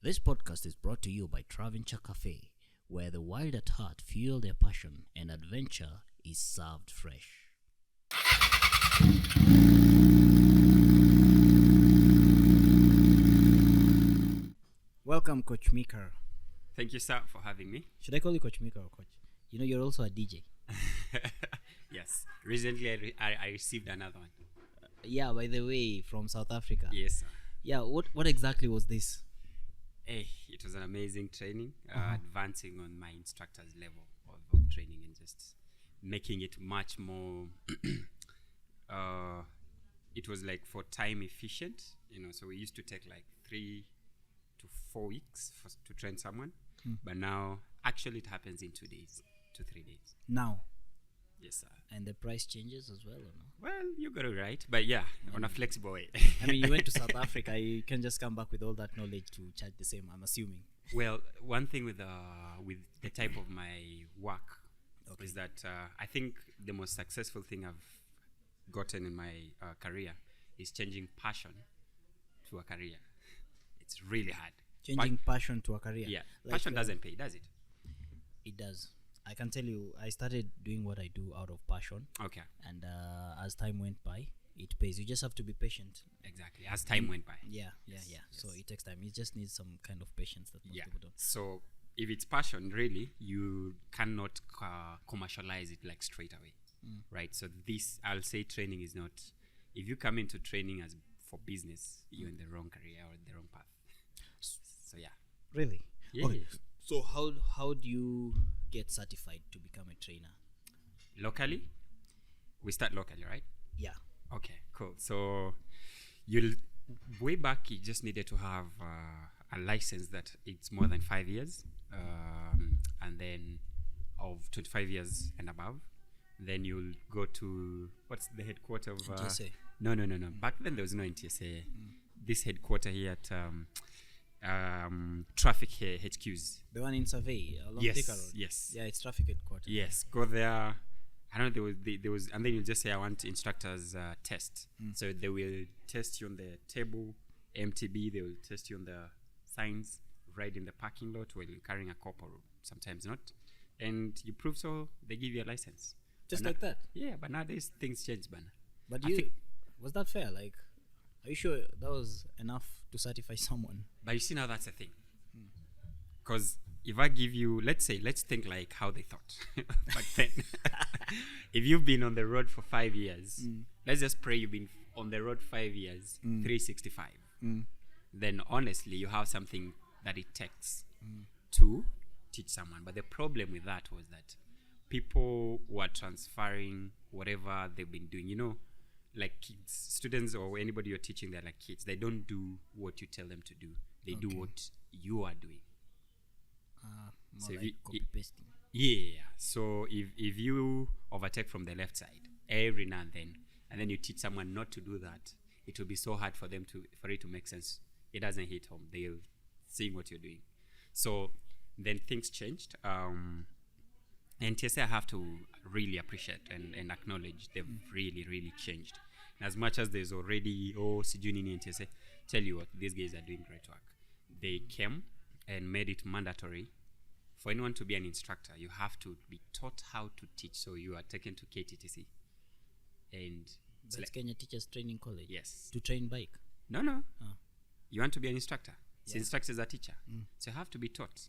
This podcast is brought to you by Traventure Cafe, where the wild at heart fuel their passion and adventure is served fresh. Welcome, Coach Micah. Thank you, sir, for having me. Should I call you Coach Micah or Coach? You know, you're also a DJ. Yes. Recently, I received another one. Yeah, by the way, from South Africa. Yes, sir. Yeah, what exactly was this? Hey, it was an amazing training, advancing on my instructor's level of training and just making it much more. It was like for time efficient, so we used to take like 3 to 4 weeks to train someone, but now actually it happens in 2 days to 3 days. Now. Yes, sir. And the price changes as well, or no? Well, you got it right, but yeah, on a flexible way. I mean, you went to South Africa. You can just come back with all that knowledge to charge the same, I'm assuming. Well, one thing with the type of my work is that I think the most successful thing I've gotten in my career is changing passion to a career. It's really hard. Changing passion to a career. Yeah, Like, passion doesn't pay, does it? It does. I can tell you, I started doing what I do out of passion. Okay. And as time went by, it pays. You just have to be patient. Exactly. As time went by. Yeah. Yes. So it takes time. It just needs some kind of patience that most people don't. So if it's passion, really, you cannot commercialize it like straight away, right? So this, I'll say, training is not. If you come into training as for business, you're in the wrong career or the wrong path. So yeah. Really? Yeah. Okay. So how do you get certified to become a trainer? Locally, we start locally, right? Yeah. Okay, cool. So way back, you just needed to have a license that it's more than 5 years, and then of 25 years and above. Then you'll go to, what's the headquarter of NTSA? No. Back then there was no NTSA. This headquarter here at traffic here, HQs. The one in Survey along Yes, Thika Road. yes. Yeah, it's traffic headquarters. Yes, go there. I don't know, there was, and then you just say, I want instructors test. So they will test you on the table, MTB, they will test you on the signs, right in the parking lot while you're carrying a cop or sometimes not. And you prove so, they give you a license. Just But like that? Yeah, but nowadays things change, man. But I think- was that fair? Like, are you sure that was enough to certify someone? But you see now that's the thing. Because if I give you, let's think like how they thought back then. If you've been on the road for 5 years, let's just pray you've been on the road 5 years, 365. Then honestly, you have something that it takes to teach someone. But the problem with that was that people were transferring whatever they've been doing, like kids, students or anybody you're teaching, they're like kids. They don't do what you tell them to do. They do what you are doing. More So if like you- copy pasting. Yeah. So if you overtake from the left side every now and then you teach someone not to do that, it will be so hard for them for it to make sense. It doesn't hit home. They're seeing what you're doing. So then things changed. And TSA I have to really appreciate and acknowledge they've really, really changed. And as much as there's already Sijuni and TSA, tell you what, these guys are doing great work. They came and made it mandatory for anyone to be an instructor. You have to be taught how to teach. So you are taken to KTTC. And it's That's Kenya Teachers Training College. yes. To train bike. No. Oh. You want to be an instructor. So Yeah. instructor is a teacher. So you have to be taught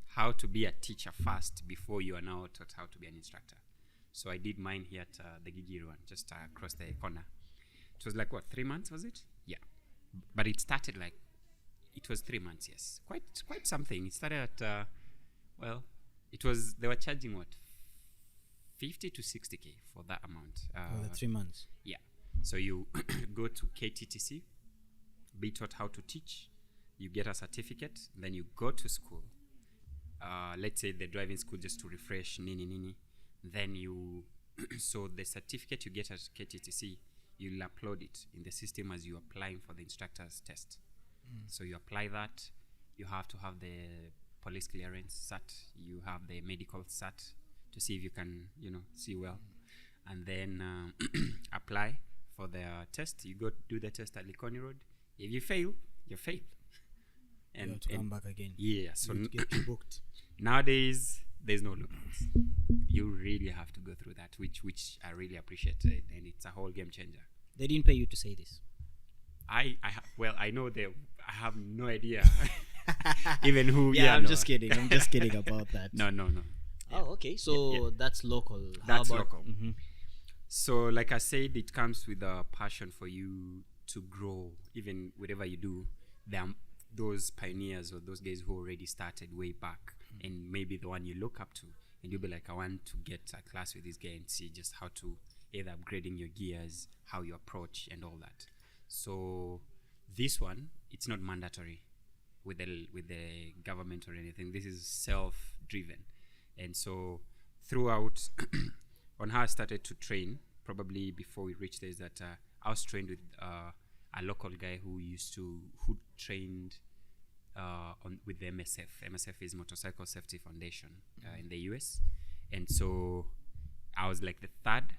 how to be a teacher first before you are now taught how to be an instructor. So I did mine here at the Gigiri one, just across the corner. It was like, 3 months, was it? Yeah. But it started like, it was 3 months, yes. Quite something. It started at, they were charging 50 to 60K for that amount. For the 3 months. Yeah. So you go to KTTC, be taught how to teach, you get a certificate, then you go to school. Let's say the driving school just to refresh, nini. Then you, so the certificate you get at KTTC, you'll upload it in the system as you're applying for the instructor's test. So you apply that, you have to have the police clearance cert, you have the medical cert to see if you can, see well. And then apply for the test. You go do the test at Likoni Road. If you fail, you fail. And to come back again. Yeah, so You get booked. nowadays there's no loopholes. You really have to go through that, which I really appreciate, and it's a whole game changer. They didn't pay you to say this. I know they. I have no idea even who. Yeah, I'm just kidding. I'm just kidding about that. No. Oh, okay. So that's local. That's How about, local. So, like I said, it comes with a passion for you to grow, even whatever you do. There are those pioneers or those guys who already started way back, and maybe the one you look up to, and you'll be like, I want to get a class with this guy and see just how to either upgrading your gears, how you approach, and all that. So, this one, it's not mandatory with the government or anything. This is self-driven, and so throughout on how I started to train, probably before we reached there, is that I was trained with a local guy who trained with the MSF. MSF is Motorcycle Safety Foundation in the US, and so I was like the third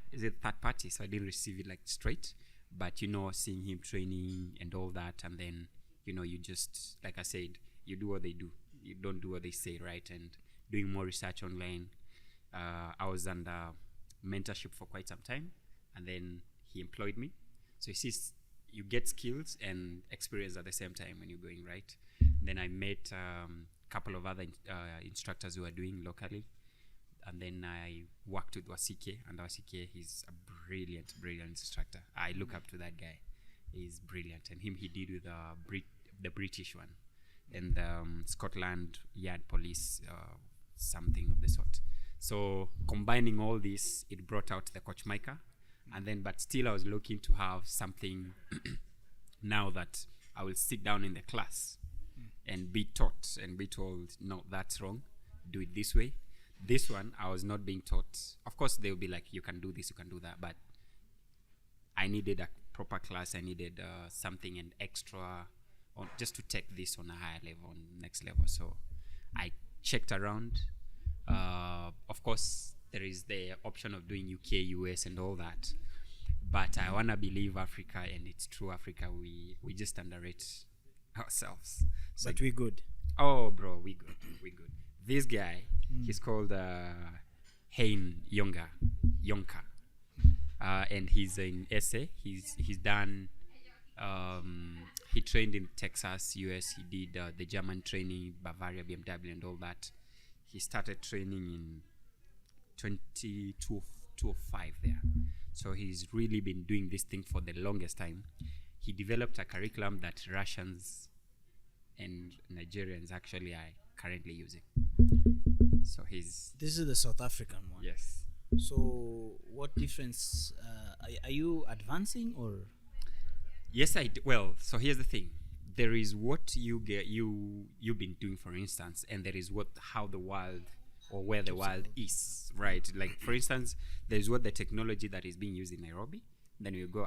party, so I didn't receive it like straight, but seeing him training and all that, and then you just, like I said, you do what they do, you don't do what they say, right? And doing more research online. I was under mentorship for quite some time, and then he employed me. So you get skills and experience at the same time when you're going, right? Then I met a couple of other instructors who are doing locally, and then I worked with Wasike, and Wasike, he's a brilliant instructor. I look up to that guy. He's brilliant, and he did with the British one, and Scotland Yard Police, something of the sort. So combining all this, it brought out the coach Micah, and then but still I was looking to have something now that I will sit down in the class and be taught and be told, no, that's wrong, do it this way. This one I was not being taught. Of course they will be like, you can do this, you can do that, but I needed a proper class. I needed something and extra just to take this on a higher level, on next level. So I checked around. Of course, there is the option of doing UK, US, and all that. But I want to believe Africa, and it's true, Africa, we just underrate ourselves. So But we're good. Oh, bro, we good. This guy, he's called Hein Yonka. And he's in SA. He's done. He trained in Texas, US. He did the German training, Bavaria, BMW, and all that. He started training in 2005 there. So he's really been doing this thing for the longest time. He developed a curriculum that Russians and Nigerians actually are currently using. So This is the South African one. Yes. So what difference are you advancing or? Yes, I do. Well, so here's the thing. There is what you've been doing, for instance, and there is how the world or where the world is, right? Like, for instance, there is what the technology that is being used in Nairobi. Then you go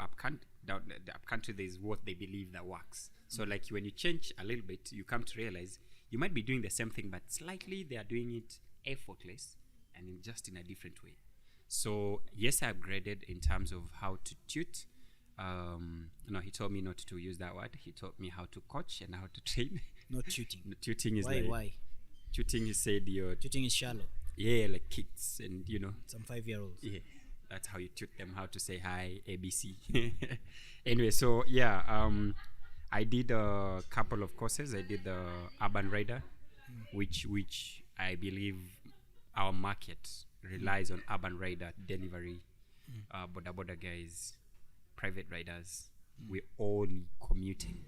down the up country, there is what they believe that works. So like when you change a little bit, you come to realize you might be doing the same thing, but slightly they are doing it effortless and just in a different way. So yes, I upgraded in terms of how to tute. No, he told me not to use that word. He taught me how to coach and how to train. Not tuting? Tuting is Why? Tuting, he said, Tuting is shallow. Yeah, like kids and Some 5-year-olds. Yeah, that's how you tute them, how to say hi, ABC. Anyway, so yeah, I did a couple of courses. I did the Urban Rider, which I believe our market relies on Urban Rider delivery, border guys, private riders. We're all commuting,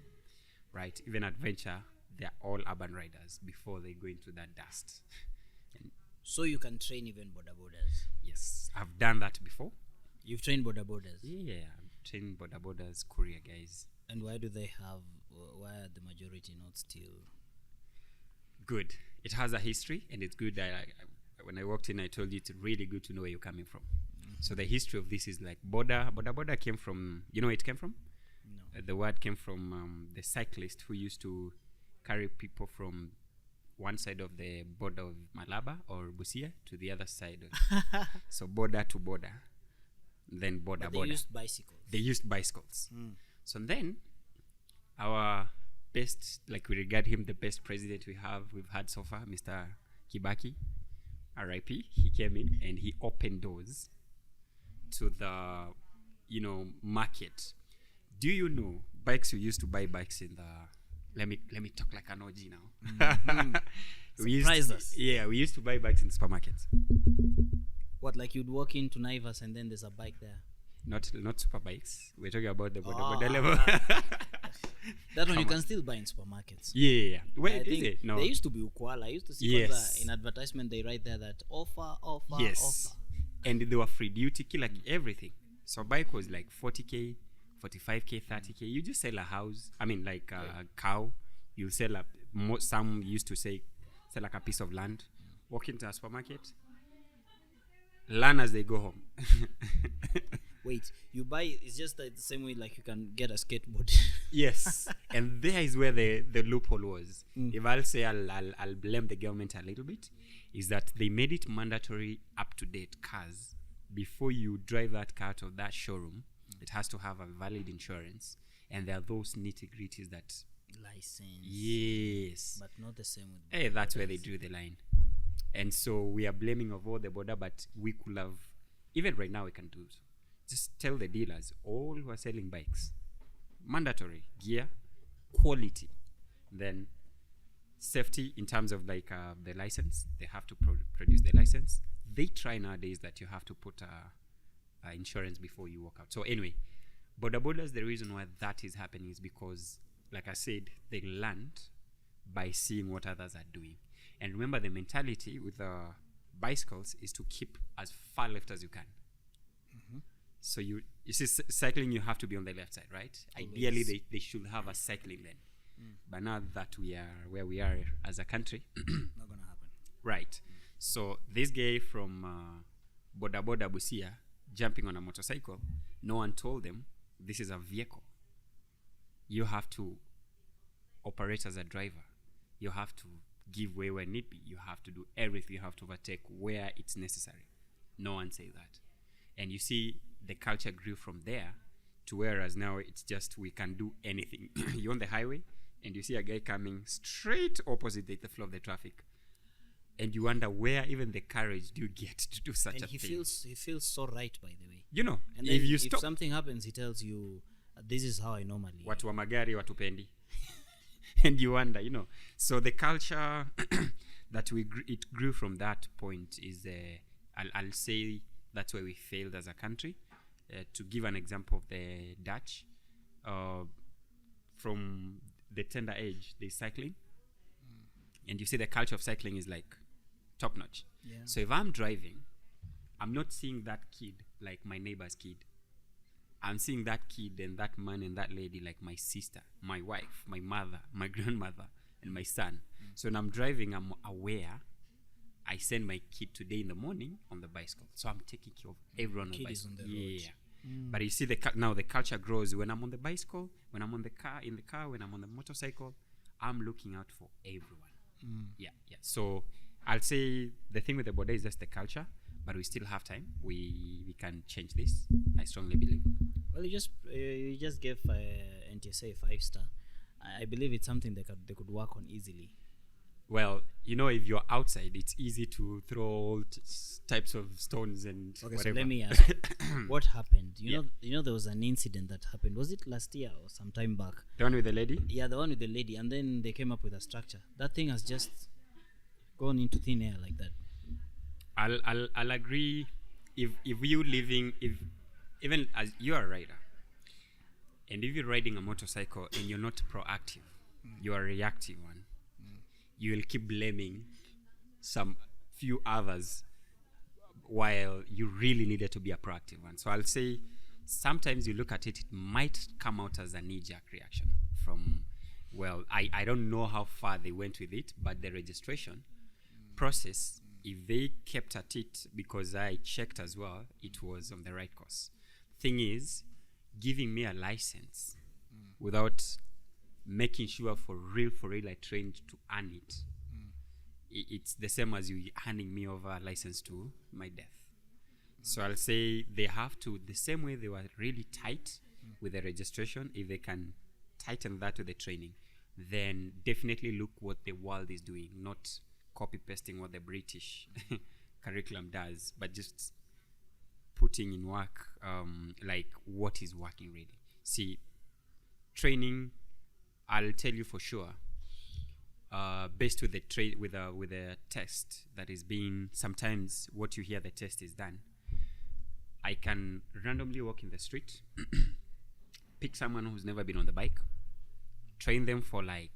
right? Even Adventure, they're all urban riders before they go into that dust. And so you can train even borders. yes, I've done that before. You've trained borders. Yeah, I've trained borders, courier guys. And why are the majority not still? Good. It has a history, and it's good that when I walked in, I told you it's really good to know where you're coming from. So the history of this is like border came from, you know where it came from? No. The word came from the cyclist who used to carry people from one side of the border of Malaba or Busia to the other side. So border to border. Then border. They used bicycles. They used bicycles. So then our best, like we regard him the best president we've had so far, Mr. Kibaki, R.I.P. He came in and he opened doors to the, market. Do you know bikes? We used to buy bikes in the. Let me talk like an OG now. Surprise us. Yeah, we used to buy bikes in supermarkets. What, like you'd walk into Naivas and then there's a bike there? Not super bikes. We're talking about the boda level. That one you can still buy in supermarkets. Yeah. Where I is think it? No. They used to be Ukwala. I used to see Yes. in advertisement they write there that offer. Yes. And they were free duty, like everything. So bike was like 40K, 45K, 30K. You just sell a house. I mean, like a cow. You sell some used to say sell like a piece of land. Walk into a supermarket. Learn as they go home. Wait, you buy, it's just the same way like you can get a skateboard. Yes. And there is where the loophole was. If I'll say I'll blame the government a little bit, is that they made it mandatory up-to-date cars. Before you drive that car out of that showroom, it has to have a valid insurance. And there are those nitty-gritties that... License. Yes. But not the same with... Hey, that's where they drew the line. And so we are blaming of all the border, but we could have... Even right now we can do so. Just tell the dealers, all who are selling bikes, mandatory gear, quality, then safety in terms of like the license. They have to produce the license. They try nowadays that you have to put insurance before you walk out. So anyway, borders, the reason why that is happening is because, like I said, they learned by seeing what others are doing. And remember, the mentality with the bicycles is to keep as far left as you can. So you see, cycling, you have to be on the left side, right? Always. Ideally, they should have a cycling lane. But now that we are where we are as a country, Not gonna happen. right? So this guy from Boda Busia jumping on a motorcycle, no one told them this is a vehicle. You have to operate as a driver. You have to give way where need be. You have to do everything. You have to overtake where it's necessary. No one say that. And you see, the culture grew from there to whereas now it's just we can do anything. You're on the highway and you see a guy coming straight opposite the flow of the traffic. And you wonder where even the courage do you get to do such And a he thing. feels so right, by the way. You know, And if then you if stop... something happens, he tells you, this is how I normally... Watu wa magari watupendi. And you wonder, So the culture that it grew from that point is, I'll say that's where we failed as a country. To give an example of the Dutch, from the tender age, they're cycling. And you see the culture of cycling is like top notch. Yeah. So if I'm driving, I'm not seeing that kid like my neighbor's kid. I'm seeing that kid and that man and that lady like my sister, my wife, my mother, my grandmother, and my son. So when I'm driving, I'm aware. I send my kid today in the morning on the bicycle. So I'm taking care of everyone on the Kid is bicycle. on the road. But you see, now the culture grows. When I'm on the bicycle, when I'm on the car, when I'm on the motorcycle, I'm looking out for everyone. Yeah. So I'll say the thing with the border is just the culture, but we still have time. We can change this. I strongly believe. Well, you just gave NTSA 5-star. I believe it's something they could work on easily. Well, if you're outside, it's easy to throw all types of stones and whatever. So let me ask you, what happened? You Yeah. know there was an incident that happened. Was it last year or some time back? The one with the lady? Yeah, the one with the lady, and then they came up with a structure. That thing has just gone into thin air like that. I'll agree. If even as you're a rider, and if you're riding a motorcycle and you're not proactive, you're a reactive one. You will keep blaming some few others while you really needed to be a proactive one. So I'll say sometimes you look at it, it might come out as a knee-jerk reaction from, I don't know how far they went with it, but the registration process, if they kept at it, because I checked as well, it was on the right course. Thing is, giving me a license without making sure for real I trained to earn it. It's the same as you handing me over a license to my death. So I'll say they have to, the same way they were really tight with the registration, if they can tighten that with the training, then definitely look what the world is doing, not copy pasting what the British curriculum does, but just putting in work like what is working really. See, training, I'll tell you for sure, based with the with a test that is being, sometimes what you hear the test is done. I can randomly walk in the street, pick someone who's never been on the bike, train them for like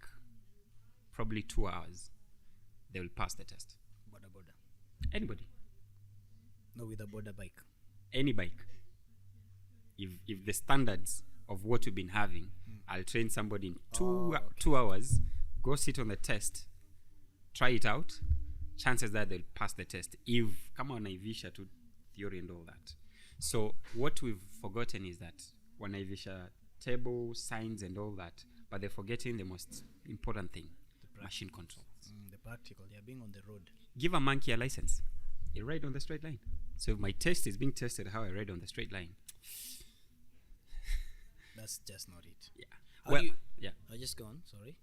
probably 2 hours. They will pass the test. Boda boda. Anybody. No, with a boda bike. Any bike. If the standards of what we've been having, I'll train somebody in 2 hours, go sit on the test, try it out. Chances that they'll pass the test. If come on Ivisha to theory and all that. So what we've forgotten is that when Ivisha table, signs and all that, but they're forgetting the most important thing, machine control. The practical, they're being on the road. Give a monkey a license. You ride on the straight line. So if my test is being tested how I ride on the straight line. That's just not it. Yeah. How do you, yeah. I just go on, sorry.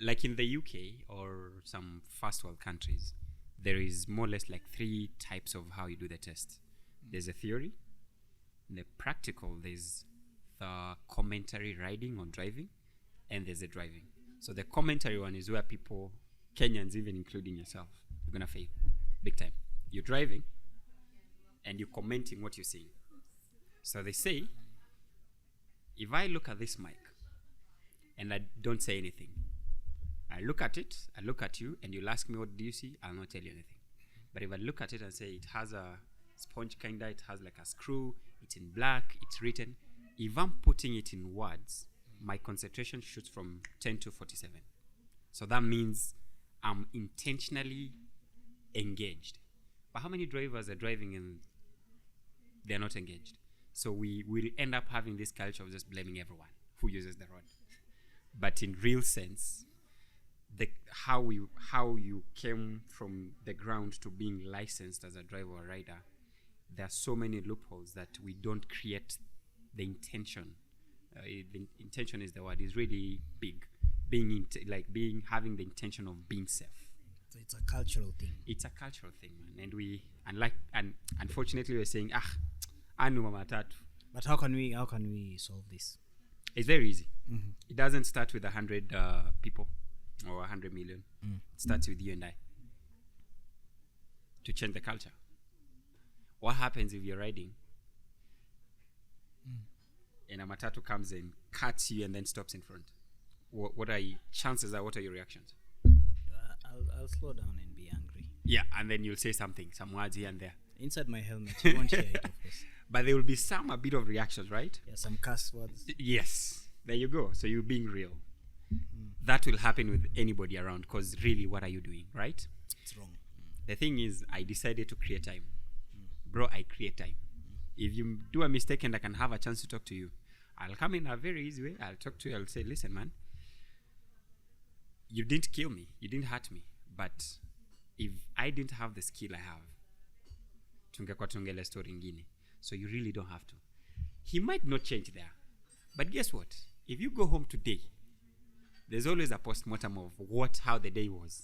Like in the UK or some first world countries, there is more or less like 3 types of how you do the test. There's a theory, the practical, there's the commentary riding or driving, and there's the driving. So the commentary one is where people, Kenyans even including yourself, you're gonna fail big time. You're driving and you're commenting what you're seeing. So they say, if I look at this mic and I don't say anything, I look at it, I look at you, and you'll ask me what do you see, I'll not tell you anything. But if I look at it and say it has a sponge kinda, it has like a screw, it's in black, it's written, if I'm putting it in words, my concentration shoots from 10 to 47. So that means I'm intentionally engaged. But how many drivers are driving and they're not engaged? So we will end up having this culture of just blaming everyone who uses the road. But in real sense, how you came from the ground to being licensed as a driver or rider, there are so many loopholes that we don't create the intention. The intention is the word, is really big. Having the intention of being safe. So it's a cultural thing. It's a cultural thing, man. And unfortunately we're saying, anu mama tatu. But how can we solve this? It's very easy. Mm-hmm. It doesn't start with 100 people or 100 million. It starts with you and I to change the culture. What happens if you're riding and a matatu comes and cuts you and then stops in front? What are your chances? What are your reactions? I'll slow down and be angry. Yeah, and then you'll say something, some words here and there. Inside my helmet, you won't hear it, of course. But there will be a bit of reactions, right? Yeah, some cuss words. Yes, there you go. So you're being real. That will happen with anybody around, because really, what are you doing, right? It's wrong. The thing is, I decided to create time. Bro, I create time. If you do a mistake and I can have a chance to talk to you, I'll come in a very easy way. I'll talk to you. I'll say, listen, man, you didn't kill me. You didn't hurt me. But if I didn't have the skill I have, tungekuwa tuongele story ingine. So you really don't have to. He might not change there. But guess what? If you go home today, there's always a post-mortem of how the day was.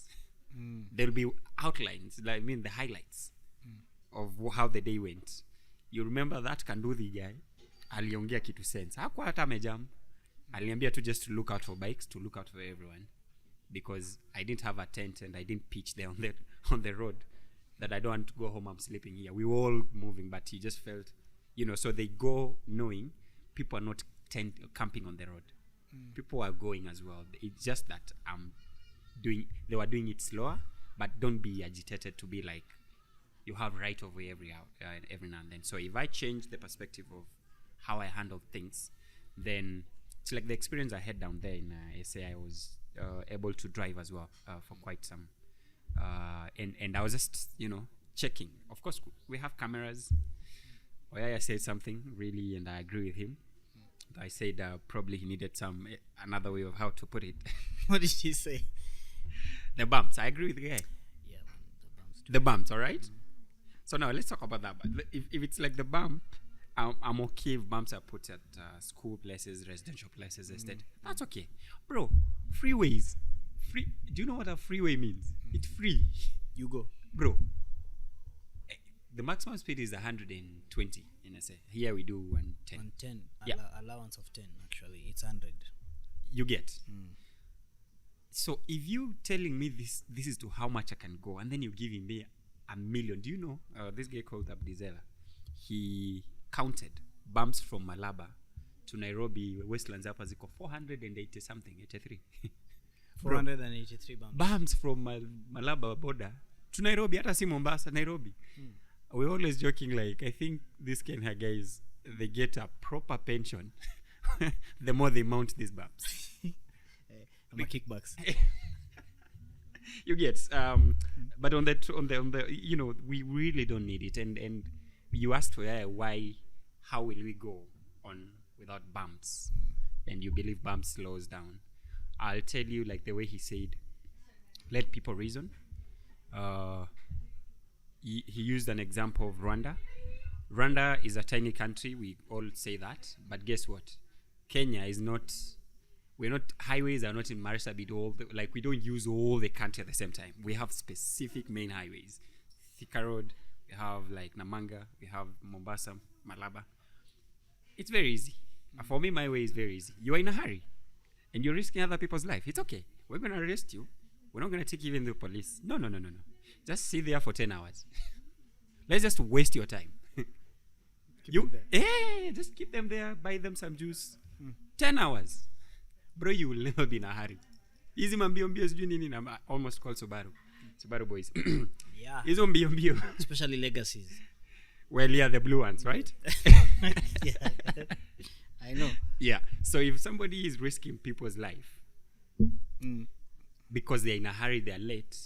There'll be outlines, the highlights of how the day went. You remember that Kanduthi guy? Aliongea kitu sense. Hakuwa hata amejam. Aliambia to just look out for bikes, to look out for everyone. Because I didn't have a tent and I didn't pitch there on the road. That I don't want to go home, I'm sleeping here. We were all moving, but he just felt, so they go knowing people are not camping on the road. People are going as well. It's just that they were doing it slower, but don't be agitated to be like, you have right of way every now and then. So if I change the perspective of how I handle things, then it's like the experience I had down there in SA. I was able to drive as well for quite some, and I was just checking. Of course, we have cameras. Oyaya said something really, and I agree with him. I said probably he needed another way of how to put it. What did he say? The bumps. I agree with the guy. Yeah, the bumps. The bumps, all right? So now let's talk about that. But if it's like the bump, I'm okay if bumps are put at school places, residential places instead. That's okay. Bro, freeways. Free. Do you know what a freeway means? It's free. You go. Bro, the maximum speed is 120 in SA. Here we do 110. 110. Yeah. Allowance of 10, actually. It's 100. You get. So if you telling me this is to how much I can go, and then you giving me $1 million. Do you know this guy called Abdizela? He counted bumps from Malaba to Nairobi, Westlands hapa ziko 480 something, 83. 483 bumps. Bumps from Malaba border to Nairobi, hata si Mombasa, Nairobi. We're always joking like, I think these Kenya guys, they get a proper pension the more they mount these bumps. My kickbacks. You get but on the you know, we really don't need it, and you asked for why, how will we go on without bumps, and you believe bumps slows down. I'll tell you, like the way he said, let people reason. He used an example of Rwanda. Rwanda is a tiny country, we all say that, but guess what? Kenya is not. We're not, highways are not in Marsabit like we don't use all the country at the same time. We have specific main highways. Thika Road, we have like Namanga, we have Mombasa, Malaba. It's very easy. For me, my way is very easy. You're in a hurry and you're risking other people's life. It's okay. We're going to arrest you. We're not going to take you even to the police. No. Just sit there for 10 hours. Let's just waste your time. Just keep them there, buy them some juice. 10 hours. Bro, you will never be in a hurry. Easy mambio sijui nini, I almost called Subaru boys. Yeah. Hizo mbio. Especially legacies. Well, yeah, the blue ones, right? Yeah. I know. Yeah. So if somebody is risking people's life because they're in a hurry, they're late,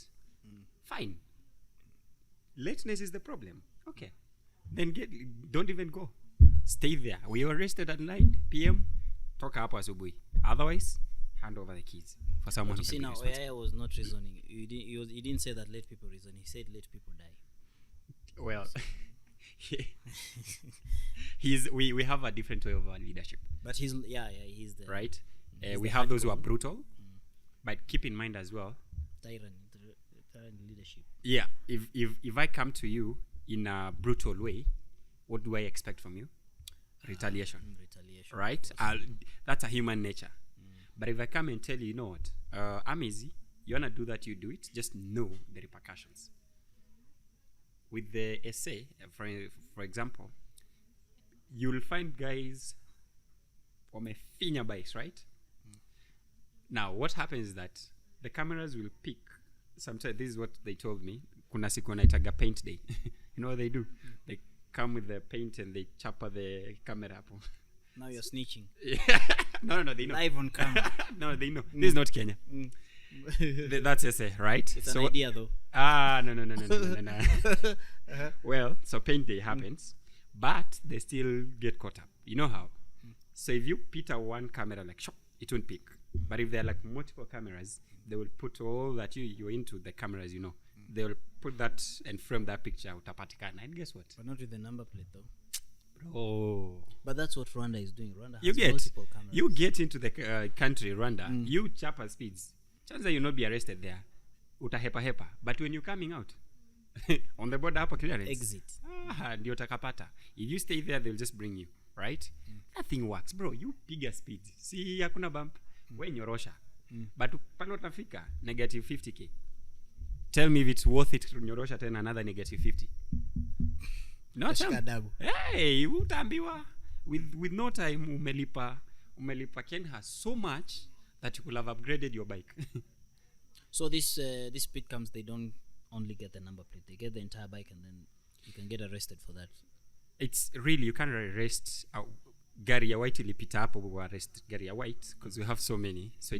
fine. Lateness is the problem. Okay. Then don't even go. Stay there. We were arrested at 9 p.m. Toka hapo asubuhi. Otherwise, hand over the keys for someone. But you see now, Oyaya was not reasoning. He didn't say that let people reason. He said let people die. Well, we have a different way of leadership. But he's the right. he's We the have those who hardcore. are brutal, but keep in mind as well. tyrant leadership. Yeah, if I come to you in a brutal way, what do I expect from you? Retaliation. Retaliation. Right? That's a human nature. But if I come and tell you, you know what, I'm easy, you want to do that, you do it, just know the repercussions. With the essay, for example, you'll find guys on a finya bikes, right? Now, what happens is that the cameras will pick. Sometimes, this is what they told me, kuna siku wanaitaga paint day. You know what they do? They come with the paint and they chapa the camera up. Now you're snitching. No, they know. Live on camera. No, they know. This is not Kenya. That's essay, right? It's an idea though. No. Well, so paint day happens, but they still get caught up. You know how? So if you put one camera like shop, it won't pick. But if there are like multiple cameras, they will put all that you're into the cameras, you know. They will put that and frame that picture utapatikana. And guess what? But not with the number plate though. Oh. But that's what Rwanda is doing. Rwanda has You get multiple cameras. you get into the country, Rwanda, you chapa speeds. Chances you'll not be arrested there. Utahepa. But when you're coming out, on the border upper clearance. Exit. Ndio utakapata. If you stay there, they'll just bring you, right? Nothing works, bro. You bigger speed. See, hakuna bump. We nyorosha. But pale utafika, negative 50k. Tell me if it's worth it to nyorosha tena another negative 50. No time. Hey, utaambiwa. With no time, umelipa Kenya so much that you could have upgraded your bike. So this speed comes, they don't only get the number plate, they get the entire bike, and then you can get arrested for that. It's really, you can't arrest gari ya white ilipita hapo, we arrest gari ya white because we have so many, so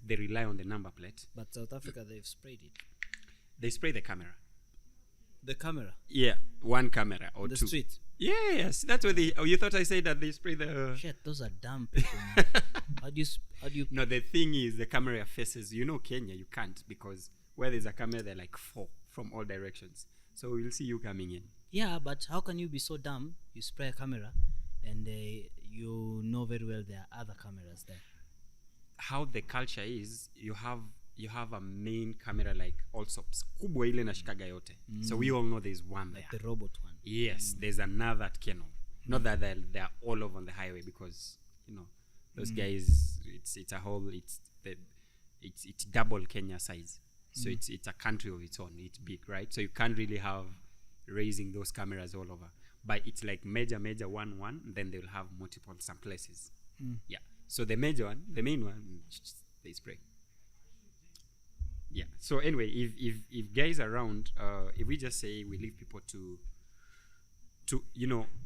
they rely on the number plate. But South Africa, they've sprayed it. They spray the camera. The camera? Yeah, one camera or the two. Street? Yes, that's what they. Oh, you thought I said that they spray the. Shit, those are dumb people. Man. How do you? No, the thing is, the camera faces. You know, Kenya, you can't, because where there's a camera, they're like 4 from all directions. So we'll see you coming in. Yeah, but how can you be so dumb? You spray a camera, and you know very well there are other cameras there. How the culture is, you have a main camera like Allsops. Kubwa ile nashikaga yote. So we all know there's one there. Like the robot one. Yes, there's another at Keno. Not that they're all over on the highway, because those guys, it's a whole, it's double Kenya size. So it's a country of its own. It's big, right? So you can't really have raising those cameras all over. But it's like major one, then they'll have multiple some places. Yeah. So the major one, the main one, they spray. Yeah. So anyway, if guys around, if we just say we leave people to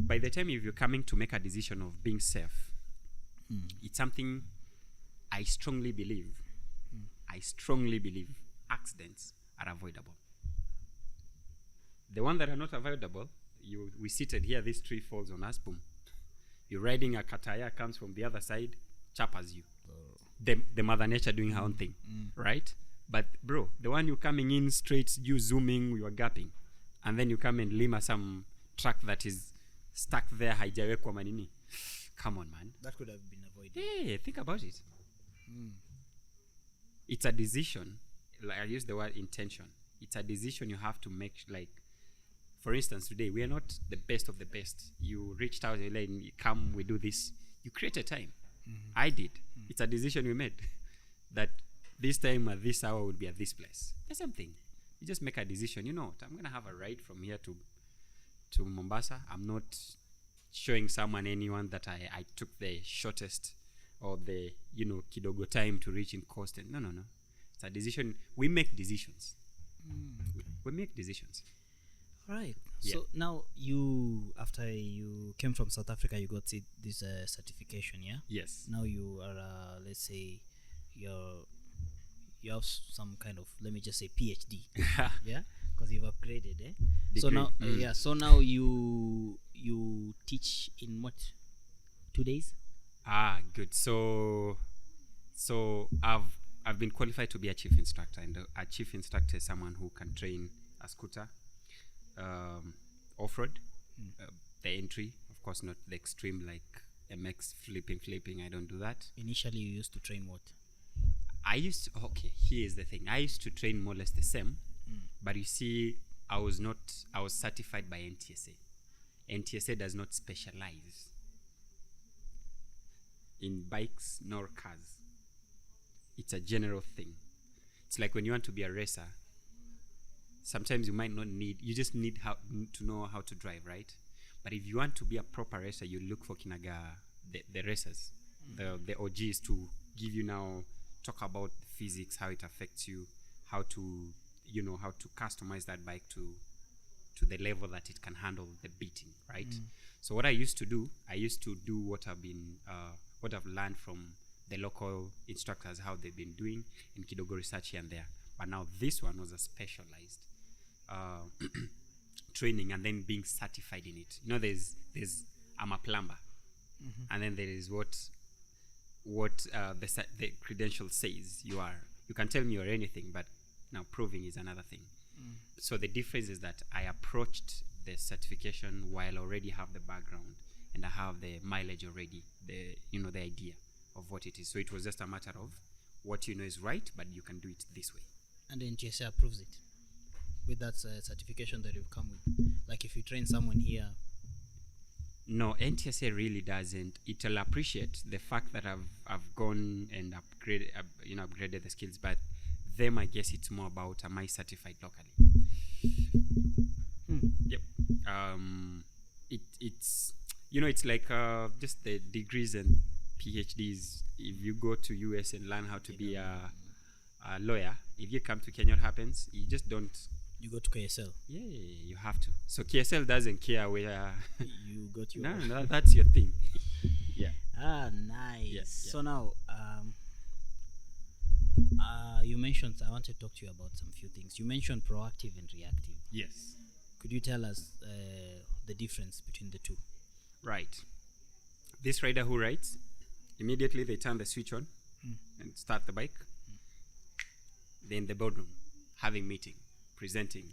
by the time if you're coming to make a decision of being safe, it's something I strongly believe. I strongly believe accidents are avoidable. The one that are not avoidable, we seated here, this tree falls on us, boom. You're riding a kataya, comes from the other side, chappers you. The mother nature doing her own thing, right? But bro, the one you coming in straight, you zooming, you are gapping, and then you come and lima some truck that is stuck there, haijawekwa manini. Come on, man. That could have been avoided. Hey, think about it. It's a decision. Like I use the word intention. It's a decision you have to make. Like, for instance, today we are not the best of the best. You reached out, you're like, come, we do this. You created time. I did. It's a decision we made that this time at this hour would be at this place. The same thing. You just make a decision. You know what? I'm gonna have a ride from here to Mombasa. I'm not showing anyone that I took the shortest or the kidogo time to reach in coast. And no. It's a decision. We make decisions. We make decisions. All right. Yeah. So now after you came from South Africa, you got this certification, yeah? Yes. Now you are, let's say, you have some kind of, let me just say, PhD, yeah? Because you've upgraded, eh? So now, So now you teach in what? 2 days? Good. So I've been qualified to be a chief instructor, and a chief instructor is someone who can train a scooter, off-road, the entry, of course, not the extreme like MX flipping. I don't do that. Initially, you used to train what? Here's the thing. I used to train more or less the same, but you see, I was certified by NTSA. NTSA does not specialize in bikes nor cars. It's a general thing. It's like when you want to be a racer, sometimes you might not you just need to know how to drive, right? But if you want to be a proper racer, you look for the racers, the OGs to give you talk about physics, how it affects you, how to customize that bike to the level that it can handle the beating, right? So what I used to do what I've learned from the local instructors, how they've been doing in kidogo research here and there. But now this one was a specialized training, and then being certified in it. There's I'm a plumber, and then there is what the credential says you are. You can tell me you're anything, but now proving is another thing. So the difference is that I approached the certification while I already have the background and I have the mileage already, the idea of what it is. So it was just a matter of what is right, but you can do it this way. And the NTSA approves it with that certification that you've come with. Like if you train someone here. No, NTSA really doesn't. It'll appreciate the fact that I've gone and upgraded the skills, but them, I guess it's more about, am I certified locally? Yep. It's it's like just the degrees and PhDs. If you go to US and learn how to be a lawyer, if you come to Kenya, what happens? You just don't. You go to KSL. Yeah, you have to. So KSL doesn't care where you got your. No, that's your thing. Yeah. Nice. Yeah. So now, you mentioned, I want to talk to you about some few things. You mentioned proactive and reactive. Yes. Could you tell us the difference between the two? Right. This rider who rides, immediately they turn the switch on and start the bike. Then the boardroom, having meeting, presenting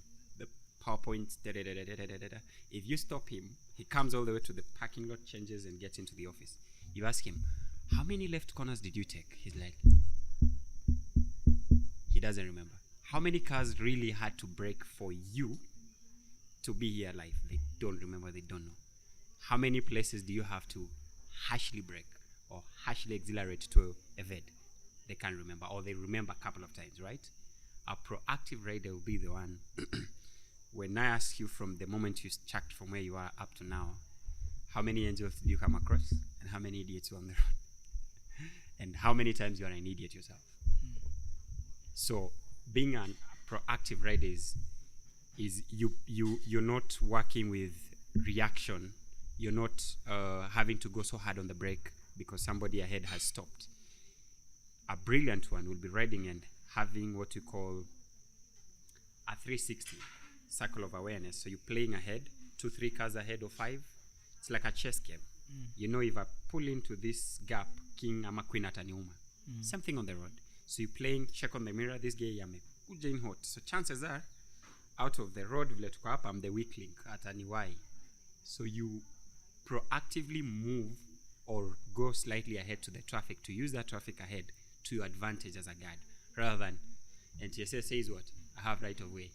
PowerPoint. Da, da, da, da, da, da, da, da. If you stop him, he comes all the way to the parking lot, changes, and gets into the office. You ask him, how many left corners did you take? He's like, he doesn't remember. How many cars really had to brake for you to be here alive? They don't remember, they don't know. How many places do you have to harshly brake or harshly accelerate to evade? They can't remember, or they remember a couple of times, right? A proactive rider will be the one. When I ask you from the moment you checked from where you are up to now, how many angels did you come across, and how many idiots were on the road, and how many times you are an idiot yourself? So being a proactive rider is you're not working with reaction. You're not having to go so hard on the brake because somebody ahead has stopped. A brilliant one will be riding and having what you call a 360 circle of awareness. So you're playing ahead, 2-3 cars ahead or 5. It's like a chess game. You know, if I pull into this gap, king ama queen ataniuma. Something on the road. So you're playing, check on the mirror, this guy amekuja in hot. So chances are, out of the road, vile tuko hapa, I'm the weak link, ataniwai. So you proactively move or go slightly ahead to the traffic to use that traffic ahead to your advantage as a guard, rather than NTSA says what? I have right of way.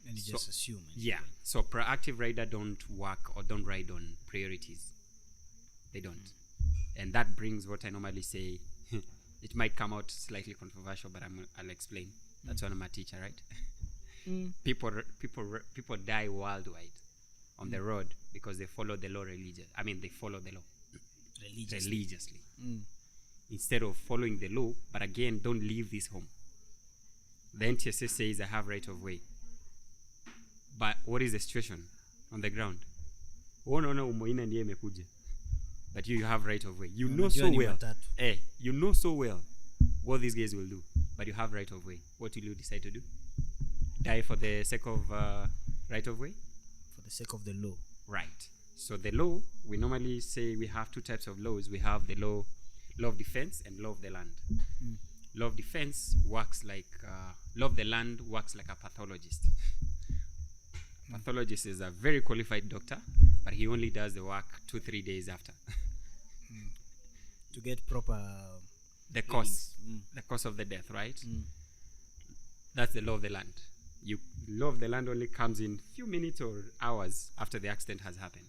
And you just assume. Yeah. So proactive rider don't work or don't ride on priorities. They don't. And that brings what I normally say. It might come out slightly controversial, but I'll explain. That's why I'm a teacher, right? People die worldwide on the road because they follow the law they follow the law religiously. Instead of following the law, but again, don't leave this home. The NTSA says I have right of way. But what is the situation on the ground? Oh no, umoina ndiye imekuja. But you have right of way. You know so well. You know so well what these guys will do. But you have right of way. What will you decide to do? Die for the sake of right of way? For the sake of the law. Right. So the law, we normally say we have 2 types of laws. We have the law of defense and law of the land. Law of defense works like, law of the land works like a pathologist. Pathologist is a very qualified doctor, but he only does the work 2-3 days after. To get proper... the cause of the death, right? That's the law of the land. Law of the land only comes in few minutes or hours after the accident has happened.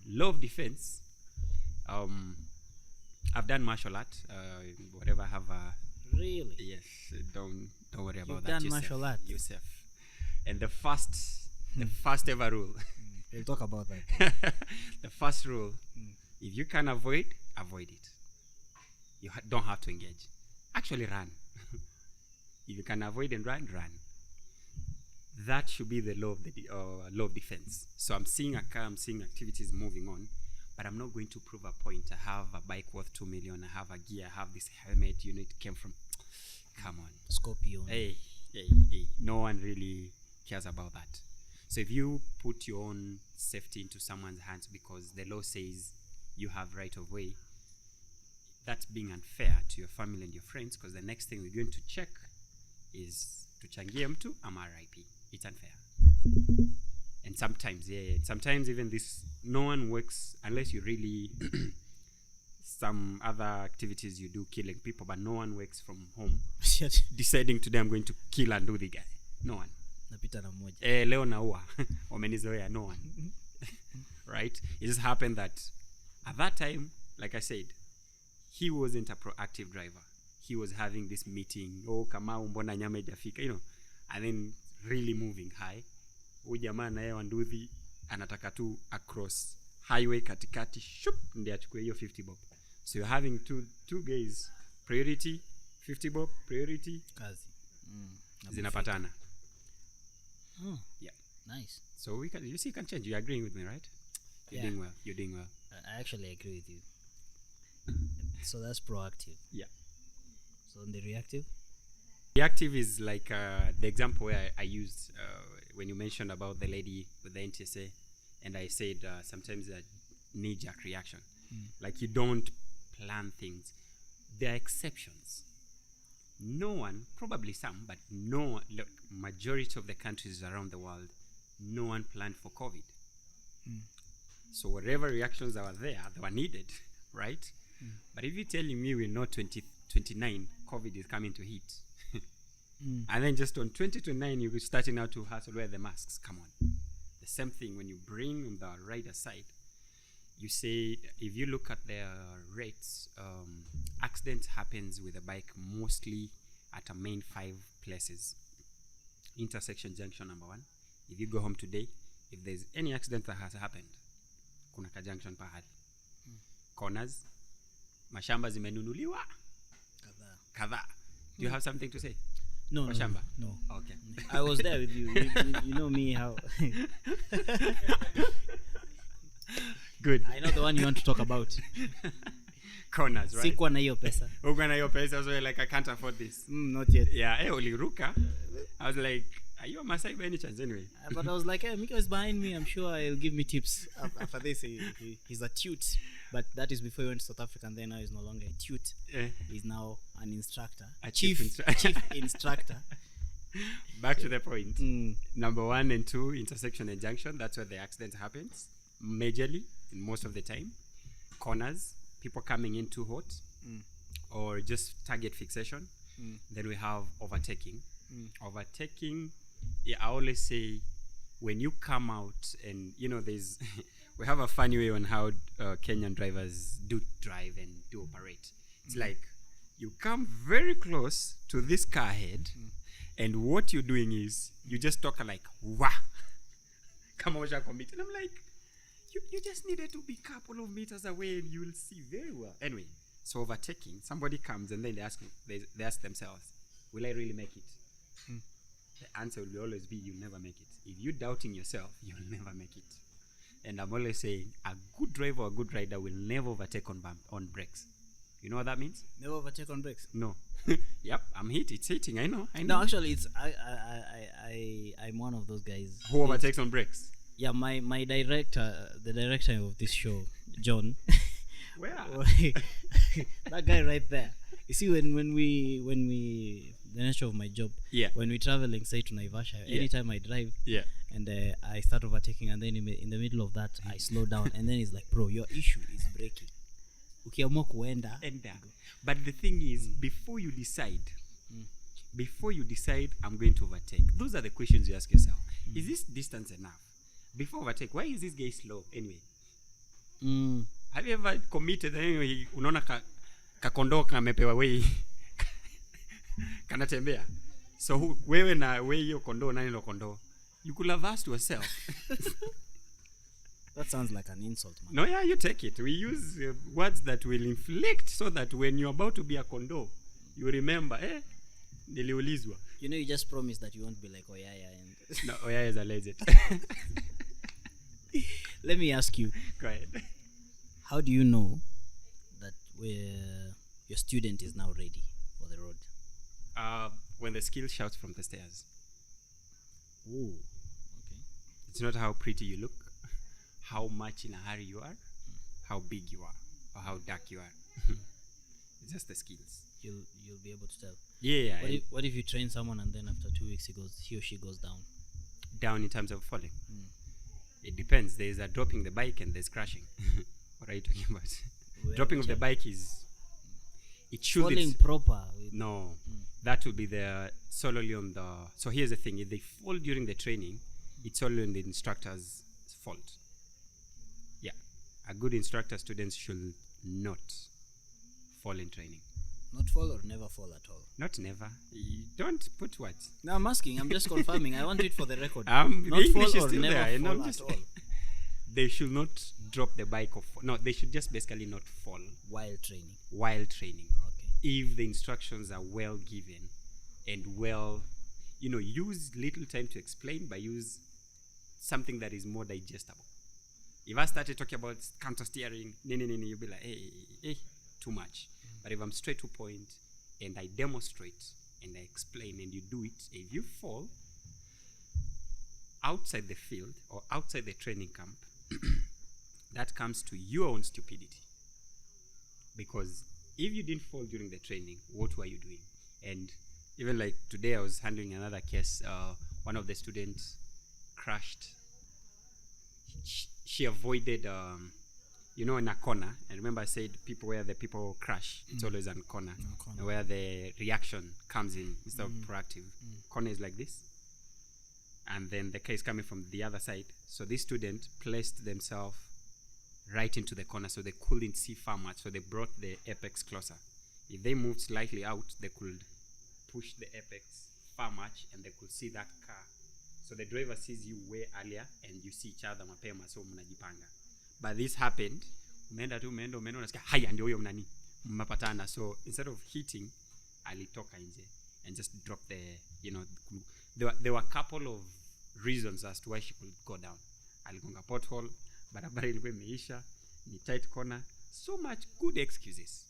Law of defense, I've done martial art, whatever I have a... Really? Yes, don't worry about You've that. Done yourself, martial art? Yourself. And the first ever rule. We'll talk about that. The first rule, if you can avoid it. You don't have to engage. Actually, run. If you can avoid and run. That should be the law of defense. So I'm seeing a car, I'm seeing activities moving on, but I'm not going to prove a point. I have a bike worth 2 million. I have a gear. I have this helmet. It came from. Come on. Scorpion. Hey. No one really cares about that. So if you put your own safety into someone's hands because the law says you have right of way, that's being unfair to your family and your friends, because the next thing we're going to check is tuchangie mtu ama RIP. It's unfair. And sometimes even this, no one works unless you really some other activities you do, killing people, but no one works from home deciding today I'm going to kill and do the guy. No one. Napita na moja. Leo naua. Wamenizoea, no one. Right? It just happened that at that time, like I said, he wasn't a proactive driver. He was having this meeting, Kamau mbona nyama haijafika, and then really moving high. Huyu jamaa naye wanduthi anataka tu across highway katikati, shup, ndiye achukue hiyo 50 bob. So you're having two guys, priority, 50 bob, priority, kazi. Zinapatana. Yeah. Nice. So you can change. You're agreeing with me, right? You're doing well. I actually agree with you. So that's proactive. Yeah. So in the reactive? Reactive is like the example where I used when you mentioned about the lady with the NTSA, and I said sometimes a knee-jerk reaction. Like you don't plan things. There are exceptions. No one, probably some, but no one, look, majority of the countries around the world no one planned for COVID. So whatever reactions that were there, they were needed, right? But if you're telling me we know 2029 COVID is coming to hit, and then just on 2029 you're starting now to have to wear the masks, come on. The same thing when you bring on the rider side, you say, if you look at their rates, accidents happens with a bike mostly at a main 5 places. Intersection junction number 1. If you go home today, if there's any accident that has happened, kuna ka junction pahali. Corners, mashamba zimenunuliwa kadhaa. Do you have something to say? No, mashamba? No. Okay. I was there with you. You know me how. Good. I know the one you want to talk about. Corners, right? Sikuwa na hiyo pesa. Uko na hiyo pesa, so like I can't afford this. Not yet. Yeah, uliruka. I was like, are you a Masai by any chance anyway? But I was like, hey, Micah is behind me. I'm sure he'll give me tips. After this, he's a tute. But that is before he went to South Africa, and then now he's no longer a tute. He's now an instructor. A chief instructor. Back to the point. Number 1 and 2, intersection and junction. That's where the accident happens. Majorly, most of the time. Corners, people coming in too hot. Or just target fixation. Then we have overtaking. Overtaking, yeah, I always say, when you come out and, there's, we have a funny way on how Kenyan drivers do drive and do operate. It's like, you come very close to this car head, and what you're doing is, you just talk like, wah, come on, commit. And I'm like, you just needed to be a couple of meters away and you will see very well. Anyway, so overtaking, somebody comes and then they ask themselves, will I really make it? The answer will always be, you'll never make it. If you're doubting yourself, you'll never make it. And I'm always saying, a good driver or a good rider will never overtake on brakes. You know what that means? Never overtake on brakes? No. Yep, it's hitting. I know. No, actually, I'm one of those guys. Who overtakes on brakes? Yeah, my director, the director of this show, John. Where? That guy right there. You see, when we the nature of my job, when we traveling, say to Naivasha, anytime I drive, and I start overtaking, and then in the middle of that, I slow down, and then it's like, bro, your issue is braking. Ukiamua kuenda. But the thing is, before you decide, I'm going to overtake, those are the questions you ask yourself. Is this distance enough? Before overtake, why is this guy slow anyway? Have you ever committed anyway, unaona kakondoo kamepewa wei kanatembea, so wewe na wei hiyo kondoo, nani ndo kondoo? You could have asked yourself. That sounds like an insult, man. No, yeah, you take it. We use words that will inflict, so that when you're about to be a kondoo, you remember, niliulizwa. You just promised that you won't be like Oyaya. No, Oyaya is a legend. Let me ask you. Go ahead. How do you know that your student is now ready for the road? When the skill shouts from the stairs. Oh, okay. It's not how pretty you look, how much in a hurry you are, how big you are, or how dark you are. It's just the skills. You'll be able to tell. Yeah. What if you train someone and then after 2 weeks he or she goes down? Down in terms of falling? It depends. There's a dropping the bike and there's crashing. What are you talking about? Dropping of the bike is... It should... Falling proper. No. That will be the solely on the... So here's the thing. If they fall during the training, it's solely on the instructor's fault. Yeah. A good instructor, students should not fall in training. Not fall or never fall at all? Not never. You don't put words. No, I'm asking. I'm just confirming. I want it for the record. Not fall or never there, fall at all. They should not drop the bike off. No, they should just basically not fall. While training. Okay. If the instructions are well given and well, use little time to explain, but use something that is more digestible. If I started talking about counter steering, you'll be like, hey, too much. But if I'm straight to point and I demonstrate and I explain and you do it, if you fall outside the field or outside the training camp, that comes to your own stupidity. Because if you didn't fall during the training, what were you doing? And even like today I was handling another case. One of the students crashed. She avoided, in a corner. And remember I said where the people crash, it's always on corner. Where the reaction comes in instead of proactive. Corner is like this. And then the car is coming from the other side. So this student placed themselves right into the corner so they couldn't see far much. So they brought the apex closer. If they moved slightly out, they could push the apex far much and they could see that car. So the driver sees you way earlier and you see each other mapema, so mnajipanga. But this happened. Umeenda unasikia haya ndio huyo mnani mmepatana. So instead of hitting, alitoka nje and just drop the, there were a couple of reasons as to why she could go down. Aligonga pothole, barabara ilikuwa imeisha, ni tight corner, so much good excuses.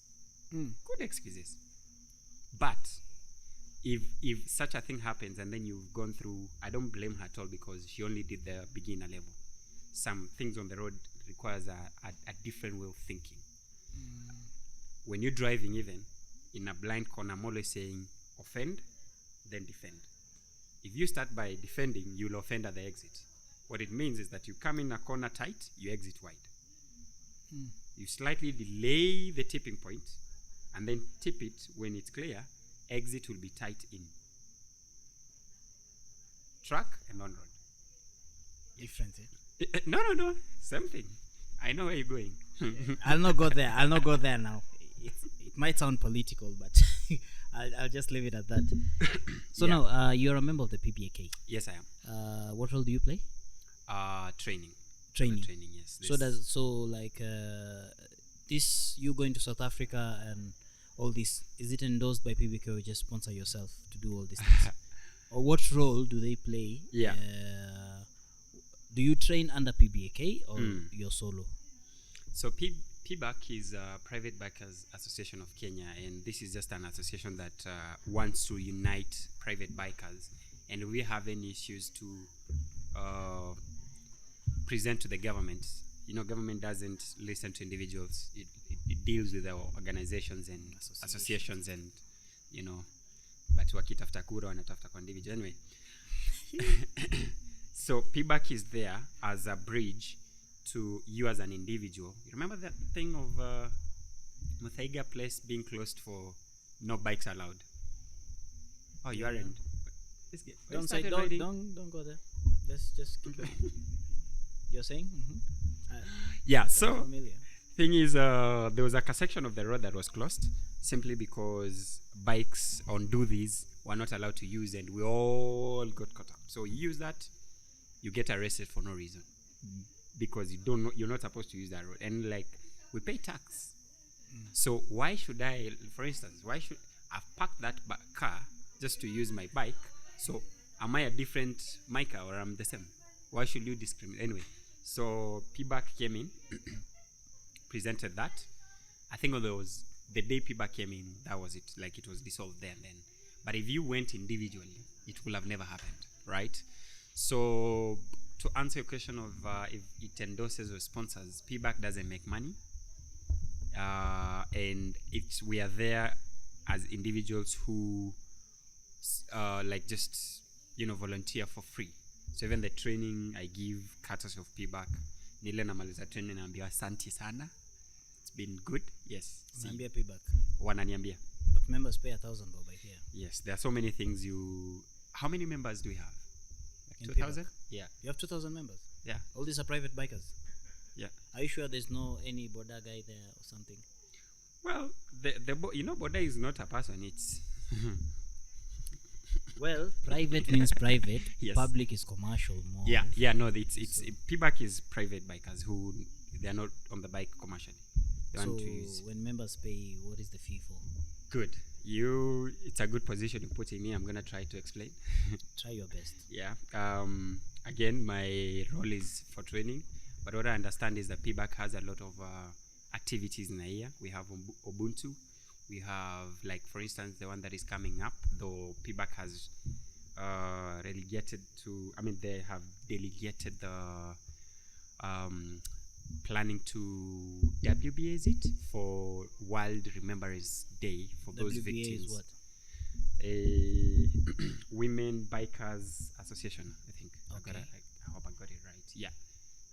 Good excuses. But if such a thing happens and then you've gone through, I don't blame her at all because she only did the beginner level. Some things on the road requires a different way of thinking. When you're driving even in a blind corner, I'm always saying offend, then defend. If you start by defending, you'll offend at the exit. What it means is that you come in a corner tight, you exit wide. You slightly delay the tipping point and then tip it when it's clear, exit will be tight in. Truck and on road. Different, No. Same thing. I know where you're going. I'll not go there now. It might sound political, but I'll just leave it at that. So now, you're a member of the PBAK. Yes, I am. What role do you play? Training. Training, yes. This you going to South Africa and all this, is it endorsed by PBK or just sponsor yourself to do all these things? Or what role do they play? Yeah. Do you train under PBAK or you're solo? So PBAK is Private Bikers Association of Kenya, and this is just an association that wants to unite private bikers, and if we have any issues to present to the government. Government doesn't listen to individuals. It deals with the organizations and associations and, but wakitafuta kura wanatafuta kwa individual. Anyway, so PBAK is there as a bridge to you as an individual. You remember that thing of Muthaiga place being closed for no bikes allowed? Oh, you aren't. Don't go there. Let's just keep going. You're saying? So thing is, there was a section of the road that was closed simply because bikes on doodhies were not allowed to use, and we all got caught up. So you use that, you get arrested for no reason because you're not supposed to use that road, and we pay tax. So why should I, for instance, I've parked that car just to use my bike? So am I a different Micah or I'm the same? Why should you discriminate? Anyway, so PBAK came in, presented that. I think the day PBAK came in, that was it. It was dissolved there and then. But if you went individually, it would have never happened, right? So to answer your question of if it endorses or sponsors, PBAK doesn't make money. And we are there as individuals who volunteer for free. So even the training I give, courtesy of PBAK, nile namaliza training naambiwa asante sana. It's been good. Yes. Naambia PBAK. Wananiambia. But members pay 1,000 by here. Yes, there are so many things How many members do we have? 2,000? Yeah. You have 2,000 members? Yeah. All these are private bikers? Yeah. Are you sure there's no any border guy there or something? Well, border is not a person, it's well, private means private. Yes. Public is commercial more. Yeah. No, PBAK is private bikers who they are not on the bike commercially. They want to use. When members pay, what is the fee for? Good. It's a good position you put in me. I'm gonna try to explain. Try your best. Yeah. Again, my role is for training, but what I understand is that PBAK has a lot of activities in a year. We have Ubuntu. We have, for instance, the one that is coming up, though PBAK has they have delegated the planning to WBA, is it? For World Remembrance Day for those WBA victims. Is what? A Women Bikers Association, I think. Okay. hope I got it right. Yeah.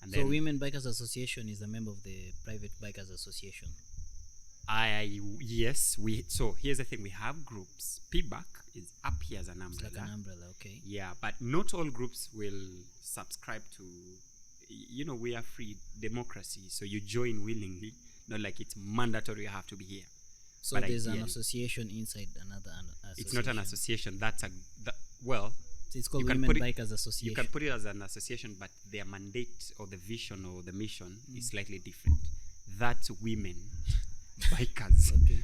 And So then Women Bikers Association is a member of the Private Bikers Association. Yes, so here's the thing, we have groups. PBAC is up here as an It's umbrella. like an umbrella, okay. Yeah, but not all groups will subscribe to, we are free democracy, so you join willingly, not like it's mandatory you have to be here. So But there's an ideally- association inside another association. It's not an association, So it's called you can Women put it- Bikers Association. you can put it as an association, but their mandate or the vision or the mission is slightly different. That's women bikers. Okay.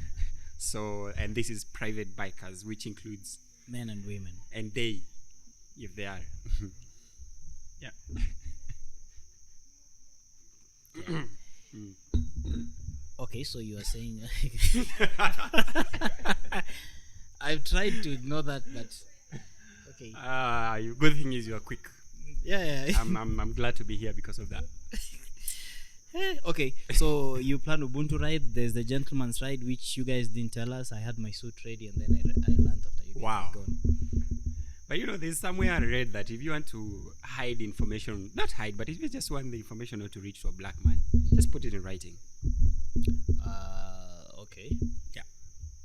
So, and this is private bikers, which includes, Men and women. and they, if they are. Yeah. Okay, so you are saying I've tried to ignore that, but okay. Good thing is you are quick. Yeah. I'm glad to be here because of that. Okay, so you plan Ubuntu ride. There's the gentleman's ride, which you guys didn't tell us. I had my suit ready, and then I learned after you guys Wow. had gone. But there's somewhere I read that if you want to hide information, not hide, but if you just want the information not to reach to a black man, just put it in writing. Okay. Yeah.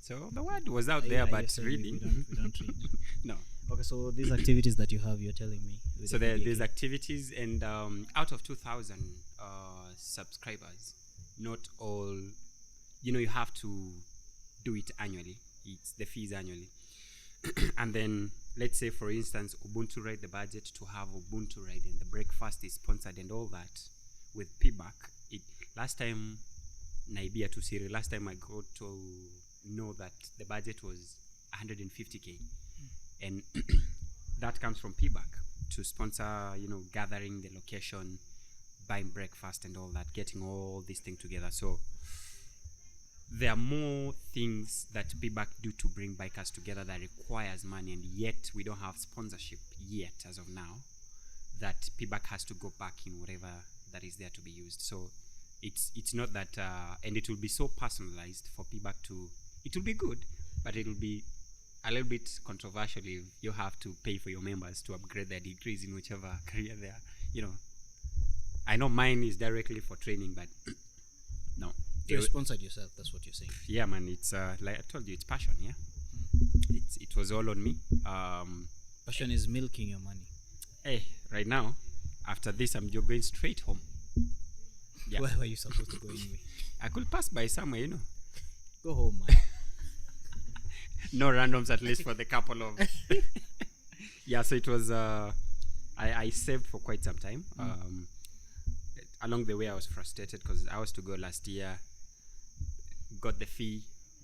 So the word was out Yeah, there, you're but saying really, we don't read. no. Okay, so these activities that you have, you're telling me. with So the there's PDK. activities, and out of 2,000 subscribers, not all, you have to do it annually. The fees annually. And then, let's say, for instance, Ubuntu Ride, the budget to have Ubuntu Ride and the breakfast is sponsored and all that with PBAC. Last time, Naibia to Siri, last time I got to know that the budget was 150K. And that comes from PBAC to sponsor, gathering the location, buying breakfast and all that, getting all this thing together. So there are more things that PBAC do to bring bikers together that requires money, and yet we don't have sponsorship yet as of now, that PBAC has to go back in whatever that is there to be used. So it's not that, and it will be so personalized for PBAC to, it will be good, but it will be a little bit controversial if you have to pay for your members to upgrade their degrees in whichever career they are. I know mine is directly for training, but no. You sponsored yourself, that's what you're saying. Yeah, man, it's like I told you, it's passion. Yeah, it was all on me. Passion is milking your money. Hey, right now, after this, I'm just going straight home. Yeah, Where were you supposed to go anyway? I could pass by somewhere, Go home, man. No randoms, at least for the couple of. Yeah, so it was. I saved for quite some time. Along the way, I was frustrated because I was to go last year. Got the fee,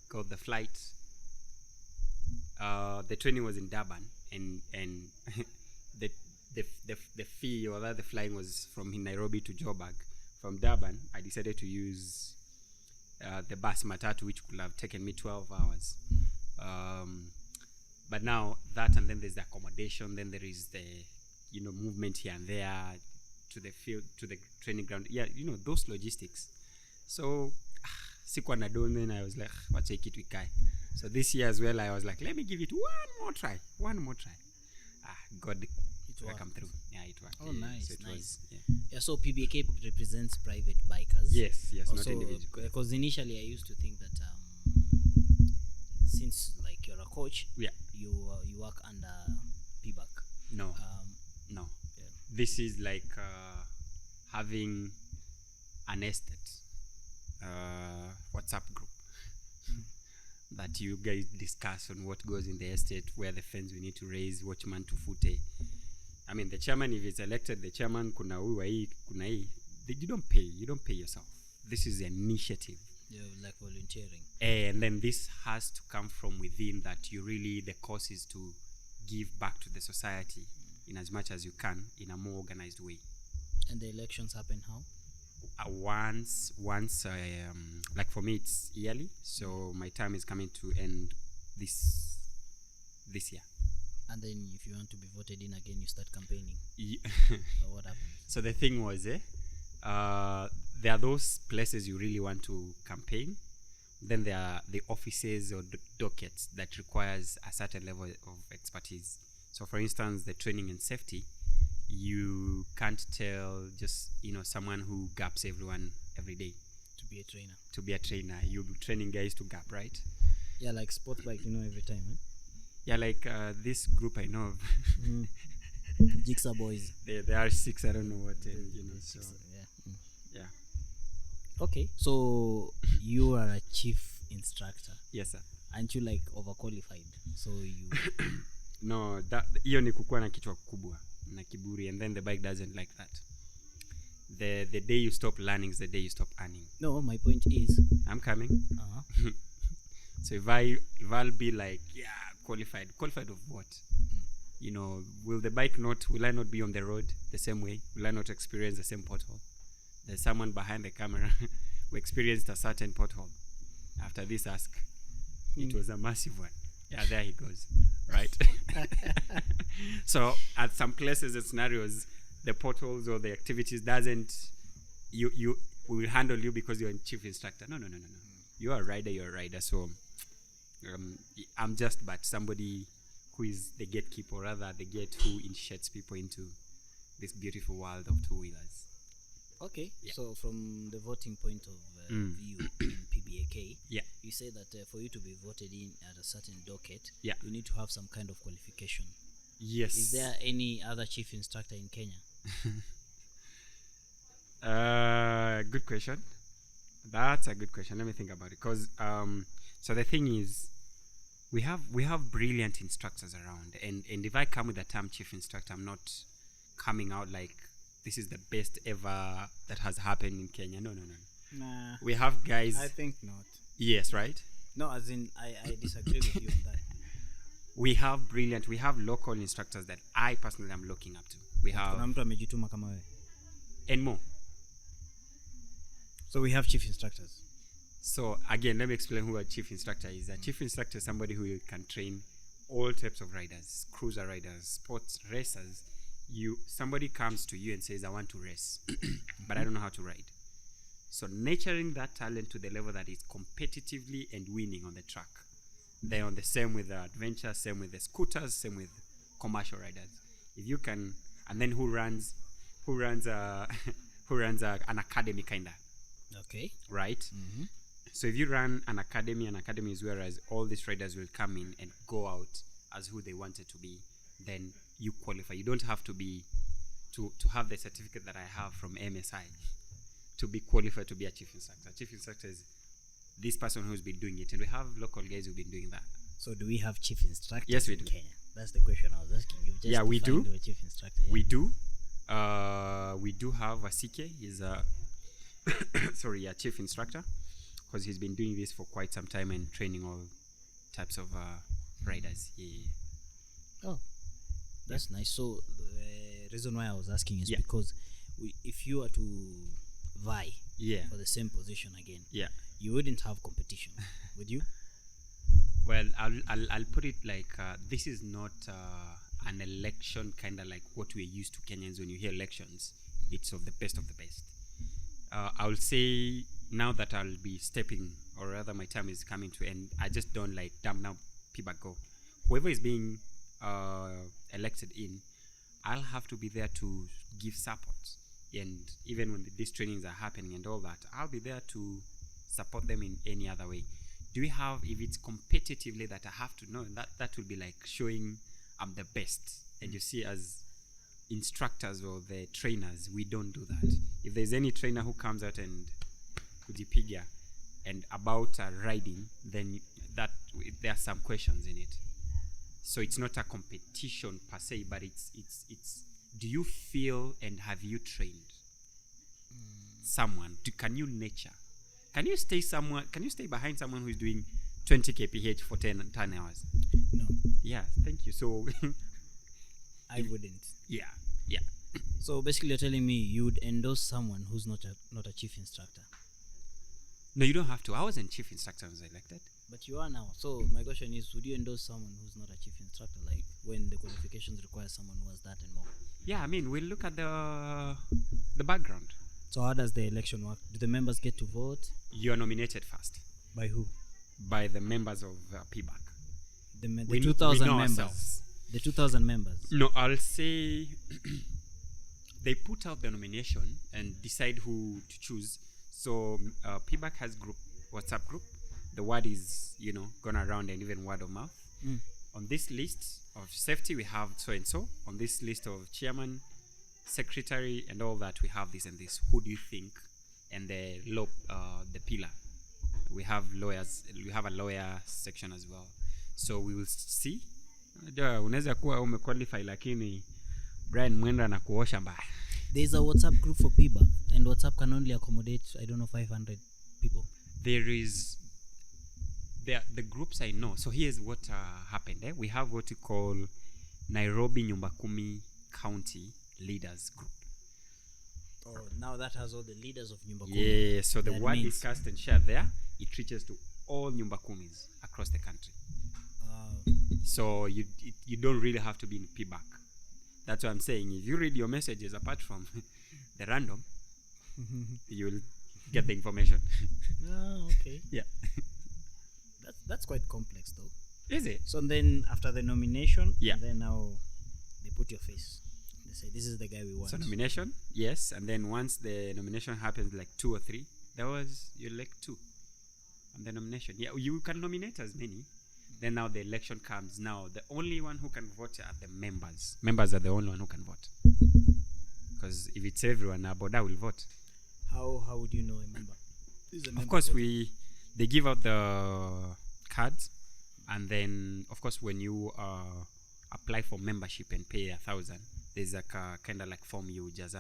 got the flight. The training was in Durban, and the fee or the flying was from Nairobi to Joburg. From Durban, I decided to use the bus Matatu, which could have taken me 12 hours. But now that, and then there's the accommodation, then there is the movement here and there to the field, to the training ground. Yeah, those logistics. So sikuwa na do, then I was like, wacha kitu ikae. So this year as well, I was like, let me give it one more try. God, it come through. Yeah, it worked. Oh, Yeah, nice, so it nice. was, yeah. Yeah, so PBK represents private bikers. Yes, not Also, individual. because initially I used to think that since like you're a coach, Yeah. you work under PBAC. No. No. Yeah. This is like having an estate WhatsApp group that you guys discuss on what goes in the estate, where the funds we need to raise, watchman to fute. I mean, the chairman, if it's elected, the chairman, kuna hii, kuna hii. You don't pay yourself. This is an initiative. You're like volunteering. And then this has to come from within, that the cause is to give back to the society in as much as you can in a more organized way. And the elections happen how? Once, like for me, it's yearly. So my term is coming to end this year. And then if you want to be voted in again, you start campaigning. Or what happens? So the thing was, there are those places you really want to campaign. Then there are the offices or dockets that requires a certain level of expertise. So for instance, the training and safety, you can't tell just someone who gaps everyone every day To be a trainer. to be a trainer. You'll be training guys to gap, right? Yeah, like sport bike, every time. Yeah, like this group I know of. Mm. Jigsaw boys. There are 6. I don't know what. So Yeah. yeah. Okay, so you are a chief instructor. Yes, sir. Aren't you like overqualified? So you. No, that hiyo ni kukuwa na kichwa kubwa na kiburi, and then the bike doesn't like that. The day you stop learning is the day you stop earning. No, my point is. I'm coming. Uh-huh. So if I'll be like, qualified of what? Will I not be on the road the same way? Will I not experience the same pothole? There's someone behind the camera who experienced a certain pothole. After this ask, it was a massive one. Yeah, there he goes. Right? So at some places and scenarios, the potholes or the activities we will handle you because you're a chief instructor. No. You're a rider. So I'm just but somebody who is the gatekeeper, or rather the gate who initiates people into this beautiful world of two-wheelers. Okay, Yeah. so from the voting point of view in PBAK, Yeah. you say that for you to be voted in at a certain docket, Yeah. you need to have some kind of qualification. Yes. Is there any other chief instructor in Kenya? Good question. That's a good question. Let me think about it. Because so the thing is, we have brilliant instructors around, and if I come with the term chief instructor, I'm not coming out like this is the best ever that has happened in Kenya. No. Nah, We have guys. I think not. Yes, right. No, as in, I disagree with you on that. We have local instructors that I personally am looking up to. We have Kuna mtu amejituma kama wewe. and more. So we have chief instructors. So again, let me explain who a chief instructor is. A chief instructor is somebody who can train all types of riders, cruiser riders, sports racers. Somebody comes to you and says, I want to race, but I don't know how to ride. So nurturing that talent to the level that is competitively and winning on the track. They're on the same with the adventure, same with the scooters, same with commercial riders. If you can, and then who runs an academy kinda, Okay. right? Mm-hmm. So if you run an academy is whereas all these riders will come in and go out as who they wanted to be, then you qualify. You don't have to be to have the certificate that I have from MSI to be qualified to be a chief instructor. Chief instructor is this person who's been doing it, and we have local guys who've been doing that. So do we have chief instructors Yes, we in do. Kenya? That's the question I was asking. You've just Yeah, we defined do. a chief instructor. Yeah. We do have a CK. He's a a chief instructor, because he's been doing this for quite some time and training all types of riders. Yeah. Oh, that's nice. So the reason why I was asking is Yeah. because if you were to vie Yeah. for the same position again, Yeah. you wouldn't have competition, would you? Well, I'll put it like this is not an election kind of like what we're used to Kenyans. When you hear elections, it's of the best of the best. I'll say now that I'll be stepping, or rather my time is coming to end, I just don't like damn now people go. Whoever is being elected in, I'll have to be there to give support. And even when these trainings are happening and all that, I'll be there to support them in any other way. Do we have, if it's competitively that I have to know, that will be like showing I'm the best. And you see, as instructors or the trainers, we don't do that. If there's any trainer who comes out and kujipiga and about riding, then there are some questions in it. So it's not a competition per se, but it's do you feel and have you trained someone? Can you nurture? Can you stay behind someone who is doing 20 kph for 10 hours? No, Yeah, thank you. So I wouldn't. yeah. So basically, you're telling me you would endorse someone who's not a chief instructor, No, you don't have to. I wasn't chief instructor when I was elected. but you are now. So my question is, would you endorse someone who's not a chief instructor, like when the qualifications require someone who has that and more? Yeah, I mean, we'll look at the background. So how does the election work? Do the members get to vote? You are nominated first By who? by the members of PBAC. The We 2,000 know members. ourselves. The 2,000 members. No, I'll say they put out the nomination and decide who to choose. So PBAC has WhatsApp group. The word is, gone around, and even word of mouth. On this list of safety, we have so and so. On this list of chairman, secretary, and all that, we have this and this. Who do you think? And the pillar. We have lawyers. We have a lawyer section as well. So we will see. Unaweza kuwa umequalify lakini Brian Mwenda na kuosha mbaya. There's a WhatsApp group for PBAC, and WhatsApp can only accommodate 500 people. There is the groups I know. So here's what happened. We have what we call Nairobi Nyumba Kumi County Leaders Group. Oh, now that has all the leaders of Nyumba Kumi. Yeah, so the word discussed and shared there, it reaches to all Nyumba Kumis across the country. So you don't really have to be in PBAC. That's what I'm saying. If you read your messages apart from the random, you'll get the information. Okay. Yeah. That's quite complex though. Is it? So then after the nomination, yeah, then now they put your face. They say this is the guy we want. So nomination, yes, and then once the nomination happens, like 2 or 3, you elect 2 on the nomination. Yeah, you can nominate as many. Then now the election comes. Now the only one who can vote are the members. Members are the only one who can vote. Because if it's everyone, Aboda will vote. How would you know a member? Of course, they give out the cards, and then of course when you apply for membership and pay 1,000, there's like a kind of like form you just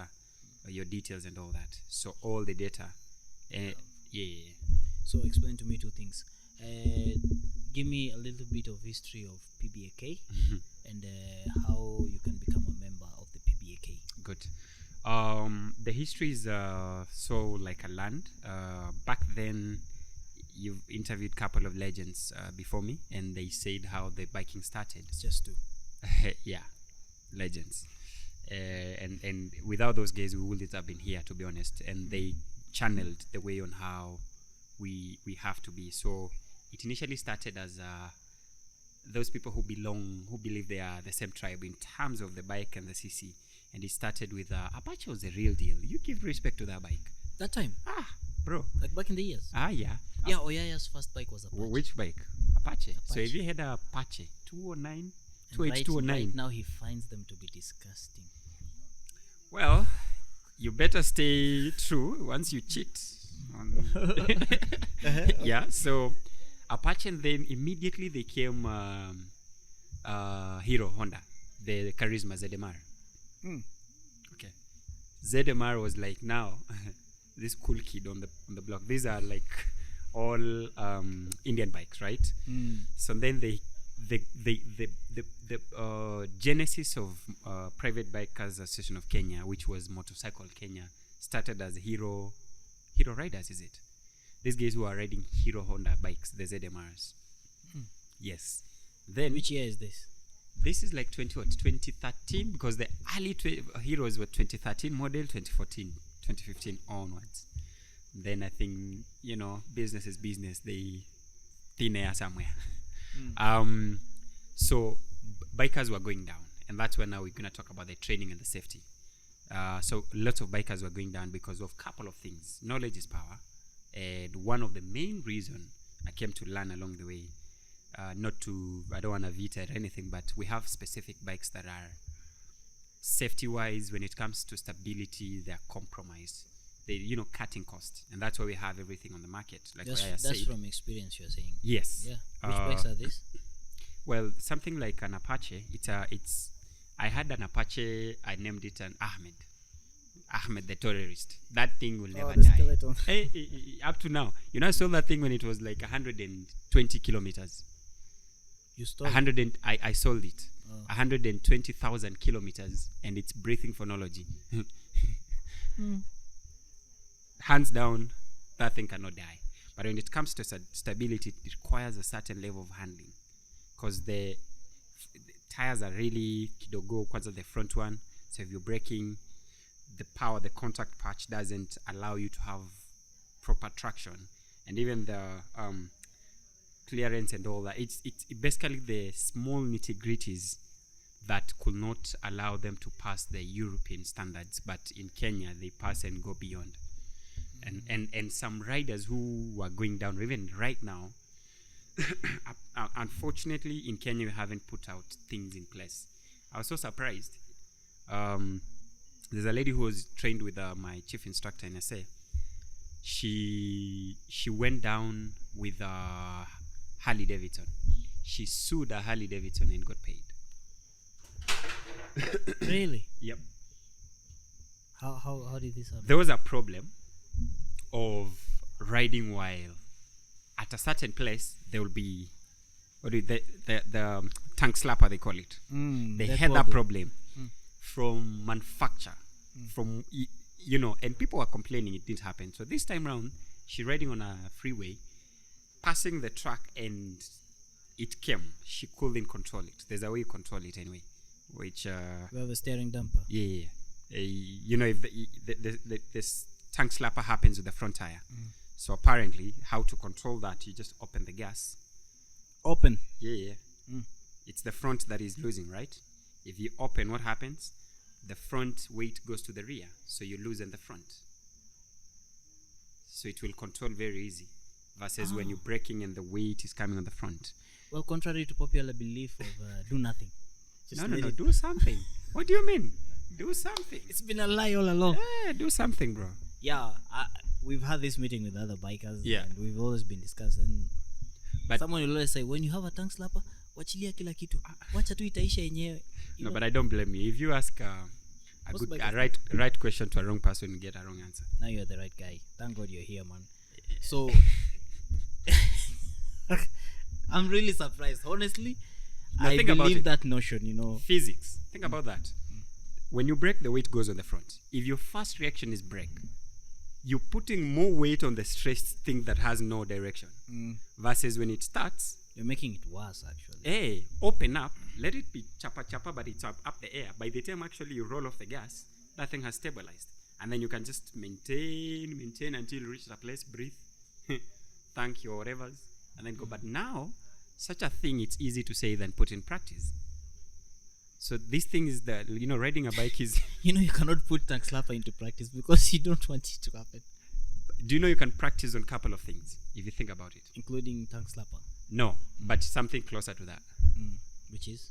your details and all that. So all the data, yeah. So explain to me 2 things. Give me a little bit of history of PBAK and how you can become a member of the PBAK. Good. The history is so like a land. Back then, you've interviewed a couple of legends before me, and they said how the biking started. It's just 2. Yeah, legends. And without those guys, we wouldn't have been here, to be honest. And they channeled the way on how we have to be. So it initially started as those people who believe they are the same tribe in terms of the bike and the CC. And it started with Apache was the real deal. You give respect to that bike. That time? Bro. Like back in the years? Yeah. Yeah, Oyaya's first bike was Apache. Which bike? Apache. So if you had a Apache 209, 209. Right now he finds them to be disgusting. Well, you better stay true once you cheat. Yeah, so Apache, and then immediately they came Hero Honda, the Charisma ZMR. Okay, ZMR was like now this cool kid on the block. These are like all Indian bikes, right? So then the genesis of Private Bikers Association of Kenya, which was Motorcycle Kenya, started as Hero Riders, is it? These guys who are riding Hero Honda bikes, the ZMRs. Yes. Then which year is this? This is like 2013, because the early Heroes were 2013 model, 2014, 2015 onwards. Then I think, business is business. They thin air somewhere. So bikers were going down, and that's where now we're going to talk about the training and the safety. So lots of bikers were going down because of a couple of things. Knowledge is power. And one of the main reason I came to learn along the way, I don't want to veto or anything, but we have specific bikes that are safety-wise, when it comes to stability, they're compromised. They, cutting cost. And that's why we have everything on the market. Like that's from experience, you're saying? Yes. Yeah. Which bikes are these? Well, something like an Apache. I had an Apache, I named it an Ahmed the terrorist. That thing will never die. Skeleton. Up to now. I saw that thing when it was like 120 kilometers. You stole it? I sold it. 120,000 kilometers, and it's breathing phonology. Hands down, that thing cannot die. But when it comes to stability, it requires a certain level of handling. Because the tires are really kidogo, kwanza the front one. So if you're braking, the power, the contact patch doesn't allow you to have proper traction. And even the clearance and all that, it's basically the small nitty-gritties that could not allow them to pass the European standards, but in Kenya they pass and go beyond. And some riders who were going down, even right now, unfortunately in Kenya we haven't put out things in place. I was so surprised. There's a lady who was trained with my chief instructor in SA. She went down with Harley Davidson. She sued a Harley Davidson and got paid. Really? Yep. How did this happen? There was a problem of riding while at a certain place there will be the tank slapper, they call it. They had that problem from manufacture, from and people were complaining it didn't happen. So this time round, she riding on a freeway, passing the truck, and it came. She couldn't control it. There's a way you control it anyway, which we have a steering damper. Yeah. If this tank slapper happens with the front tire. So apparently, how to control that, you just open the gas. Open? Yeah. It's the front that is losing, right? If you open, what happens? The front weight goes to the rear, so you loosen the front. So it will control very easy, versus when you're braking and the weight is coming on the front. Well, contrary to popular belief of do nothing. Just no, do something. What do you mean? Do something. It's been a lie all along. Yeah, do something, bro. Yeah, we've had this meeting with other bikers. Yeah. And we've always been discussing. But someone will always say, when you have a tank slapper, wachilia kila kitu. Wacha tu itaisha yenyewe. No, but I don't blame you. If you ask a right question to a wrong person, you get a wrong answer. Now you're the right guy. Thank God you're here, man. So, I'm really surprised. Honestly, I believe that notion, Physics. Think about that. When you brake, the weight goes on the front. If your first reaction is brake, you're putting more weight on the stressed thing that has no direction. Versus when it starts, you're making it worse, actually. Hey, open up, let it be chapa, but it's up the air. By the time actually you roll off the gas, that thing has stabilized. And then you can just maintain until you reach the place, breathe, thank you or whatever, and then go. But now, such a thing, it's easy to say than put in practice. So this thing is that, riding a bike is... you cannot put tank slapper into practice because you don't want it to happen. Do you know you can practice on a couple of things, if you think about it? Including tank slapper? No, but something closer to that. Which is?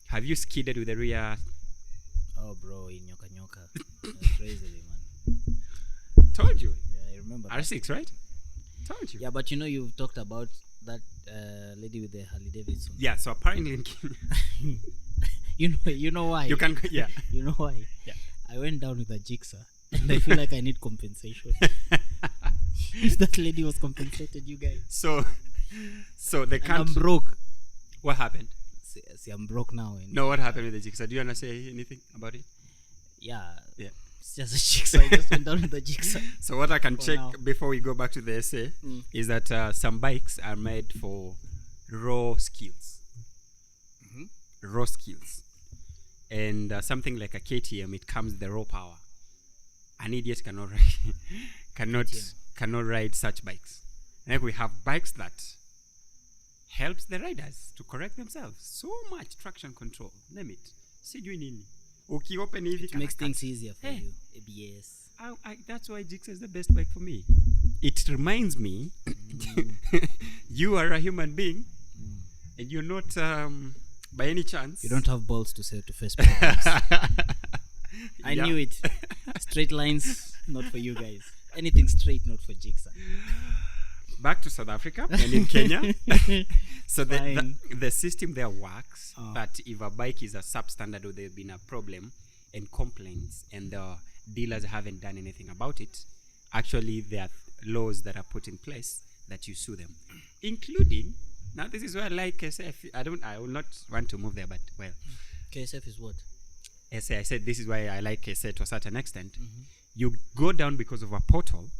Have you skidded with the rear? Oh, bro, in nyoka. That's crazily, man. Told you. Yeah, I remember. R6, right? Told you. Yeah, but you've talked about that lady with the Harley Davidson. Yeah, so apparently in Kenya... you know why? You can, yeah. You know why? Yeah. I went down with a jigsaw and I feel like I need compensation. If that lady was compensated, you guys. So they can't... I'm broke. What happened? See, I'm broke now. No, what happened with the jigsaw? Do you want to say anything about it? Yeah. It's just a jigsaw. I just went down with the jigsaw. So what I can check before we go back to the essay is that some bikes are made for raw skills. Raw skills. And something like a KTM, it comes with the raw power. An idiot cannot ride such bikes. And we have bikes that helps the riders to correct themselves. So much traction control. Name it. Sijui nini. It makes things easier for you. ABS. That's why Jigsaw is the best bike for me. It reminds me you are a human being and you're not by any chance. You don't have balls to say to face problems. I knew it. Straight lines, not for you guys. Anything straight, not for Jigsaw. Back to South Africa and in Kenya. So the system there works that if a bike is a substandard or there's been a problem and complaints and the dealers haven't done anything about it, actually there are laws that are put in place that you sue them, including... Now this is where I like KSF. I will not want to move there, but well. KSF is what? I said this is why I like KSF to a certain extent. You go down because of a portal.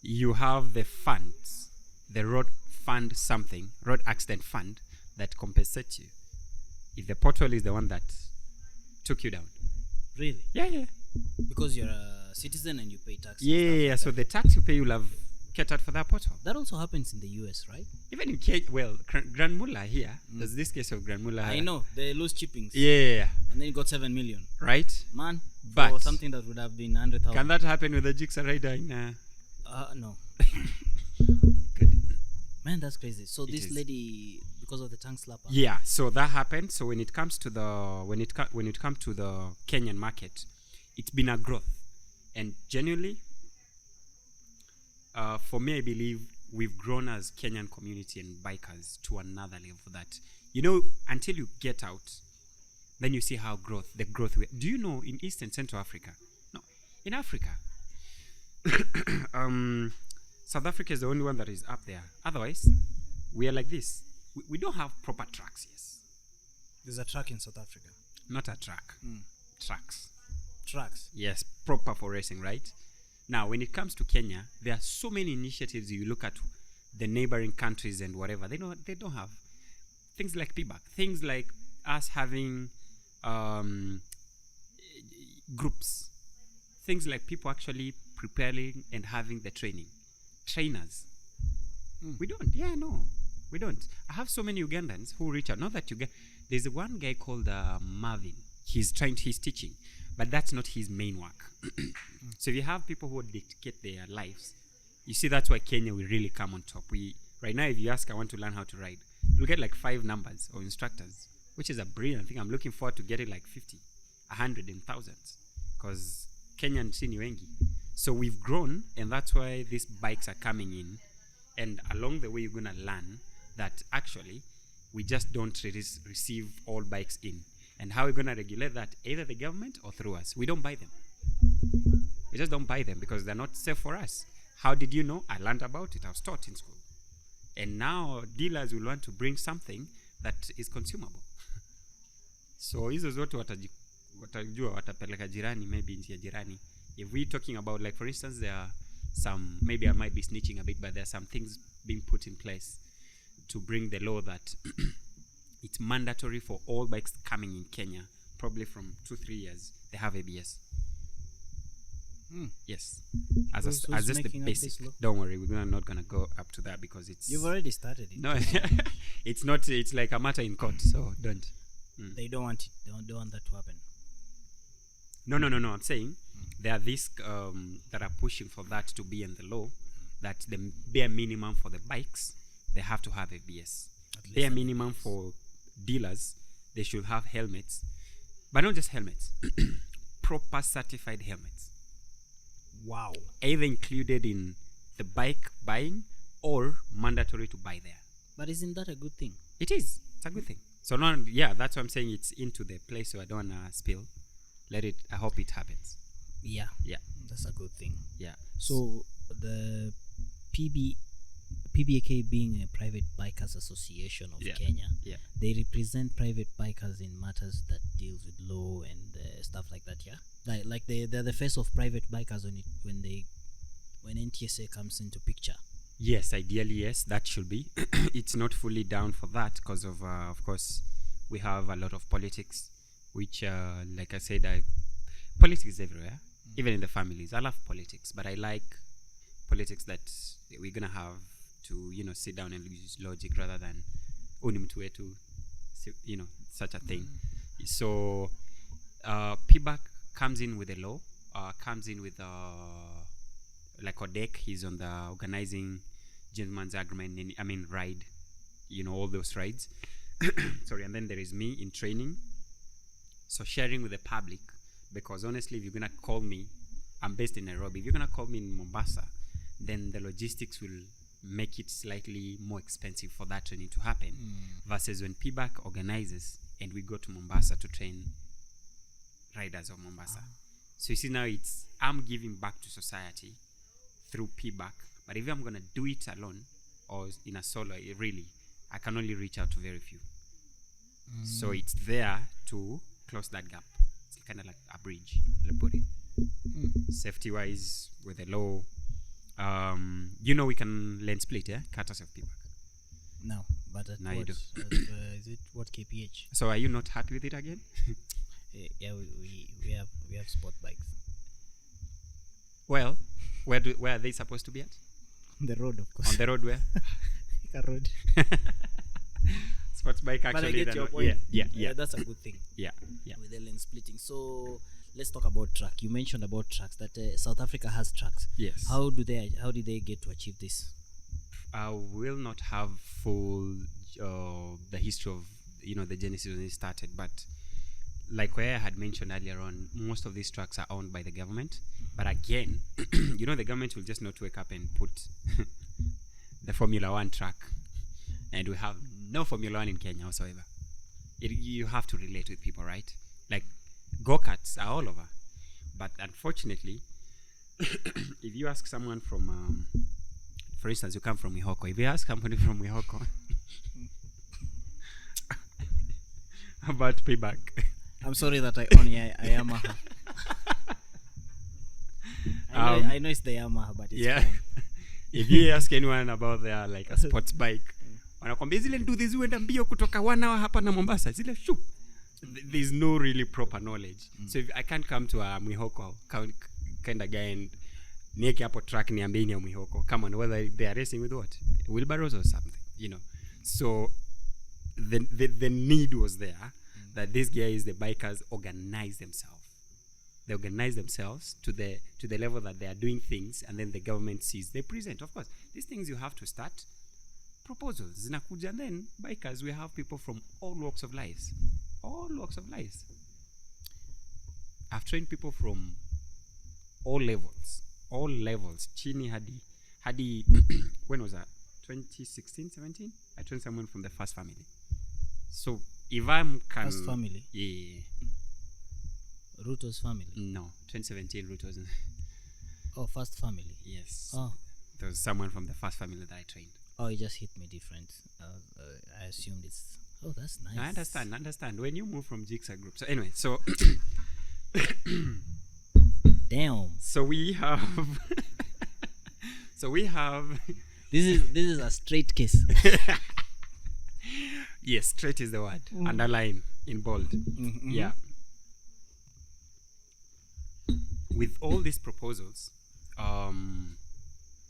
You have the funds, the road accident fund that compensates you. If the portal is the one that took you down. Really? Yeah. Because you're a citizen and you pay tax. Yeah. So the tax you pay, you'll have catered for their pothole. That also happens in the US, right? Even in Grand Mula here, there's this case of Grand Mula. I know they lose chippings. Yeah. And then you got 7 million. Right? Man, But for something that would have been 100,000. Can that happen with a jigsaw rider in No. Good. Man, that's crazy. So It this is. lady, because of the tongue slapper. Yeah, so that happened. So when it comes to the Kenyan market, it's been a growth, and genuinely, for me, I believe we've grown as Kenyan community and bikers to another level. That until you get out, then you see how the growth. Do you know in East and Central Africa? No, in Africa, South Africa is the only one that is up there. Otherwise, we are like this. We don't have proper tracks. Yes, There's a track in South Africa. not a track. Tracks. Tracks. Yes, proper for racing, right? Now, when it comes to Kenya, there are so many initiatives. You look at the neighboring countries and whatever, they don't have things like PBAC, things like us having groups, things like people actually preparing and having the trainers. We don't. Yeah, no, we don't. I have so many Ugandans who reach out. Not that there's one guy called Marvin. He's teaching, but that's not his main work. So if you have people who dedicate their lives, you see that's why Kenya will really come on top. Right now, if you ask, I want to learn how to ride, you'll get like 5 numbers of instructors, which is a brilliant thing. I'm looking forward to getting like 50, 100, and thousands, because Kenyan si ni wengi. So we've grown, and that's why these bikes are coming in. And along the way, you're gonna learn that actually we just don't receive all bikes in. And how we're gonna regulate that, either the government or through us. We don't buy them. We just don't buy them because they're not safe for us. How did you know? I learned about it. I was taught in school. And now dealers will want to bring something that is consumable. So hizo zote watajua watapeleka jirani, maybe nchi ya jirani. If we're talking about, like, for instance, there are some, maybe I might be snitching a bit, but there are some things being put in place to bring the law that it's mandatory for all bikes coming in Kenya, probably from 2-3 years, they have ABS. Yes, as just the basic. Don't worry, we're not gonna go up to that because it's. You've already started it. No, it's not. It's like a matter in court, so don't. They don't want it. They don't want that to happen. No. I'm saying there are these that are pushing for that to be in the law, that the bare minimum for the bikes, they have to have ABS. Bare minimum for dealers, they should have helmets, but not just helmets, proper certified helmets. Wow. Either included in the bike buying or mandatory to buy there. But isn't that a good thing? It is. It's a good thing. So that's why I'm saying it's into the place, so I don't want to spill. I hope it happens. Yeah. Yeah. That's a good thing. Yeah. So the PBAK being a private bikers association of Kenya, they represent private bikers in matters that deals with law and stuff like that. Yeah, like they're the face of private bikers when NTSA comes into picture. Yes, ideally, yes, that should be. It's not fully down for that because of course, we have a lot of politics, which, like I said, politics is everywhere, even in the families. I love politics, but I like politics that we're gonna have to, sit down and use logic rather than unimtu wetu, such a thing. So PBAC comes in with a law, comes in with like Odek. He's on the organizing gentleman's agreement, ride, all those rides. Sorry, and then there is me in training. So sharing with the public, because honestly, if you're gonna call me, I'm based in Nairobi. If you're gonna call me in Mombasa, then the logistics will make it slightly more expensive for that training to happen, versus when PBAC organizes and we go to Mombasa to train riders of Mombasa. So you see, now I'm giving back to society through PBAC, but if I'm going to do it alone or in a solo, I can only reach out to very few. So it's there to close that gap. It's kind of like a bridge, let's put it. Safety-wise, with the law, we can lane split, courtesy of PBAC. No, but at now what, you do. Is it what KPH? So are you not happy with it again? Yeah, we have sport bikes. Well, where are they supposed to be at? the road, of course. On the road where? Thika Road. Sports bike But I actually. get your not- point. Yeah. That's a good thing. Yeah. With the lane splitting. So let's talk about track. You mentioned about tracks that South Africa has tracks. Yes. How did they get to achieve this? I will not have full the history of the genesis when it started, but like where I had mentioned earlier on, most of these tracks are owned by the government. But again, the government will just not wake up and put the Formula One track, and we have no Formula One in Kenya whatsoever. You have to relate with people, right? Like go-karts are all over, but unfortunately, if you ask someone from for instance, you come from Mihoko. If you ask somebody from Mihoko about payback, I'm sorry that I own Yamaha. I know it's the Yamaha, but it's fine. If you ask anyone about their like a sports bike, wanakwambia zile nduthi ziwenda mbio kutoka 1 hour hapa na Mombasa, zile shoo. There's no really proper knowledge. So if I can't come to a Mihoko kind of guy and nieke hapo track niambie ni ya Mihoko, come on, whether they are racing with what, wheelbarrows or something, so the need was there that these guys, the bikers, organize themselves. They organize themselves to the level that they are doing things, and then the government sees they present. Of course, these things you have to start proposals zinakuja, and then bikers, we have people from all walks of life. I've trained people from all levels, chini hadi when was that, 2016 17 I trained someone from the first family. So if I'm First family? Yeah. Ruto's family? No, 2017 Ruto wasn't. Oh, first family. Yes. Oh. There was someone from the first family that I trained. Oh, it just hit me different. I assumed it's... Oh, that's nice. I understand. When you move from Jigsaw Group. So anyway, so... Damn. So we have... This is a straight case. Yes, straight is the word. Underline in bold. Mm-hmm. Yeah. With all these proposals, and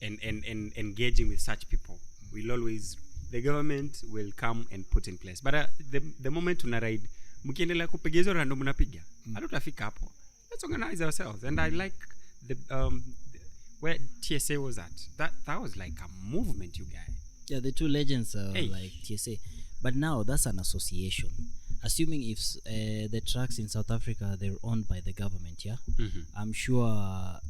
engaging with such people, the government will come and put in place. But the moment una ride, mkiendelea kupiga hizo random mnapiga, hatutafika hapo. Let's organize ourselves. And I like the where TSA was at. That was like a movement, you guys. Yeah, the two legends are like TSA. But now that's an association. Assuming if the tracks in South Africa, they're owned by the government, yeah? Mm-hmm. I'm sure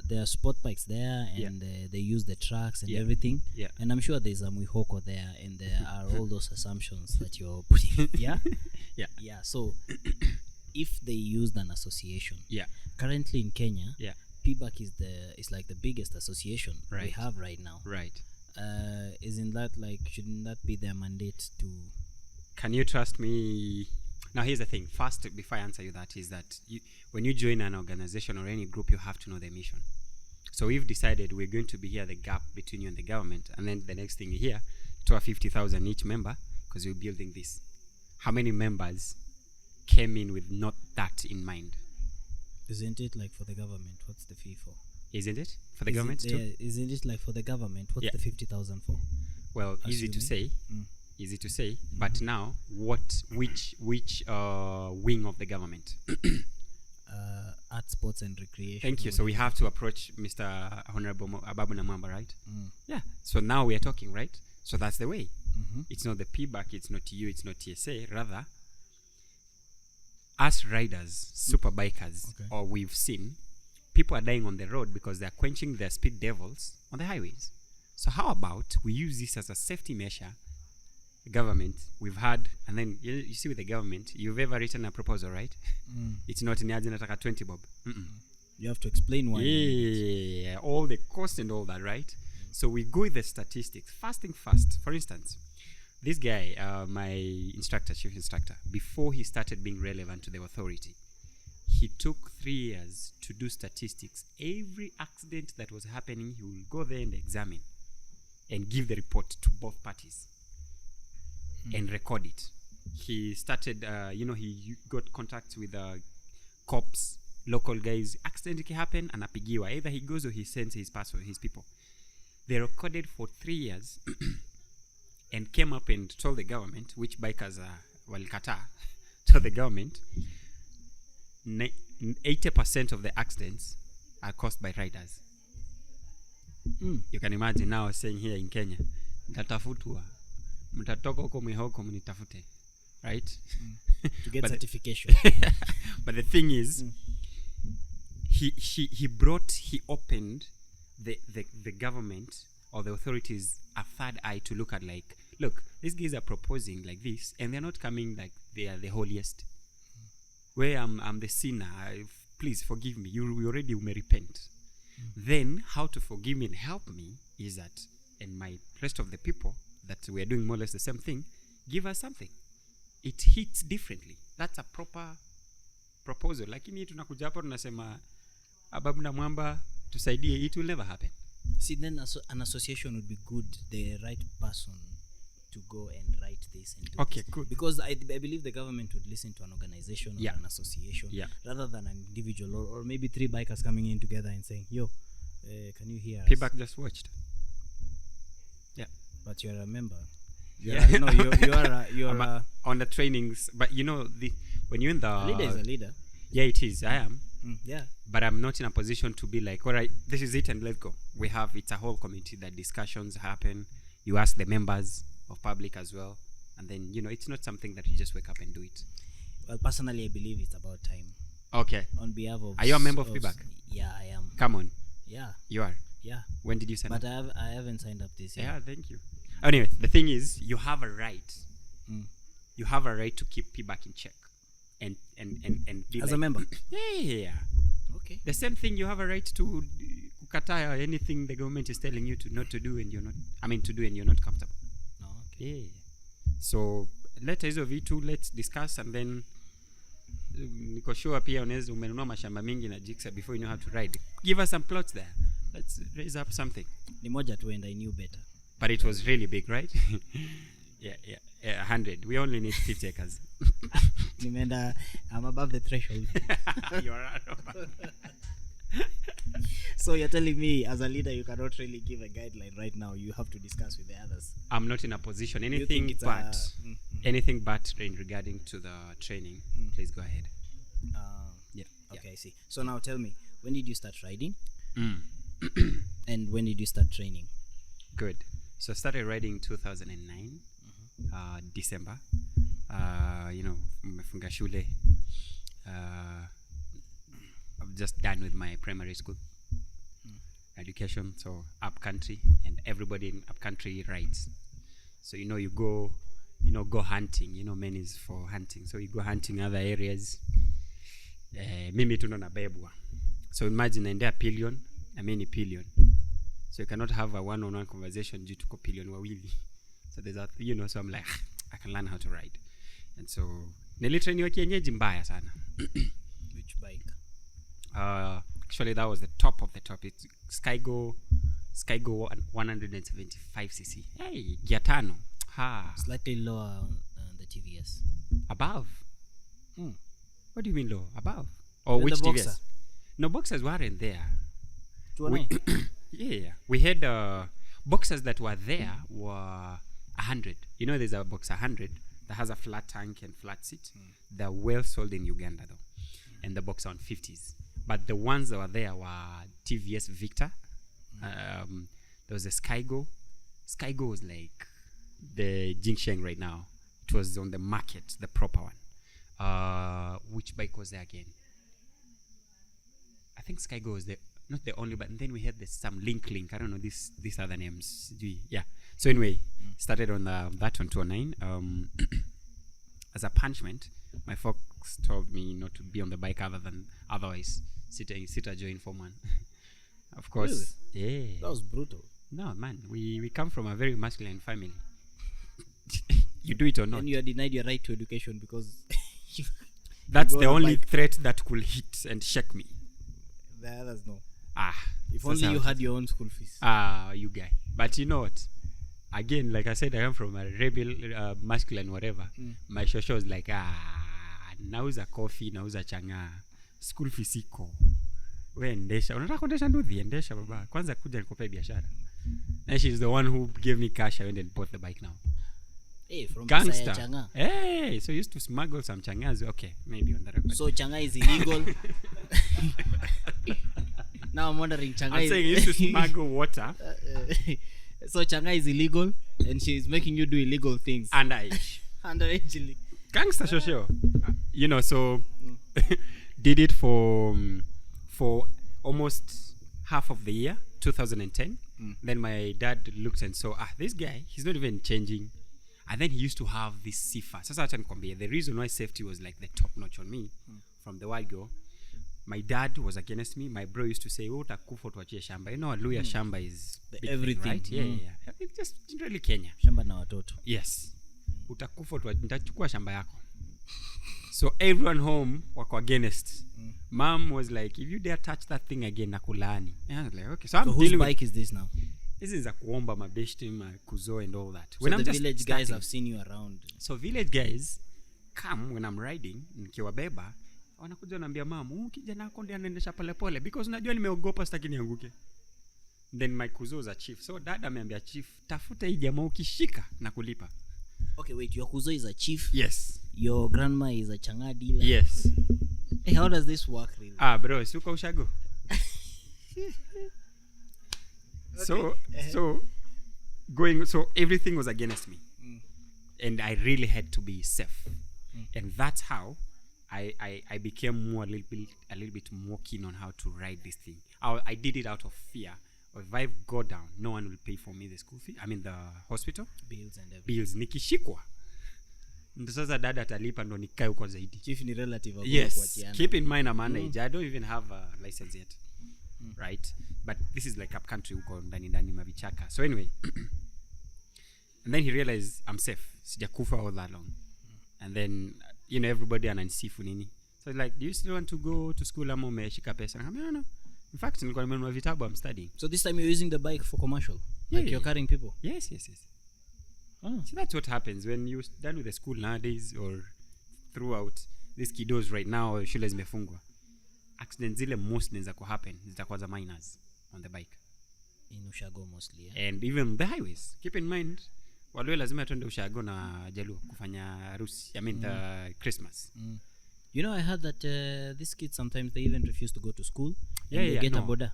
there are sport bikes there, and they use the tracks and everything. Yeah. And I'm sure there's a Mwihoko there, and there are all those assumptions that you're putting. Yeah? Yeah. So if they used an association, currently in Kenya, PBAC is like the biggest association we have right now. Right. Isn't that like, shouldn't that be their mandate to... Can you trust me? Now, here's the thing. First, before I answer you that, is that when you join an organization or any group, you have to know their mission. So we've decided we're going to be here, the gap between you and the government, and then the next thing you hear, 50,000 each member, because we're building this. How many members came in with not that in mind? Isn't it like for the government? What's the fee for? Isn't it? For the government too? Isn't it like for the government? What's the 50,000 for? Well, easy to say. Easy to say, but now which wing of the government? Art, sports and recreation. Thank you. So we have to approach Mr. Honorable Ababu Namwamba, right? Yeah. So now we are talking, right? So that's the way. It's not the PBAC, it's not you, it's not TSA. Rather, us riders, super bikers, or we've seen people are dying on the road because they are quenching their speed devils on the highways. So how about we use this as a safety measure? Government, we've had, and then you see with the government, you've ever written a proposal, right? It's not in nataka 20 bob. You have to explain why. Yeah, all the cost and all that, right? So we go with the statistics. First thing first. For instance, this guy, my chief instructor, before he started being relevant to the authority, he took 3 years to do statistics. Every accident that was happening, he will go there and examine and give the report to both parties. And record it. He started, he got contact with cops, local guys. Accident can happen, anapigiwa. Either he goes or he sends his people. They recorded for 3 years and came up and told the government, which bikers walikata, told the government, 80% of the accidents are caused by riders. You can imagine now saying here in Kenya, mtatafutwa, mtatoka huko mihoko mnitafute, right? To get certification. But the thing is, he opened the government or the authorities a third eye to look at, like, look, these guys are proposing like this, and they're not coming like they are the holiest. Where I'm the sinner, please forgive me. You already may repent. Then how to forgive me and help me is that, and my rest of the people that we are doing more or less the same thing, give us something. It hits differently. That's a proper proposal. Lakini tunakuja hapo tunasema ababu na mwamba tusaidie, it will never happen. See, then an association would be good, the right person to go and write this and do okay, this. good. Because I believe the government would listen to an organization or an association rather than an individual, or maybe 3 bikers coming in together and saying, yo, can you hear us? Payback just watched. Yeah. But you're a member. Yeah. No, you're on the trainings, but you know, when you're in the... A leader is a leader. Yeah, it is. I am. Yeah. But I'm not in a position to be like, all right, this is it and let's go. It's a whole committee that discussions happen. You ask the members of public as well. And then, you know, it's not something that you just wake up and do it. Well, personally, I believe it's about time. Okay. On behalf of... Are you a member of Payback? Yeah, I am. Come on. Yeah. You are? Yeah. When did you sign up? But I haven't signed up this year. Yeah, thank you. Anyway, the thing is, you have a right. You have a right to keep Payback in check. And be as like, a member? Yeah. Okay. The same thing, you have a right to kukata anything the government is telling you to not to do and you're not, to do and you're not comfortable. Oh, okay. Yeah. So, let hizo vitu, let's discuss, and then niko sure pia unaweza umenunua mashamba mingi na Jigsaw before you know how to ride. Give us some plots there. Let's raise up something. Ni moja tu and I knew better. But it was really big, right? Yeah, 100. We only need 50 acres. I'm above the threshold. You are right. So you're telling me, as a leader, you cannot really give a guideline right now. You have to discuss with the others. I'm not in a position. Anything but in regarding to the training. Please go ahead. Okay, I see. So now tell me, when did you start riding? And when did you start training? Good. So I started riding 2009, December. Mmefunga shule. I'm just done with my primary school education, so up country, and everybody in up country rides. So you go hunting. Men is for hunting, so you go hunting other areas. Mimi tu ndo nabebwa. So imagine naendea pillion, pillion. So you cannot have a one-on-one conversation due to pillion wawili. So there's so I'm like, I can learn how to ride. And so nilitrainiwa kienyeji mbaya sana. Which bike? Actually that was the top of the top. It's Skygo 175cc. Hey, gear tano. Slightly lower than the TVS. Above. What do you mean low? Above? Or which TVS? No, boxers weren't there. Yeah. We had boxers that were there were 100. There's a box 100 that has a flat tank and flat seat. They're well sold in Uganda though. And the boxer on 50s. But the ones that were there were TVS Victor. There was a Skygo. Skygo was like the Jingsheng right now. It was on the market, the proper one. Which bike was there again? I think Skygo was not the only, but then we had some Link. I don't know these other names. Yeah. So anyway, started on that on 2009. As a punishment, my folks told me not to be on the bike otherwise sit a joint for one. Of course. Really? Yeah. That was brutal. No, man. We come from a very masculine family. You do it or not. And you are denied your right to education because that's the only threat that could hit and shake me. The others no. If so only you had your own school fees. You guy. But you know what? Again, like I said, I am from a rebel, masculine, whatever. My shosho was like, nauza coffee, nauza changa, school fees iko. We endesha. Unataka kuendesha nduthi, endesha baba. Kwanza kuja nikupe biashara. And she's the one who gave me cash. I went and bought the bike now. Hey, from Gangster. Bisaya Changa. Hey, so I used to smuggle some changas. Okay, maybe on the record. So Changa is illegal. Now I'm wondering, Changa I'm saying I used to smuggle water. So Changa is illegal, and she's making you do illegal things. Underage. Underage illegal. Gangster shosho. You know, so did it for almost half of the year, 2010. Then my dad looked and saw, this guy, he's not even changing. And then he used to have this sifa. Sasa acha nikwambie, the reason why safety was like the top notch on me from the word go, my dad was against me. My bro used to say, utakufa tuachie shamba. You know, Luya shamba is everything, right? Yeah. It's just really Kenya. Shamba na watoto. Yes. Utakufa nitachukua shamba yako. So everyone home wako against. Mom was like, if you dare touch that thing again, nakulaani. And I was like, okay. So I'm whose bike is this now? This is a kuomba, mabeshti, kuzo and all that. So when the village guys have seen you around. So village guys come when I'm riding, nikiwabeba, wanakuja wanaambia mom, kijana wako ndiye anaendesha pole pole because najua nimeogopa sitaki nianguke. Then my kuzo is a chief. So dad ameambia chief, tafuta hii jamaa ukishika na kulipa. Okay, wait, your kuzo is a chief? Yes. Your grandma is a changa dealer? Yes. Hey, how does this work really? Bro, suka ushago. So everything was against me. And I really had to be safe. And that's how I became a little bit more keen on how to ride this thing. I did it out of fear. If I go down, no one will pay for me the school fee. I mean the hospital. Bills and everything. Bills. Nikishikwa. Ndo sasa dada atalipa ndo nikae huko zaidi. Chief ni relative. Yes. Keep in mind I'm underage. I don't even have a license yet. Right? But this is like up country huko ndani mavichaka. So anyway. And then he realized I'm safe. Sijakufa all that long. And then, everybody ananisifu nini. So like, do you still want to go to school ama umeshika pesa? I'm like, no. In fact, nilikuwa nimenunua vitabu, I'm studying. So this time you're using the bike for commercial? Like you're carrying people? Yes. Oh. So that's what happens when you're done with the school nowadays or throughout these kiddos right now, shule zimefungwa. Accidents zile most zinaweza happen zitakuwa za minors on the bike. In Ushago mostly, yeah? And even the highways. Keep in mind, walio lazima tuende Ushago na Jaluo kufanya harusi. I mean the Christmas. You know, I heard that these kids sometimes they even refuse to go to school. They get a boda.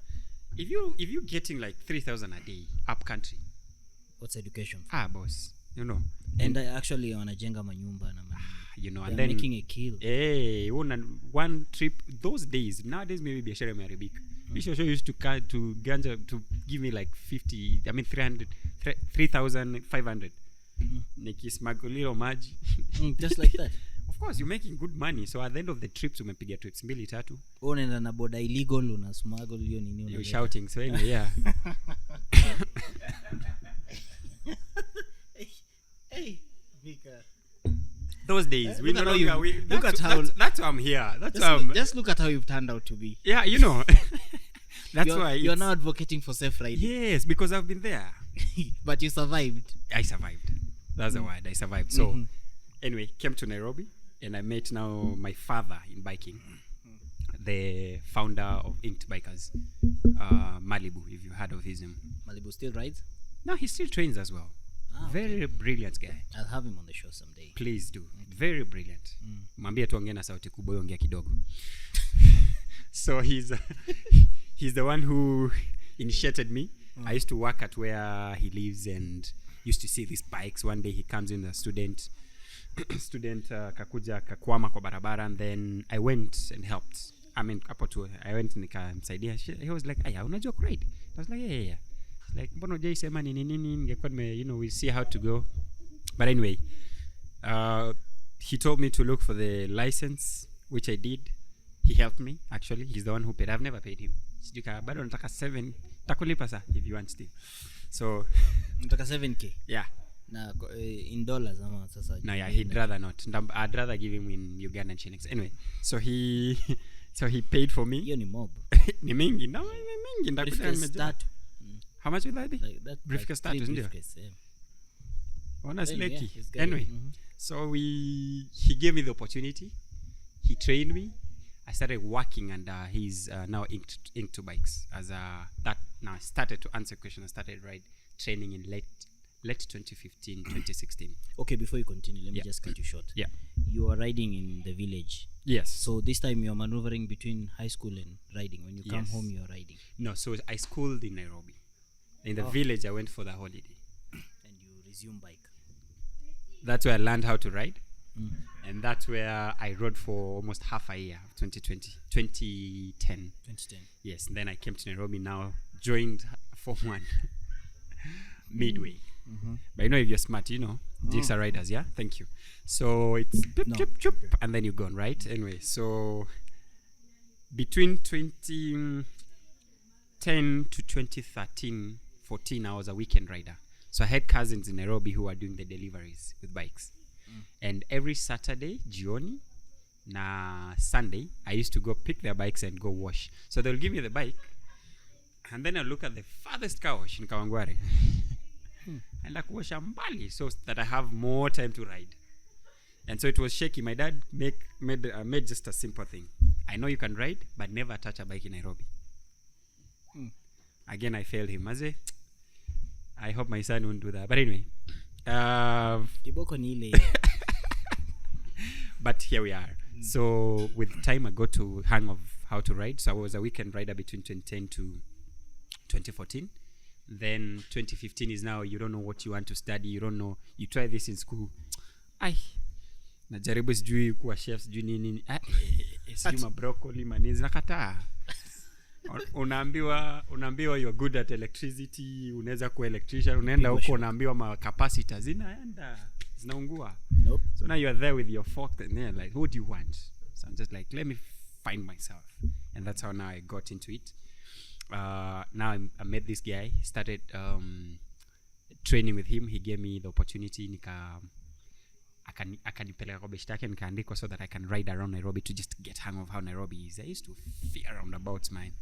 If you're getting like 3,000 a day up country, what's education? Boss, and actually wanajenga manyumba na and then making a kill. Hey, one trip those days. Nowadays maybe biashara imeharibika. Bisho used to ganja to give me like 3,500. Nikismuggle little maji. Just like that. Of course, you're making good money. So at the end of the trips, umepiga trips 2-3. Unaenda na boda illegal, una smuggle hiyo nini. You're shouting. So anyway, yeah. Hey, Micah. Those days, that's why I'm here. Just look at how you've turned out to be. Yeah, that's why you're now advocating for safe riding. Yes, because I've been there. But you survived. I survived. That's the word. I survived. So anyway, came to Nairobi and I met now my father in biking, the founder of Inked Bikers, Malibu, if you heard of him. Malibu still rides? No, he still trains as well. Very brilliant guy. I'll have him on the show someday. Please do. Very brilliant. Mwambie tuongee na sauti kubwa, ongea kidogo. So he's the one who initiated me. I used to work at where he lives and used to see these bikes. One day he comes in, a student kakuja kakwama kwa barabara, and then I went and helped. I mean, I went nikamsaidia. He was like, "Aya, unajua ride?" I was like, "Yeah." Like, mbona hujaisema nini ningekuwa we see how to go. But anyway, he told me to look for the license, which I did. He helped me, actually. He's the one who paid. I've never paid him. Bado nataka 7 takulipa sa if you want still. So nataka 7K. Yeah. Na in dollars ama sasa. No, yeah, he'd rather not. I'd rather give him in Ugandan shillings. Anyway, so he paid for me. Hiyo ni mob. Ni mingi. No, ni mingi. Ndakuta how much will that be? Like that, briefcase like status, yeah. Honestly, anyway, so he gave me the opportunity. He trained me. I started working under his now Inked Bikes as that now I started to answer question. I started training in late 2015, 2016. Okay, before you continue, let me Yeah. just cut you short. Yeah. You are riding in the village. Yes. So this time you are maneuvering between high school and riding. When you come Yes. home, you are riding. No, so I schooled in Nairobi. In the Oh. village, I went for the holiday. And you resume bike. That's where I learned how to ride. Mm. And that's where I rode for almost half a year, 2010. 2010. Yes, and then I came to Nairobi now, joined Form 1 midway. Mm-hmm. But you know, if you're smart, you know, jigs are riders, yeah? Thank you. So it's chip, No. chip, chip, and then you're gone, right? Anyway, so between 2010 to 2013, 14, I was a weekend rider. So I had cousins in Nairobi who were doing the deliveries with bikes. And every Saturday, jioni, na Sunday, I used to go pick their bikes and go wash. So they'll give me the bike, and then I'll look at the farthest car wash in Kawangware. And I wash mbali so that I have more time to ride. And so it was shaky. My dad made just a simple thing. I know you can ride, but never touch a bike in Nairobi. Again, I failed him. I hope my son won't do that. But anyway, Kiboko ni ile. but here we are. So with time, I got to hang of how to ride. So I was a weekend rider between 2010 to 2014. Then 2015 is now you don't know what you want to study. You don't know. You try this in school. Najaribu sijui kuwa chef sijui nini. Sijui mabrokoli manizi nakataa. Unaambiwa you're good at electricity, unaweza kuwa electrician, unaenda huko unaambiwa ma capacitor zinaungua. Nope. So now you're there with your fork and they're like, what do you want? So I'm just like, let me find myself. And that's how now I got into it. Now I met this guy, started training with him. He gave me the opportunity, akanipeleka kwa beshte yake nikaandikwa so that I can ride around Nairobi to just get hang of how Nairobi is. I used to fear roundabouts, man.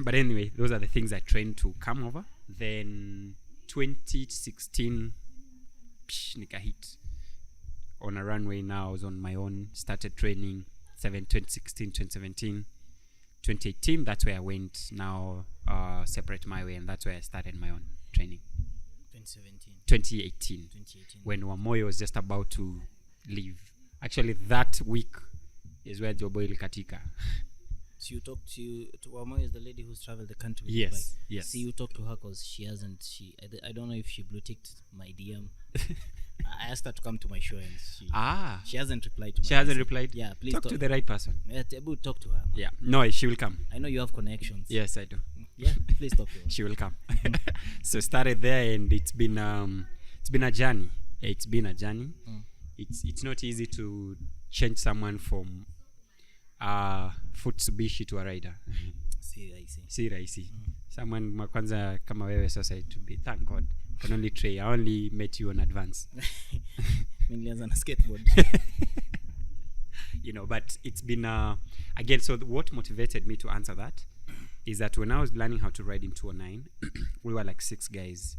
But anyway, those are the things I trained to come over. Then 2016, nika hit on a runway. Now I was on my own, started training 2016, 2017. 2018, that's where I went now separate my way, and that's where I started my own training. 2018 when Wamoyo was just about to leave. Actually, that week is where Jobo ilikatika. So you talked to Wamoyo is the lady who's traveled the country with Yes, the bike. yes. See, you talked to her because I don't know if she blue ticked my DM. I asked her to come to my show and she hasn't replied to me. She hasn't replied? Yeah, please talk to the right person. Yeah, Tebu, talk to her. Man. Yeah, no, she will come. I know you have connections. Yes, I do. Yeah, please talk to her. She will come. So started there, and it's been a journey. It's been a journey. It's not easy to change someone from Futsubishi to a rider. Si rahisi. Someone makwanza kama wewe sasa, it would be, thank God, can only try. I only met you on advance. Nilianza na skateboard. You know, but it's been again, so what motivated me to answer that is that when I was learning how to ride in 2009, we were like 6 guys,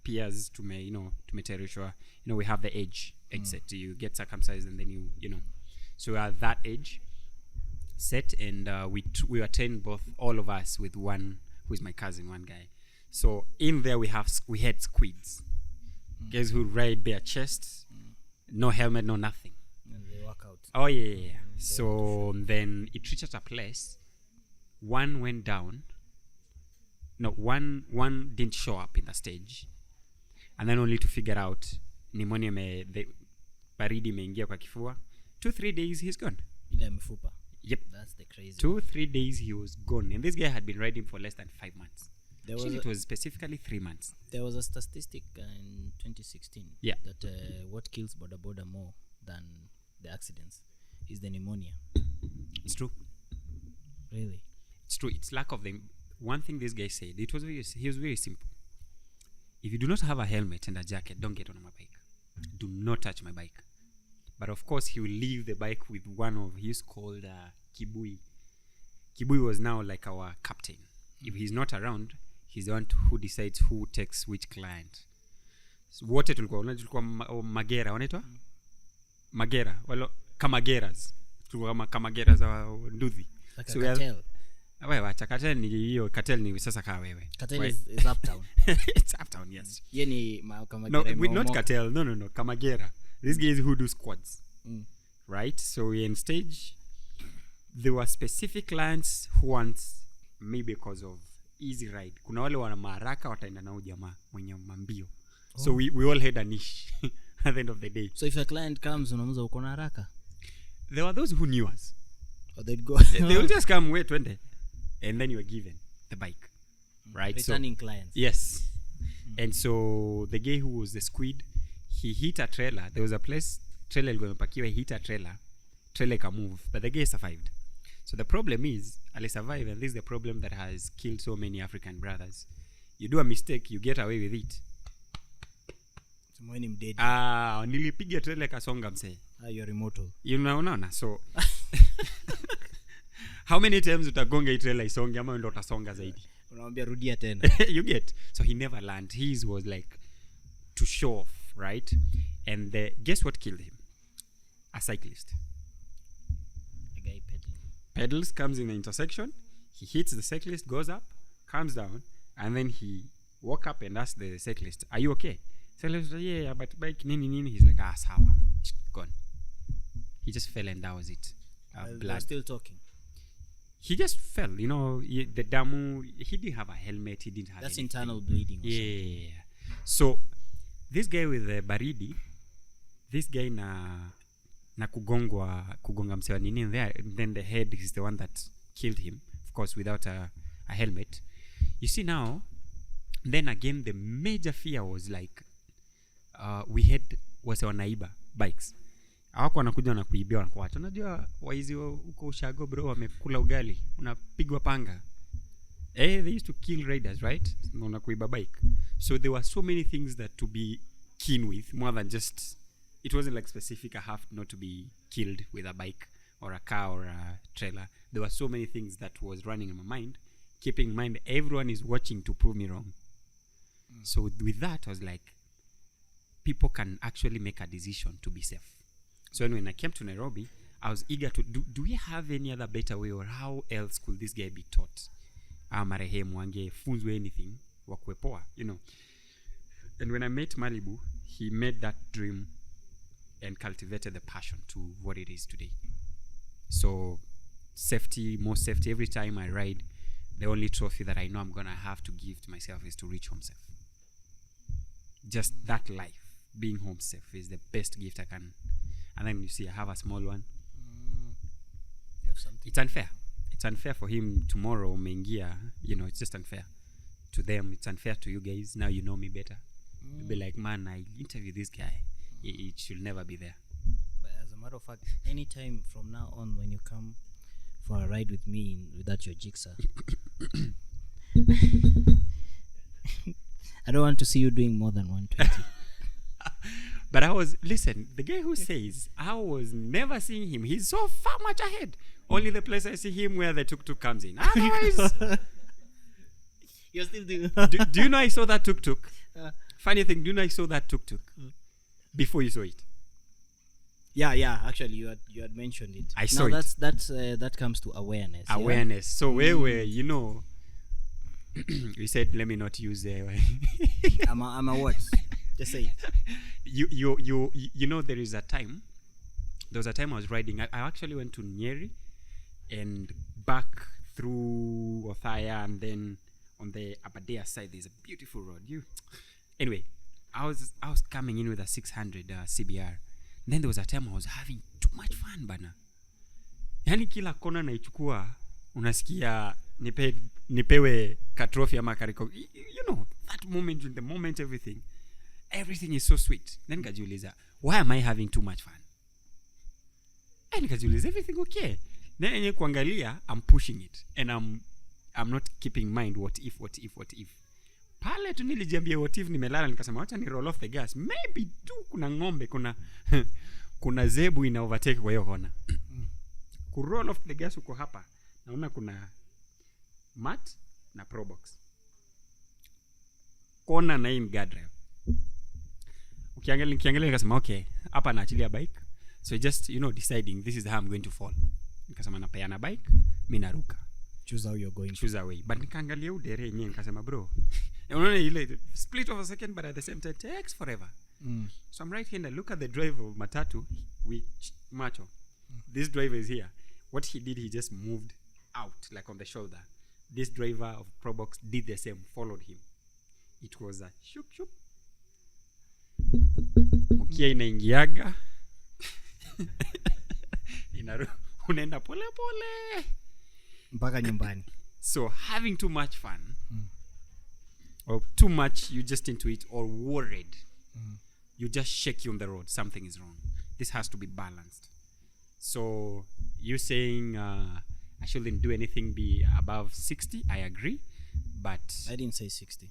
peers to me, Tereshwa. We have the age set. You get circumcised and then you know. So we are at that age set, and we were trained all of us with one who is my cousin, one guy. So in there we had squids, guys who ride bare chests, no helmet, no nothing. And they work out. Oh yeah. So then it reached a place. One went down. No, one didn't show up in the stage, and then only to figure out pneumonia baridi imeingia kwa kifua. 2-3 days he's gone. Ile mifupa. Yep. That's the crazy. 2-3 days he was gone, and this guy had been riding for less than 5 months. It was specifically 3 months. There was a statistic in 2016 that what kills border more than the accidents is the pneumonia. It's true. Really? It's true. It's lack of them. One thing this guy said, he was very simple. If you do not have a helmet and a jacket, don't get on my bike. Do not touch my bike. But of course, he will leave the bike with one of his called Kibui. Kibui was now like our captain. If he's not around, he's the one who decides who takes which client. So, wote tulikuwa magera, wanaitwa? Magera. Well, kamageras. Tulikuwa kamageras wa nduthi. Like so a cartel. wewe acha cartel ni hiyo, cartel ni sasa kaa wewe. Cartel is uptown. It's uptown, yes. Yeni kama No, not cartel. No. Kamagera. These guys who do squads. Right? So we're in stage. There were specific clients who want me because of easy ride. Kuna wale wana maharaka wataenda nao jamaa mwenye mambio. So we all had a niche at the end of the day. So if a client comes unamuza uko na haraka? There were those who knew us. Or they'd go. They will just come, wait, and then you are given the bike. Right? Returning clients. Yes. And so the guy who was the squid, he hit a trailer. There was a place, trailer ilikuwa imepakiwa, he hit a trailer can move, but the guy survived. So the problem is, Ali survived, and this is the problem that has killed so many African brothers. You do a mistake, you get away with it. Nilipiga trailer kasonga mse. You're immortal. You know, so how many times utagonga hii trailer isonge ama ndo utasonga zaidi? Unaambia rudia tena. You get. So he never learned. His was like to show off, right? And guess what killed him? A cyclist. A guy pedaling. Pedals, comes in the intersection. He hits the cyclist, goes up, comes down, and then he walk up and asks the cyclist, "Are you okay?" Cyclist, "Yeah, but bike nini." He's like, sawa. Gone. He just fell and that was it. Blood. Still talking. He just fell, the damu, he didn't have a helmet, he didn't have That's anything. Internal bleeding. Yeah. So this guy with the baridi, this guy na kugonga msewa nini there, and then the head is the one that killed him, of course without a helmet. You see now, then again the major fear was like we had wase wanaiba bikes. Hawako wanakuja na kuibia wanakuacha. Unajua waizi huko ushago bro wamekula ugali, unapigwa panga. They used to kill raiders, right? Unakuiba bike. So there were so many things that to be keen with, more than just, it wasn't like specific I have not to be killed with a bike or a car or a trailer. There were so many things that was running in my mind, keeping in mind everyone is watching to prove me wrong. So with that I was like, people can actually make a decision to be safe. So when I came to Nairobi, I was eager to do we have any other better way, or how else could this guy be taught? Marehemu angefunzwe anything wakwe poa, And when I met Malibu, he made that dream and cultivated the passion to what it is today. So safety, more safety. Every time I ride, the only trophy that I know I'm gonna have to give to myself is to reach home safe. Just that life, being home safe, is the best gift I can. And then you see I have a small one. You have something. It's unfair. It's unfair for him tomorrow, Mengia. It's just unfair to them. It's unfair to you guys. Now you know me better. You'll be like, man, I interviewed this guy. It should never be there. But as a matter of fact, anytime from now on when you come for a ride with me without your jigsaw, I don't want to see you doing more than 120. But the guy who says I was never seeing him, he's so far much ahead. Only the place I see him where the tuk-tuk comes in. Otherwise, you're still doing. do you know I saw that tuk-tuk? Funny thing, do you know I saw that tuk-tuk before you saw it? Yeah. Actually, you had mentioned it. I saw it. That comes to awareness. Awareness. Yeah? So where were we said let me not use I'm a what? Just say it. There was a time I was riding. I actually went to Nyeri and back through Othaya, and then on the Aberdare side there's a beautiful road. Anyway, I was coming in with a 600 CBR. And then there was a time I was having too much fun bana. Yani kila kona naichukua unasikia nipewe katrophy ama kariko. That moment, in the moment, everything is so sweet. Then kajiuliza, why am I having too much fun? And kajiuliza, everything okay? Then enye kuangalia, I'm pushing it, and I'm not keeping in mind what if. Pale tu nilijiambia what if, nimelala nikasema wacha ni roll off the gas. Maybe tu kuna ngombe, kuna zebu ina overtake kwa hiyo kona. Ku roll off the gas uko hapa. Naona kuna mat na probox. Kona na in guardrail. Ukiangalia nikasema okay, hapa naachilia bike. So just deciding this is how I'm going to fall. Nikasema napeana bike, mimi naruka. choose how you're going. Choose a way. But nikaangalia udere yenyewe nikasema bro. Unaona ile split of a second but at the same time takes forever. So I'm right here and I look at the driver of matatu with macho. This driver is here. What he did, he just moved out like on the shoulder. This driver of Probox did the same, followed him. It was a shuk. Mkia inaingiaga. Unaenda pole pole. Mpaka nyumbani. So having too much fun, or too much you just into it, or worried, you just shake you on the road. Something is wrong. This has to be balanced. So you saying I shouldn't do anything be above 60, I agree, but I didn't say 60.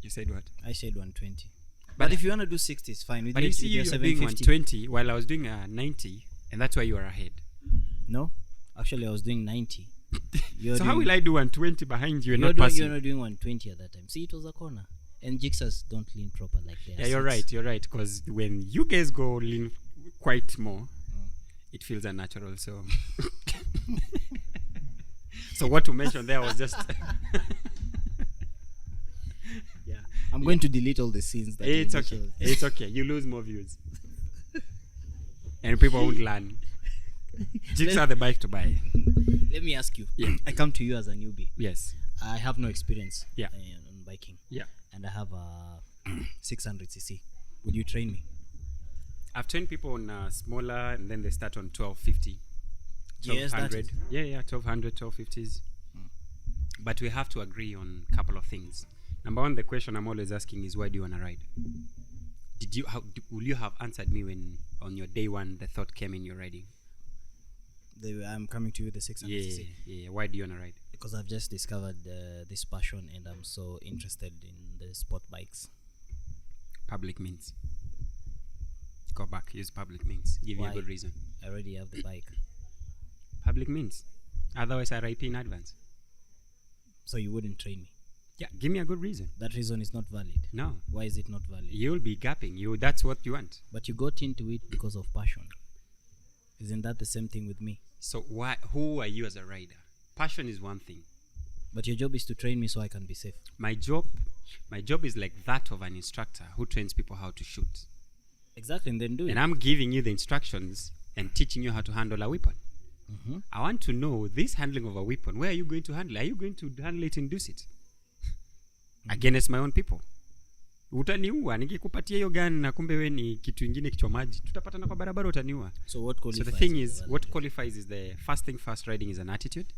You said what? I said 120. But if you want to do 60, it's fine. But you see, you're doing 120 while I was doing 90, and that's why you are ahead. No, actually I was doing 90. So how will I do 120 behind you and not passing? You're not doing 120 at that time. See, it was a corner. And jigsaws don't lean proper like that. Yeah, you're right. Because when you guys go lean quite more, it feels unnatural. So, so what to mention there was just. Yeah, I'm going to delete all the scenes. That it's okay. It's okay. You lose more views, and people won't learn. Jigs are the bike to buy. Let me ask you. Yeah. I come to you as a newbie. Yes. I have no experience. Yeah. On biking. Yeah. And I have a 600cc. Would you train me? I've trained people on smaller, and then they start on 1250. 1200. Yes, yeah, 1200, 1250s. But we have to agree on a couple of things. Number one, the question I'm always asking is, why do you want to ride? Will you have answered me when on your day one the thought came in your riding? I'm coming to you with the 600cc. Yeah. Why do you want to ride? Because I've just discovered this passion, and I'm so interested in the sport bikes. Public means. Go back. Use public means. Give you a good reason. I already have the bike. Public means. Otherwise, I RIP in advance. So you wouldn't train me? Yeah. Give me a good reason. That reason is not valid. No. Why is it not valid? You'll be gapping. That's what you want. But you got into it because of passion. Isn't that the same thing with me? So who are you as a rider? Passion is one thing. But your job is to train me so I can be safe. My job is like that of an instructor who trains people how to shoot. Exactly, and then do it. And I'm giving you the instructions and teaching you how to handle a weapon. I want to know this handling of a weapon. Where are you going to handle it? Are you going to handle it and do it? Against my own people. Utaniua nikikupatia hiyo gun na kumbe wewe ni kitu kingine kichwa maji. Tutapatana kwa barabara utaniua. So the thing is, what qualifies is the first thing first, riding is an attitude.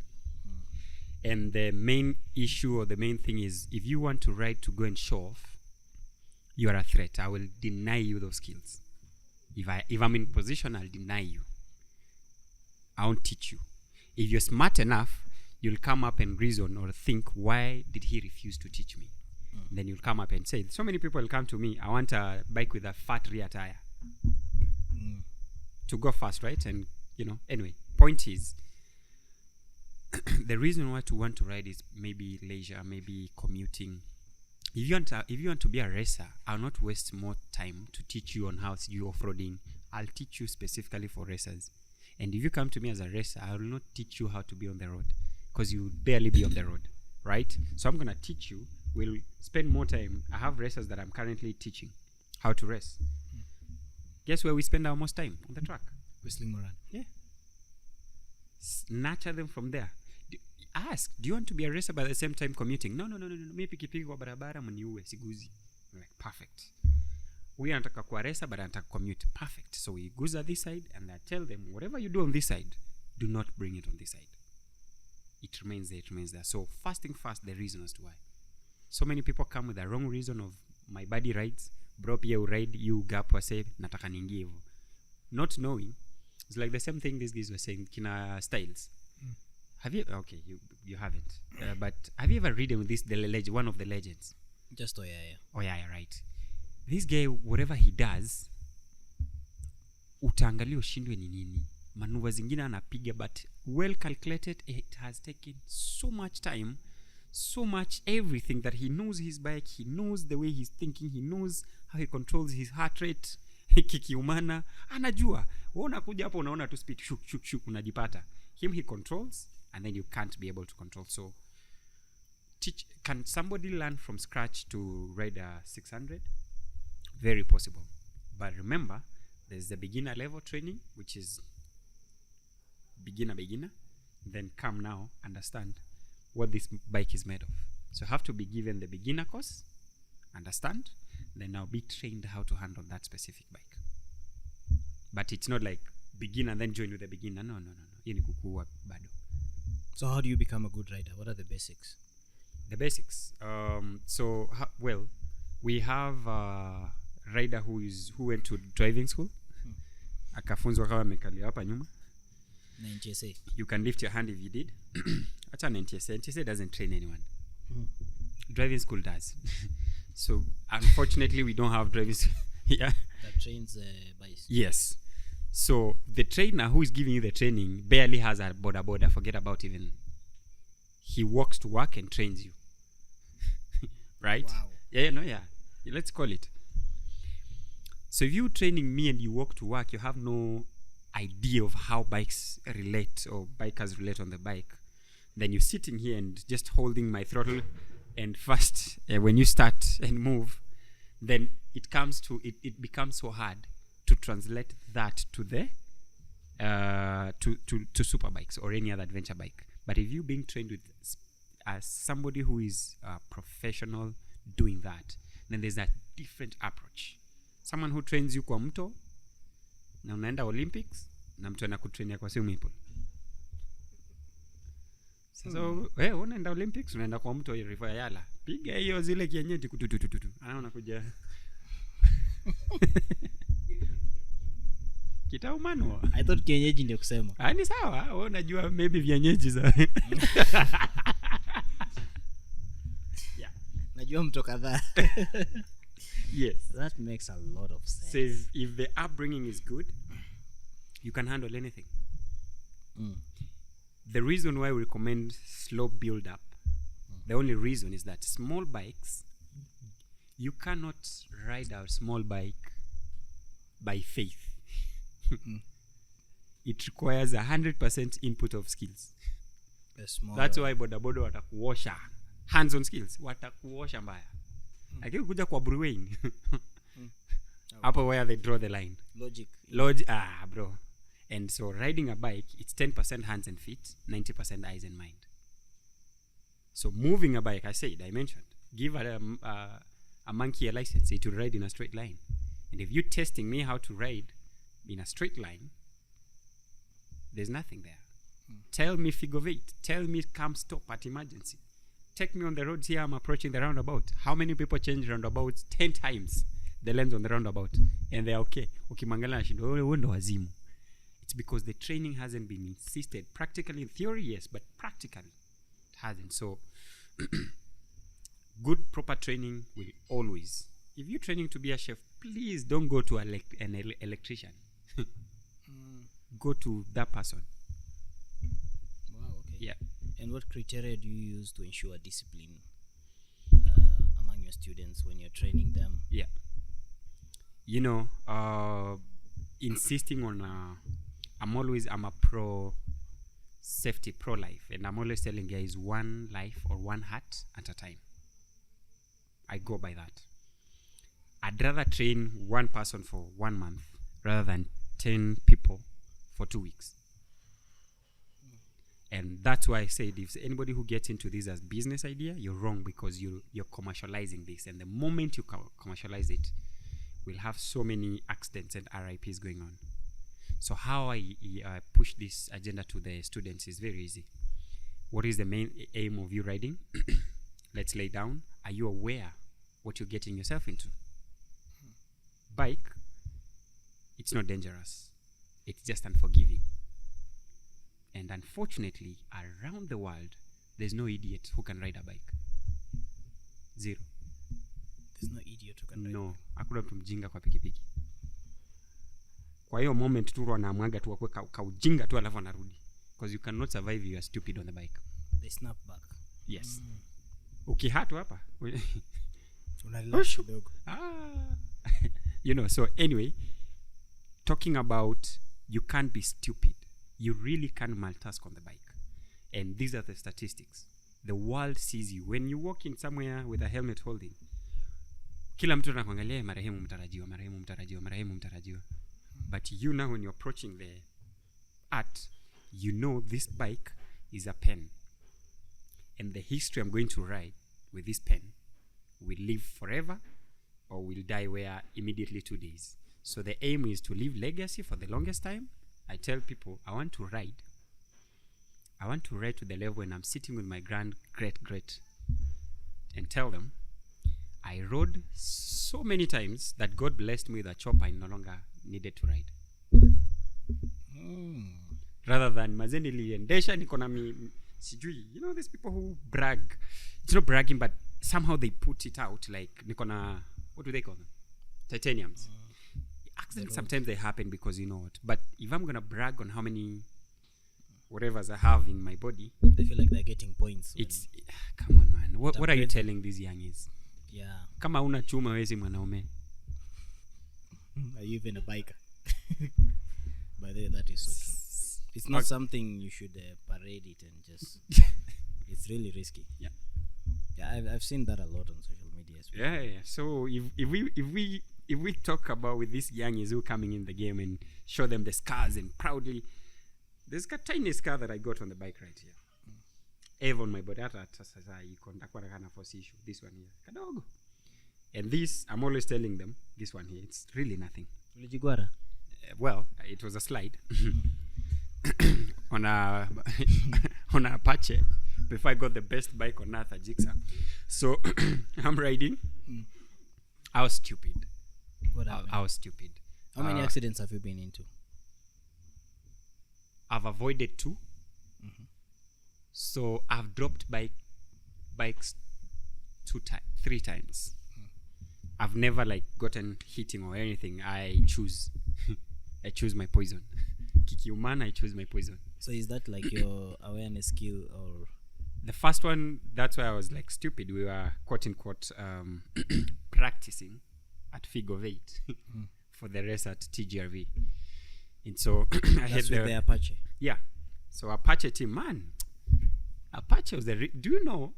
And the main issue or the main thing is, if you want to ride to go and show off, you are a threat. I will deny you those skills. If I'm in position, I'll deny you. I won't teach you. If you're smart enough, you'll come up and reason or think, why did he refuse to teach me? Then you'll come up and say, so many people will come to me, I want a bike with a fat rear tire to go fast, right? And anyway, point is, the reason why to want to ride is maybe leisure, maybe commuting. If you want to be a racer, I'll not waste more time to teach you on how to do off-roading. I'll teach you specifically for racers. And if you come to me as a racer, I will not teach you how to be on the road, because you would barely be on the road, right? So I'm going to teach you. We'll spend more time. I have racers that I'm currently teaching how to race. Guess where we spend our most time? On the track. Whistling Moran. Yeah. Nurture them from there. Ask, do you want to be a racer by the same time commuting? No. Me pikipiki kwa barabara mniue siguzi. Like, perfect. We anataka kuwa racer but anataka commute. Perfect. So we guza this side and I tell them, whatever you do on this side, do not bring it on this side. It remains there. So first thing first, the reason as to why. So many people come with the wrong reason of my body rides. Bro, pia uride, you gap wase, nataka niingie hivyo. Not knowing. It's like the same thing these guys were saying, kina styles. Have you, okay, you haven't. But have you ever read one of the legends? Just Oyaya. Oyaya, right. This guy, whatever he does, utaangalia ushindwe ni nini. Manuva zingine anapiga, but well calculated. It has taken so much time, so much everything, that he knows his bike, he knows the way he's thinking, he knows how he controls his heart rate, kikiumana, anajua. Wewe unakuja hapo unaona tu speed shuk unajipata. Him he controls, and then you can't be able to control. So can somebody learn from scratch to ride a 600? Very possible. But remember, there's the beginner level training, which is beginner. Then come now, understand what this bike is made of. So you have to be given the beginner course, understand, then now be trained how to handle that specific bike. But it's not like begin and then join with the beginner. No. Hii ni kukua bado. So how do you become a good rider? What are the basics? The basics. We have a rider who went to driving school. Akafunzwa kama amekalia hapa nyuma. Na NTSA. You can lift your hand if you did. Acha na NTSA. NTSA doesn't train anyone. Driving school does. So unfortunately we don't have driving school. Yeah. That trains bikes. Yes. So the trainer who is giving you the training barely has a border. Forget about even. He walks to work and trains you. Right? Wow. Yeah. Let's call it. So if you're training me and you walk to work, you have no idea of how bikes relate or bikers relate on the bike. Then you're sitting here and just holding my throttle, and first when you start and move, then it becomes so hard to translate that to the to super bikes or any other adventure bike. But if you're being trained with somebody who is a professional doing that, then there's a different approach. Someone who trains you kwa mto na unaenda Olympics na mtu anakutrainia kwa swimming pool. So unaenda Olympics, unaenda kwa mto river ya Yala, piga hiyo zile kienyeji kututututu, anaona kuja kitaumano. I thought kienyeji ndio kusema. Ni sawa, wewe unajua maybe vienyeji za yeah. Najua mto kadhaa. Yes, that makes a lot of sense. Says if the upbringing is good, you can handle anything. The reason why we recommend slow build up, the only reason is that small bikes, you cannot ride a small bike by faith. It requires 100% input of skills. That's why bodaboda watakuosha hands-on skills, watakuosha mbaya. Lakini kuja kwa brewing hapo where they draw the line. Logic, bro. And so riding a bike, it's 10% hands and feet, 90% eyes and mind. So moving a bike, I mentioned, give a monkey a license, it will ride in a straight line. And if you're testing me how to ride in a straight line, there's nothing there. Tell me figure of eight. Tell me come stop at emergency. Take me on the roads here, I'm approaching the roundabout. How many people change roundabouts 10 times the length on the roundabout? And they're okay. Ukimangala nashindo, wewe ndo wazimu. It's because the training hasn't been insisted. Practically, in theory, yes, but practically, it hasn't. So, good, proper training will always. If you're training to be a chef, please don't go to an electrician. Go to that person. Wow, okay. Yeah. And what criteria do you use to ensure discipline among your students when you're training them? Yeah. Insisting on I'm a pro safety, pro life, and I'm always telling guys one life or one heart at a time. I go by that. I'd rather train one person for 1 month rather than 10 people for 2 weeks. And that's why I said if anybody who gets into this as business idea, you're wrong, because you're commercializing this, and the moment you commercialize it, we'll have so many accidents and RIPs going on. So how I push this agenda to the students is very easy. What is the main aim of you riding? Let's lay down. Are you aware what you're getting yourself into? Bike, it's not dangerous. It's just unforgiving. And unfortunately, around the world, there's no idiot who can ride a bike. Zero. There's no idiot who can ride. No, hakuna mtu mjinga kwa pikipiki. Kwa hiyo moment tu wanaamwaga tu wakwe kaujinga tu alafu anarudi. Because you cannot survive if you are stupid on the bike. They snap back. Yes. Ukihatu hapa. Unalash kidogo. So anyway, talking about you can't be stupid. You really can multitask on the bike. And these are the statistics. The world sees you. When you walk in somewhere with a helmet holding, kila mtu anakuangalia, marehemu mtarajiwa, marehemu mtarajiwa, marehemu mtarajiwa. But you now, when you're approaching the art, you know this bike is a pen. And the history I'm going to write with this pen will live forever or will die where immediately 2 days. So the aim is to leave legacy for the longest time. I tell people I want to write to the level when I'm sitting with my great and tell them I rode so many times that God blessed me with a chopper I no longer needed to ride. Rather than mazeni liendesha niko na sijui, you know, these people who brag. It's not bragging, but somehow they put it out like niko na, what do they call them? Titaniums. Accidents sometimes they happen because you know what. But if I'm gonna brag on how many whatevers I have in my body, they feel like they're getting points. It's come on, man. What are you telling these youngies? Yeah. Kama una chuma wezi mwanaume. Are you even a biker? By the way, that is so true. It's not something you should parade it and just. It's really risky. Yeah. Yeah, I've seen that a lot on social media as well. Yeah. So if we talk about with these youngies who are coming in the game and show them the scars and proudly, there's a tiny scar that I got on the bike right here. Even on my body, this one here, kadogo. And this, I'm always telling them, this one here, it's really nothing. Well, it was a slide on a Apache before I got the best bike on earth, a Jigsaw. So I'm riding. I was stupid. What happened? I was stupid. How many accidents have you been into? I've avoided 2. So I've dropped bikes 3 times. I've never like gotten hitting or anything. I choose my poison. Kikiumana, I choose my poison. So is that like your awareness skill or? The first one, that's why I was like stupid. We were quote unquote practicing at figure of 8 for the race at TGRV. And so I had the Apache. Yeah. So Apache team, man. Apache was do you know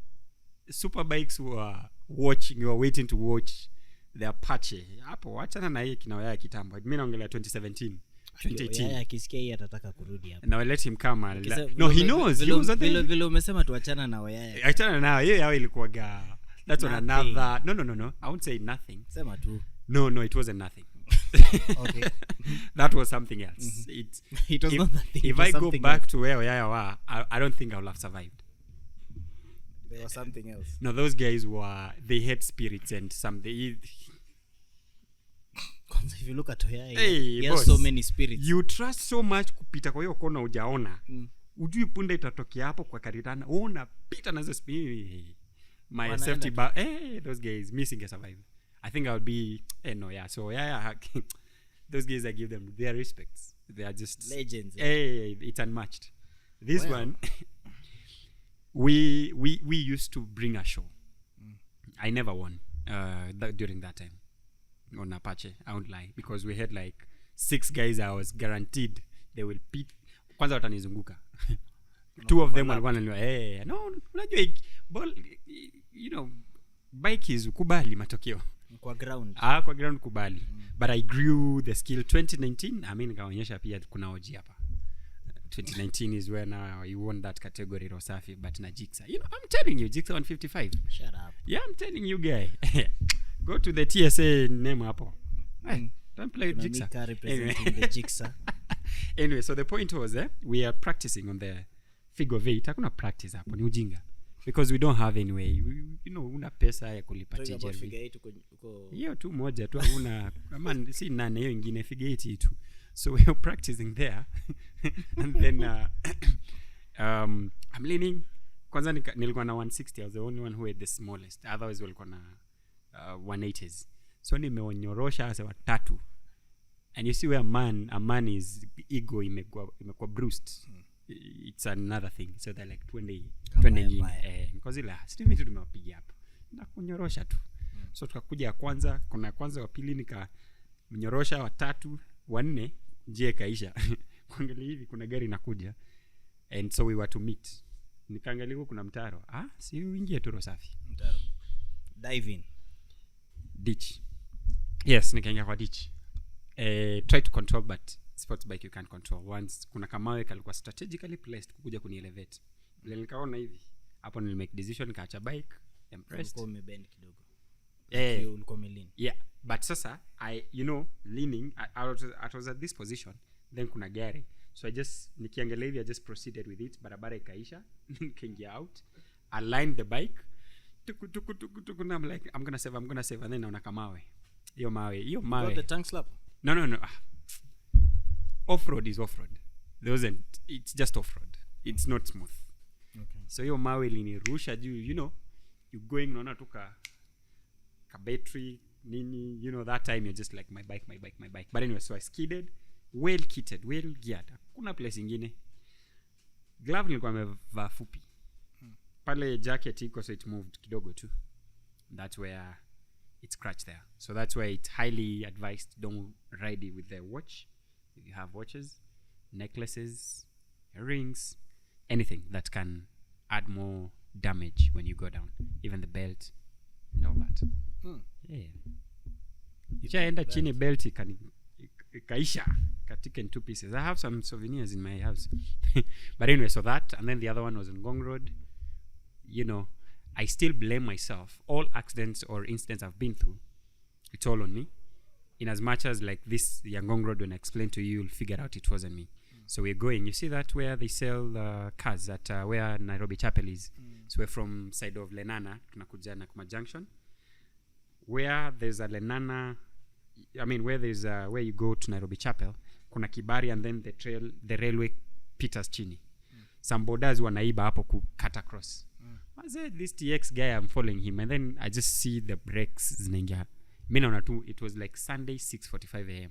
super bikes were watching, you were waiting to watch the Apache. Hapo wachana na hii kinao ya kitambo. Mimi naongelea 2017. 2018. Yeah, akisikia yeye atataka kurudi hapa. Now let him come. No, he knows. He was vile umesema tuachana na wayaya. Achana na yeye yao ilikuwa ga. That's on another. No. I won't say nothing. Sema tu. No, it wasn't nothing. Okay. That was something else. It was not that thing. If I go back to where Yaya were, I don't think I would have survived. There was something else. No, those guys they had spirits and if you look at Yaya, hey, he has so many spirits. You trust so much kupita kwa hiyo kona hujaona. Ujui punde itatokea hapo kwa karidana. Unapita nazo spirit. My safety bar. Hey, those guys missing a survive. I think I would be so those guys, I give them their respects. They are just legends. Hey, it's unmatched. This one we used to bring a show. I never won during that time on Apache. I won't lie, because we had like 6 guys I was guaranteed they will beat. Kwanza watanizunguka. 2 of them walikuwa wananiambia unajua ball, you know, bike is kubali matokeo kwa ground. Kwa ground kubali. But I grew the skill 2019. Nikaonyesha pia kuna oji hapa. 2019 is where now you won that category Rosafi, but na Jigsaw. You know, I'm telling you, Jigsaw 155. Shut up. Yeah, I'm telling you, guy. Go to the TSA name hapo. Hey, don't play with Jigsaw. Micah representing the Jigsaw. Anyway, so the point was we are practicing on the figure of 8. Hakuna practice hapo, ni ujinga. Because we don't have any way. Una pesa ya kulipa TGRV. Hiyo tu moja tu hakuna. Si nane hiyo ingine figure 8 tu. So we are practicing there. And then I'm leaning. Kwanza nilikuwa na 160. I was the only one who had the smallest. Otherwise walikuwa na 180s. So nimeonyorosha hasa watatu. And you see where a man is ego imekuwa bruised. It's another thing. So they're like 20 nyingine. Because still me tumewapiga hapo. Na kunyorosha tu. So tukakuja ya kwanza, kuna kwanza wa pili nikamnyorosha, wa tatu, wa nne njia kaisha. Kuangalia hivi kuna gari inakuja. And so we were to meet. nikaangalia huko kuna mtaro. Si uingie tu Rosafi. Mtaro. Dive in. Ditch. Yes, nikaingia kwa ditch. Try to control, but sports bike you can't control. Once kuna kamawe kalikuwa strategically placed kukuja kuni-elevate. Ile nikaona hivi. Hapo make decision nikaacha bike. Impressed. Ulikuwa umebend kidogo. Ulikuwa umelin. Yeah, but sasa leaning, I was at this position, then kuna gari. So nikiangalia hivi I just proceeded with it. Barabara ikaisha. Nikaingia out. Aligned the bike. Tuku, I'm like, I'm gonna save, and then naona kamawe. Hiyo mawe. Got the tongue slap? No. Off-road is off-road. It's just off-road. It's not smooth. Okay. So hiyo mawe linirusha juu, you going naona tu ka battery nini, that time you're just like my bike. But anyway, so I skidded, well kitted, well geared. Kuna place ingine. Glove nilikuwa nimevaa fupi. Pale jacket iko, so it moved kidogo tu. That's where it scratched there. So that's why it's highly advised, don't ride it with the watch. If you have watches, necklaces, rings, anything that can add more damage when you go down. Even the belt and all that. Yeah. Ichaenda chini belt ikaisha. Katika in 2 pieces. I have some souvenirs in my house. But anyway, so that, and then the other one was on Ngong Road. I still blame myself. All accidents or incidents I've been through, it's all on me. In as much as like this Ngong Road, when I explain to you, you'll figure out it wasn't me. So we're going. You see that where they sell cars at where Nairobi Chapel is. So we're from side of Lenana, tunakuja Nakuma Junction. Where there's a Lenana, where there's where you go to Nairobi Chapel, kuna Kibari, and then the railway pitas chini. Some bodas wanaiba hapo kukata cross. I said, this TX guy, I'm following him, and then I just see the brakes zinaingia. Mimi naona tu, it was like Sunday 6:45 a.m.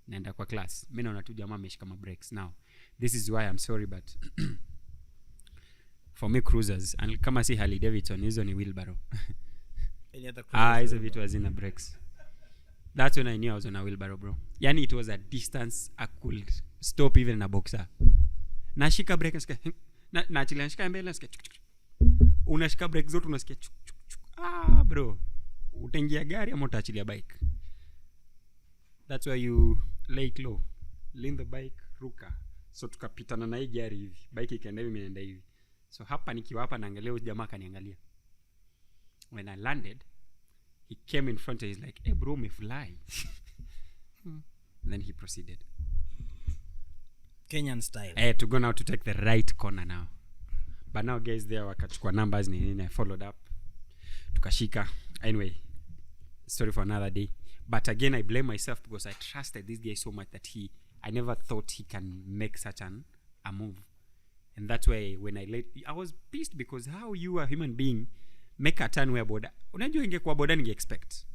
naenda kwa class. Mimi naona tu jamaa ameshika ma brakes. Now this is why I'm sorry, but for me cruisers, and kama si Harley Davidson, hizo ni wheelbarrow. Hizo vitu hazina brakes. That's when I knew I was on a wheelbarrow, bro. Yani it was a distance I could stop even in a boxer. Nashika brake nasikia naachilia nashika mbele nasikia unashika brake zote unasikia bro, utaingia gari ama utaachilia bike. That's why you lay it low, lean the bike, ruka. So tukapitana na hii gari hivi, bike ikaenda hivi, mimi naenda hivi. So hapa nikiwa hapa naangalia huyu jamaa kaniangalia. When I landed, he came in front and he's like, "Hey bro, me fly." Then he proceeded. Kenyan style. To go now to take the right corner now. But now guys there wakachukua numbers nini, I followed up. Tukashika. Anyway, story for another day. But again, I blame myself because I trusted this guy so much that I never thought he can make such a move. And that's why when I was pissed because how you, a human being, make a turn where boda. Unajua ingekuwa boda ninge expect.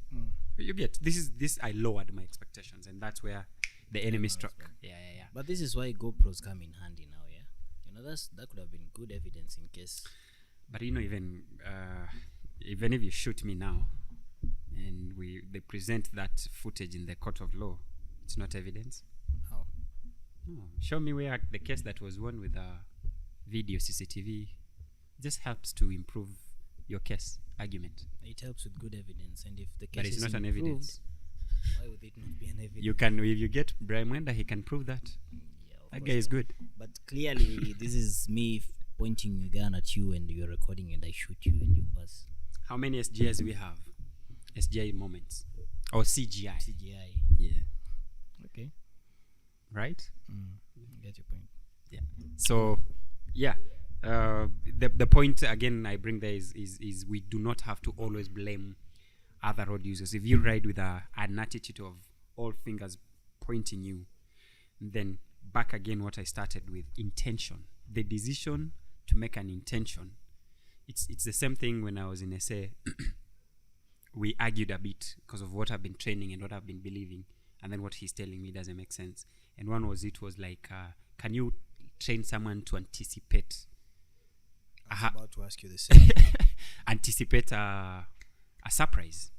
You get, this I lowered my expectations, and that's where the enemy struck. Yeah. But this is why GoPros come in handy now, yeah? That could have been good evidence in case. But even if you shoot me now, and they present that footage in the court of law, it's not evidence. How? No. Show me where the case that was won with a video CCTV just helps to improve your case argument. It helps with good evidence, and if the case but it's is not improved, an evidence. Why would it not be an evidence? If you get Brian Mwenda, he can prove that. Yeah, that guy is good. But clearly, this is me pointing a gun at you, and you're recording, and I shoot you, and you pass. How many SGIs we have? SGI moments or CGI? CGI. Yeah. Okay. Right. Get your point. Yeah. So, yeah. The point again I bring there is we do not have to always blame other road users. If you ride with an attitude of all fingers pointing you, then back again what I started with, intention. The decision to make an intention. It's the same thing when I was in SA. We argued a bit because of what I've been training and what I've been believing, and then what he's telling me doesn't make sense. And one was, it was like, can you train someone to anticipate? I was about to ask you the same. Anticipate a surprise.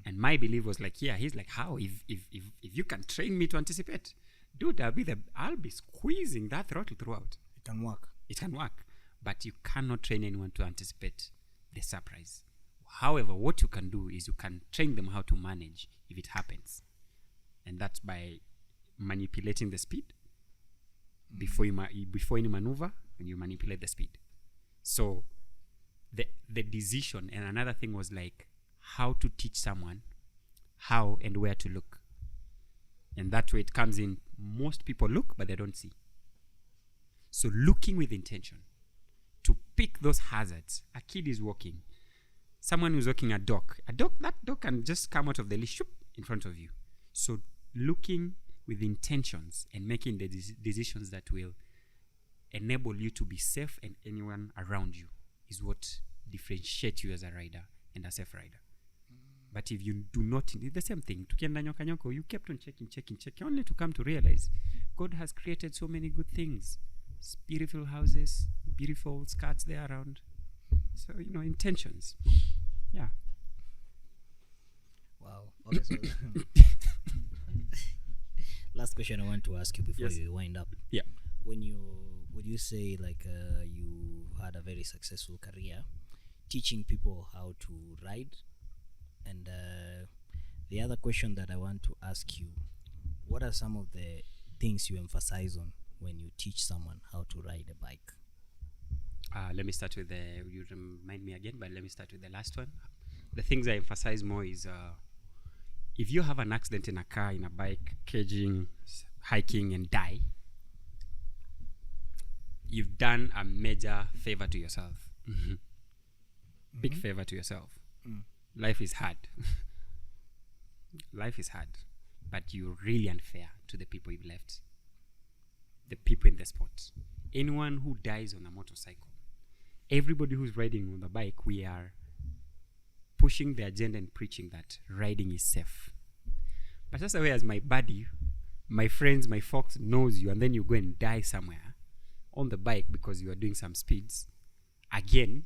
And my belief was like, yeah, he's like, how? If you can train me to anticipate, dude, I'll be squeezing that throttle throughout. It can work. It can work. but you cannot train anyone to anticipate the surprise. However, what you can do is you can train them how to manage if it happens, and that's by manipulating the speed. Before any maneuver, and you manipulate the speed. So the decision, and another thing was like how to teach someone how and where to look. And that way it comes in, most people look, but they don't see. So looking with intention to pick those hazards. A kid is walking. Someone who's walking a dog, that dog can just come out of the leash in front of you. So looking with intentions and making the decisions that will enable you to be safe and anyone around you is what differentiates you as a rider and a safe rider. But if you do not, it's the same thing. Tukienda nyoka nyoko, you kept on checking, only to come to realize God has created so many good things. Beautiful houses, beautiful skirts there around. So, intentions. Yeah. Wow. Okay, so last question I want to ask you before you wind up. Yeah. Would you say like you had a very successful career teaching people how to ride? And the other question that I want to ask you, what are some of the things you emphasize on when you teach someone how to ride a bike? Let me start with you remind me again, but let me start with the last one. The things I emphasize more is if you have an accident in a car, in a bike, caging, hiking, and die, you've done a major favor to yourself. Big favor to yourself. Life is hard. Life is hard, but you're really unfair to the people you've left, the people in the sport. Anyone who dies on a motorcycle, everybody who's riding on the bike, we are pushing the agenda and preaching that riding is safe. But that's the way, as my buddy, my friends, my folks knows you, and then you go and die somewhere on the bike because you are doing some speeds. Again,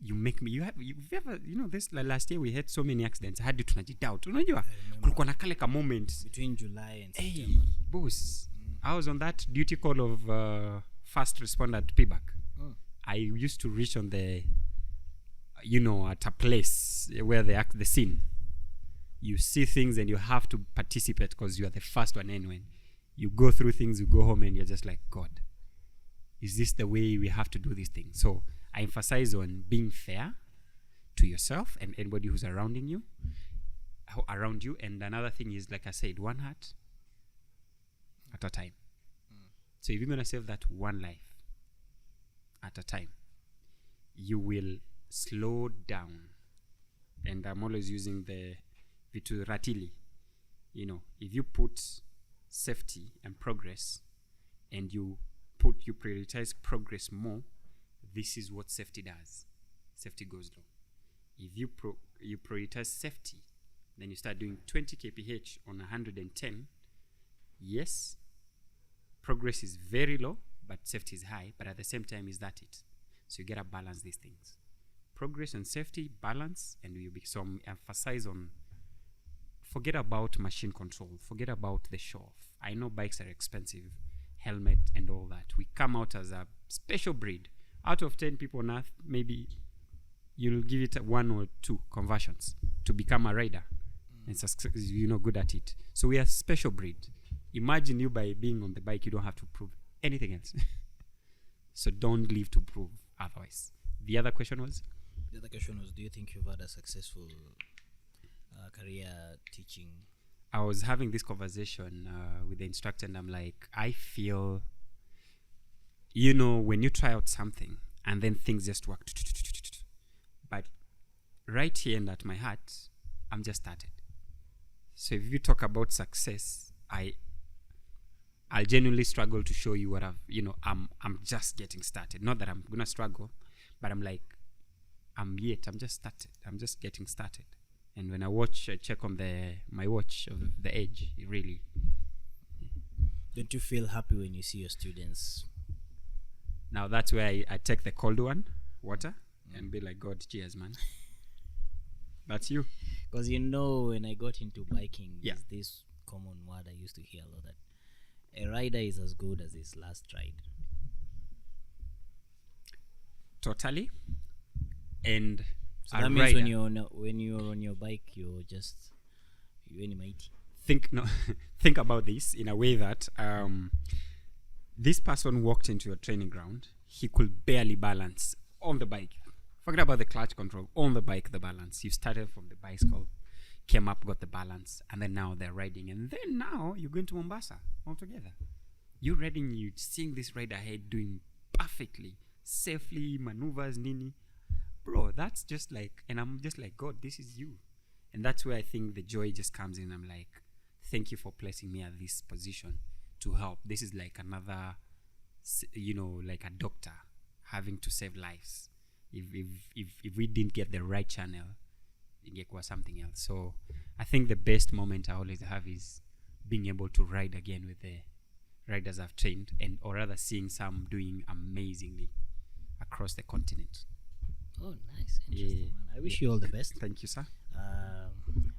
you make me, you've ever, this last year we had so many accidents. I had to tunajidoubt. Unajua, kulikuwa na kale ka moment between July and September. Boss, I was on that duty call of first responder at Payback. I used to reach on the, at a place where the scene. You see things and you have to participate because you are the first one anyway. You go through things, you go home and you're just like, God, is this the way we have to do these things? So I emphasize on being fair to yourself and anybody who's around you. And another thing is, like I said, one heart at a time. So if you're going to save that one life at a time, you will slow down. And I'm always using the Wh33lz. If you put safety and progress and you prioritize progress more, this is what safety does. Safety goes low. If you prioritize safety, then you start doing 20 kph on 110. Yes, progress is very low, but safety is high. But at the same time, is that it? So you gotta balance these things: progress and safety, balance, and you some emphasize on. Forget about machine control. Forget about the show-off. I know bikes are expensive, helmet and all that. We come out as a special breed. Out of 10 people on earth, maybe you'll give it 1 or 2 conversions to become a rider. And good at it. So we are a special breed. Imagine you, by being on the bike, you don't have to prove anything else. So don't live to prove otherwise. The other question was, do you think you've had a successful career teaching? I was having this conversation with the instructor, and I'm like, I feel, when you try out something and then things just work. But right here and at my heart, I'm just started. So if you talk about success, I'll genuinely struggle to show you what I'm just getting started. Not that I'm gonna struggle, but I'm like, I'm just started. I'm just getting started. And when I check on my watch of the age, it really. Don't you feel happy when you see your students? Now that's where I take the cold water, and be like, God, cheers, man. That's you. Because when I got into biking, there's this common word I used to hear a lot, that a rider is as good as his last ride. Totally. And So a that means rider, when you're on your bike, you're mighty. think about this in a way that this person walked into your training ground. He could barely balance on the bike. Forget about the clutch control. On the bike, the balance. You started from the bicycle, came up, got the balance, and then now they're riding. And then now you're going to Mombasa altogether. You're riding, you seeing this rider ahead doing perfectly, safely, maneuvers, nini. Bro, that's just like, and I'm just like, God, this is you. And that's where I think the joy just comes in. I'm like, thank you for placing me at this position to help. This is like another, like a doctor having to save lives. If we didn't get the right channel, it was something else. So I think the best moment I always have is being able to ride again with the riders I've trained, or rather seeing some doing amazingly across the continent. Oh, nice. Interesting, man. I wish you all the best. Thank you, sir.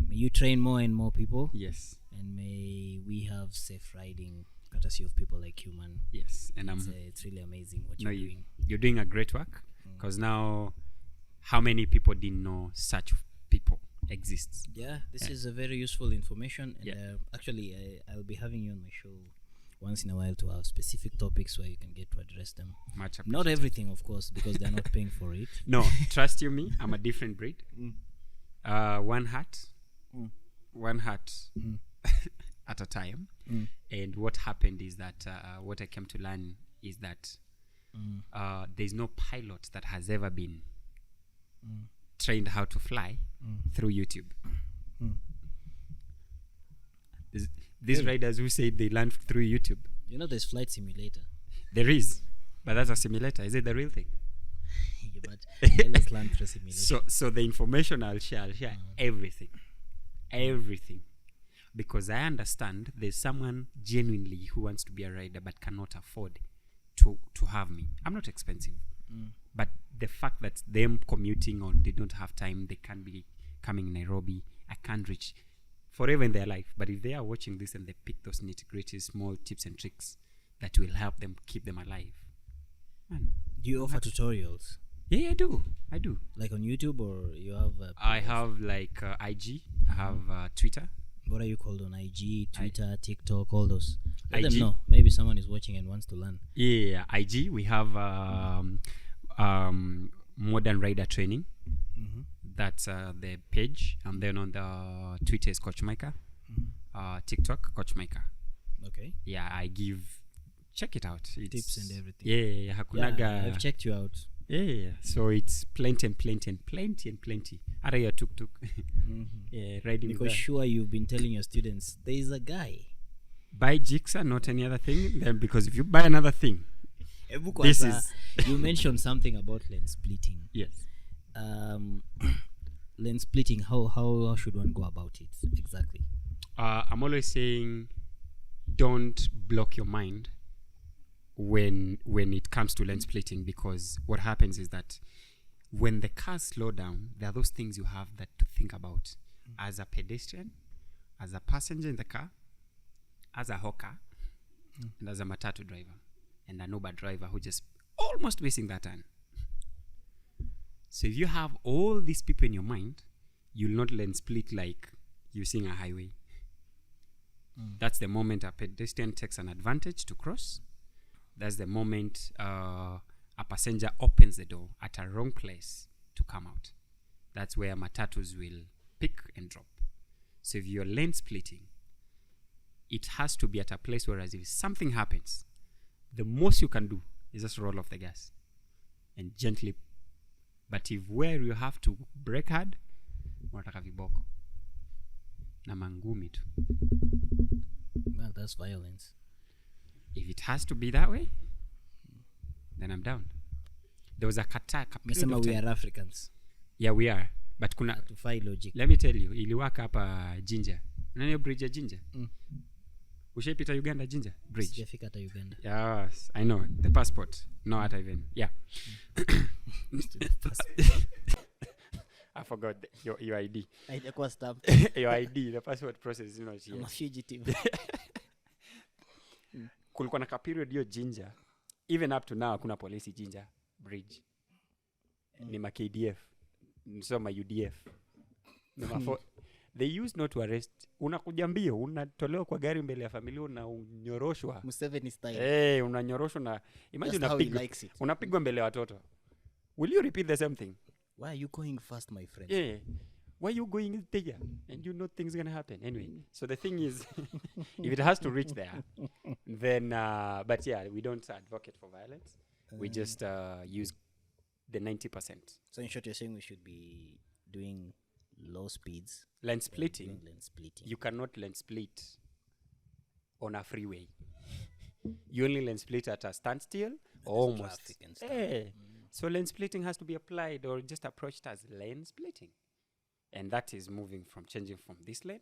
May you train more and more people. Yes. And may we have safe riding courtesy of people like you, man. Yes. And it's really amazing what you're doing. You're doing a great work, because now how many people didn't know such people exists? Yeah, this is a very useful information. And Yeah. I'll be having you on my show once in a while to have specific topics where you can get to address them. Much appreciated. Not everything, of course, because they're not paying for it. No, trust you me, I'm a different breed. One hat at a time. And what happened is that what I came to learn is that there's no pilot that has ever been trained how to fly through YouTube. These riders who say they learned through YouTube. There's Flight Simulator. There is, but that's a simulator. Is it the real thing? Yeah, but let's learn through simulation. So the information I'll share everything, because I understand there's someone genuinely who wants to be a rider but cannot afford to have me. I'm not expensive, but the fact that them commuting or they don't have time, they can't be coming Nairobi. I can't reach forever in their life. But if they are watching this and they pick those nitty-gritty small tips and tricks that will help them keep them alive, man. Do you offer tutorials? Yeah, I do. Like on YouTube, or you have? I have like IG. I have Twitter. What are you called on IG, Twitter, TikTok, all those? Let IG. them know. Maybe someone is watching and wants to learn. Yeah, IG. We have Modern Rider Training. That's the page. And then on the Twitter is Coach Micah. TikTok, Coach Micah. Okay. Yeah, I give. Check it out. It's, tips and everything. Yeah, hakunaga. I've checked you out. Yeah, so it's plenty. Ara your tuk-tuk. Yeah, riding. Because sure you've been telling your students there is a guy. Buy Jigsaw, not any other thing. Then because if you buy another thing, this is. You mentioned something about lens splitting. Yes. Lens splitting. How should one go about it exactly? I'm always saying, don't block your mind when it comes to lens splitting, because what happens is that when the cars slow down, there are those things you have that to think about as a pedestrian, as a passenger in the car, as a hawker, and as a matatu driver, and an Uber driver who just almost missing that turn. So if you have all these people in your mind, you'll not lens split like using a highway. That's the moment a pedestrian takes an advantage to cross. That's the moment a passenger opens the door at a wrong place to come out. That's where matatus will pick and drop. So if you're lane splitting, it has to be at a place where, as if something happens, the most you can do is just roll off the gas and gently. But if where you have to brake hard, unataka viboko na mangumi tu. Well, that's violence. If it has to be that way, then I'm down. There was a Mesema we are Africans. Yeah, we are. But kuna To find logic. let me tell you, iliwaka hapa Jinja. Nani bridge ya Jinja? Ushaipita Uganda Jinja bridge? Sijafika hata Uganda. Yes, I know. The passport. No, hata even. Yeah. I forgot your ID. Haitakuwa stamp. Your ID, the passport process is not I'm here. a fugitive. Kulikuwa na ka period hiyo Jinja. Even up to now hakuna polisi Jinja bridge. ni ma KDF, so ma UDF. They used not to arrest. Unakuja mbio, unatolewa kwa gari mbele ya familia, unanyoroshwa. Museveni style. Unanyoroshwa na imagine unapigwa mbele ya watoto. Will you repeat the same thing? Why are you going fast, my friend? Yeah. Why are you going there? And you know things going to happen. Anyway, so the thing is, if it has to reach there, then, but yeah, we don't advocate for violence. We just use the 90%. So in short, you're saying we should be doing low speeds. Lane splitting. Lane splitting. You cannot lane split on a freeway. You only lane split at a standstill or almost. So lane splitting has to be applied or just approached as lane splitting. And that is changing from this lane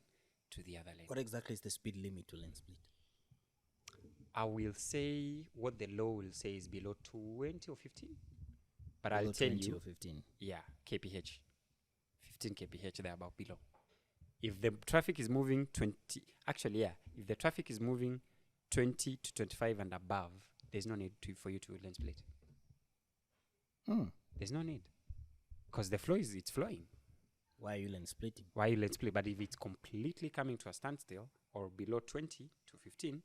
to the other lane. What exactly is the speed limit to lane split? I will say what the law will say is below 20 or 15. But Below I'll tell 20 you. or 15. Yeah, kph. 15 kph, they're about below. If the traffic is moving if the traffic is moving 20 to 25 and above, there's no need for you to lane split. There's no need. Because the flow it's flowing. Why are you lane splitting? Why you lane split? But if it's completely coming to a standstill or below 20 to 15,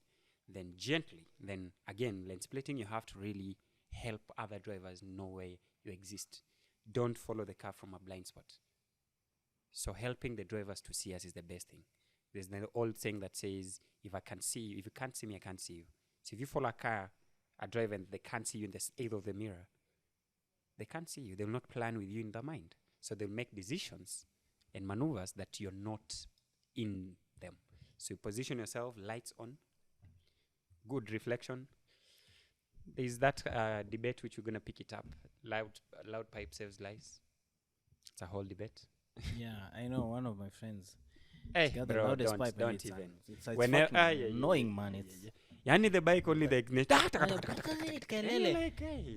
then gently, then again, lane splitting, you have to really help other drivers know where you exist. Don't follow the car from a blind spot. So helping the drivers to see us is the best thing. There's the old saying that says, if I can see you, if you can't see me, I can't see you. So if you follow a driver and they can't see you in the aid of the mirror, they can't see you. They'll not plan with you in their mind. So they'll make decisions and maneuvers that you're not in them. So you position yourself, lights on, good reflection. There's that debate which we're going to pick it up. Loud pipe saves lives. It's a whole debate. Yeah, I know one of my friends. Hey, got the bro, loudest pipe don't and even. It's fucking annoying, man. It's Yani the bike only the ignition.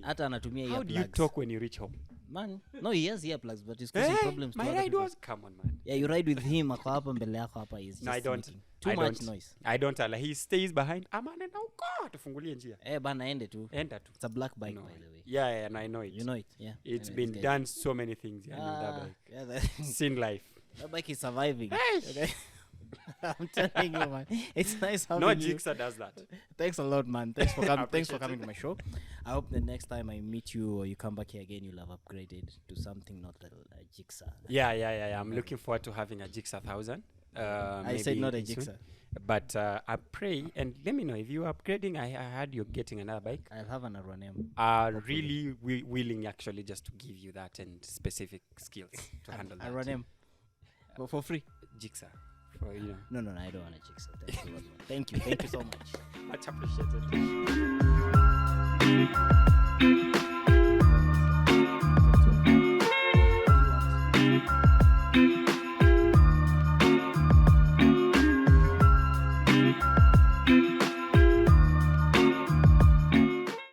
hata anatumia How do you talk when you reach home? Man, no, he has earplugs, but he's causing problems to my other ride people. was, come on, man. Yeah, you ride with him, ako hapa mbele yako hapa is No, I just don't. making too much noise. I don't allow. He stays behind. Amane na uko tufungulie njia. Bana ende tu. Enda tu. It's a black bike, No. by the way. Yeah, and I know it. You know it, yeah. It's Anyway, been this done so many things. Yeah, that bike. Yeah, that, Seen life. that bike is surviving. Hey! Okay? I'm telling you, man. It's nice having No you. Jigsaw does that. Thanks a lot, man. Thanks for coming. Thanks for Appreciate coming to my show. I hope the next time I meet you or you come back here again, you'll have upgraded to something not a Jigsaw. Yeah. I'm looking forward to having a Jigsaw 1000. I said not a Jigsaw. But I pray, and let me know if you're upgrading. I heard you're getting another bike. I'll have an R1M. Really willing actually just to give you that and specific skills to handle that. R1M. But for free. Jigsaw. For, you know. No, I don't want a Jigsaw. Thank you so much. Much appreciated.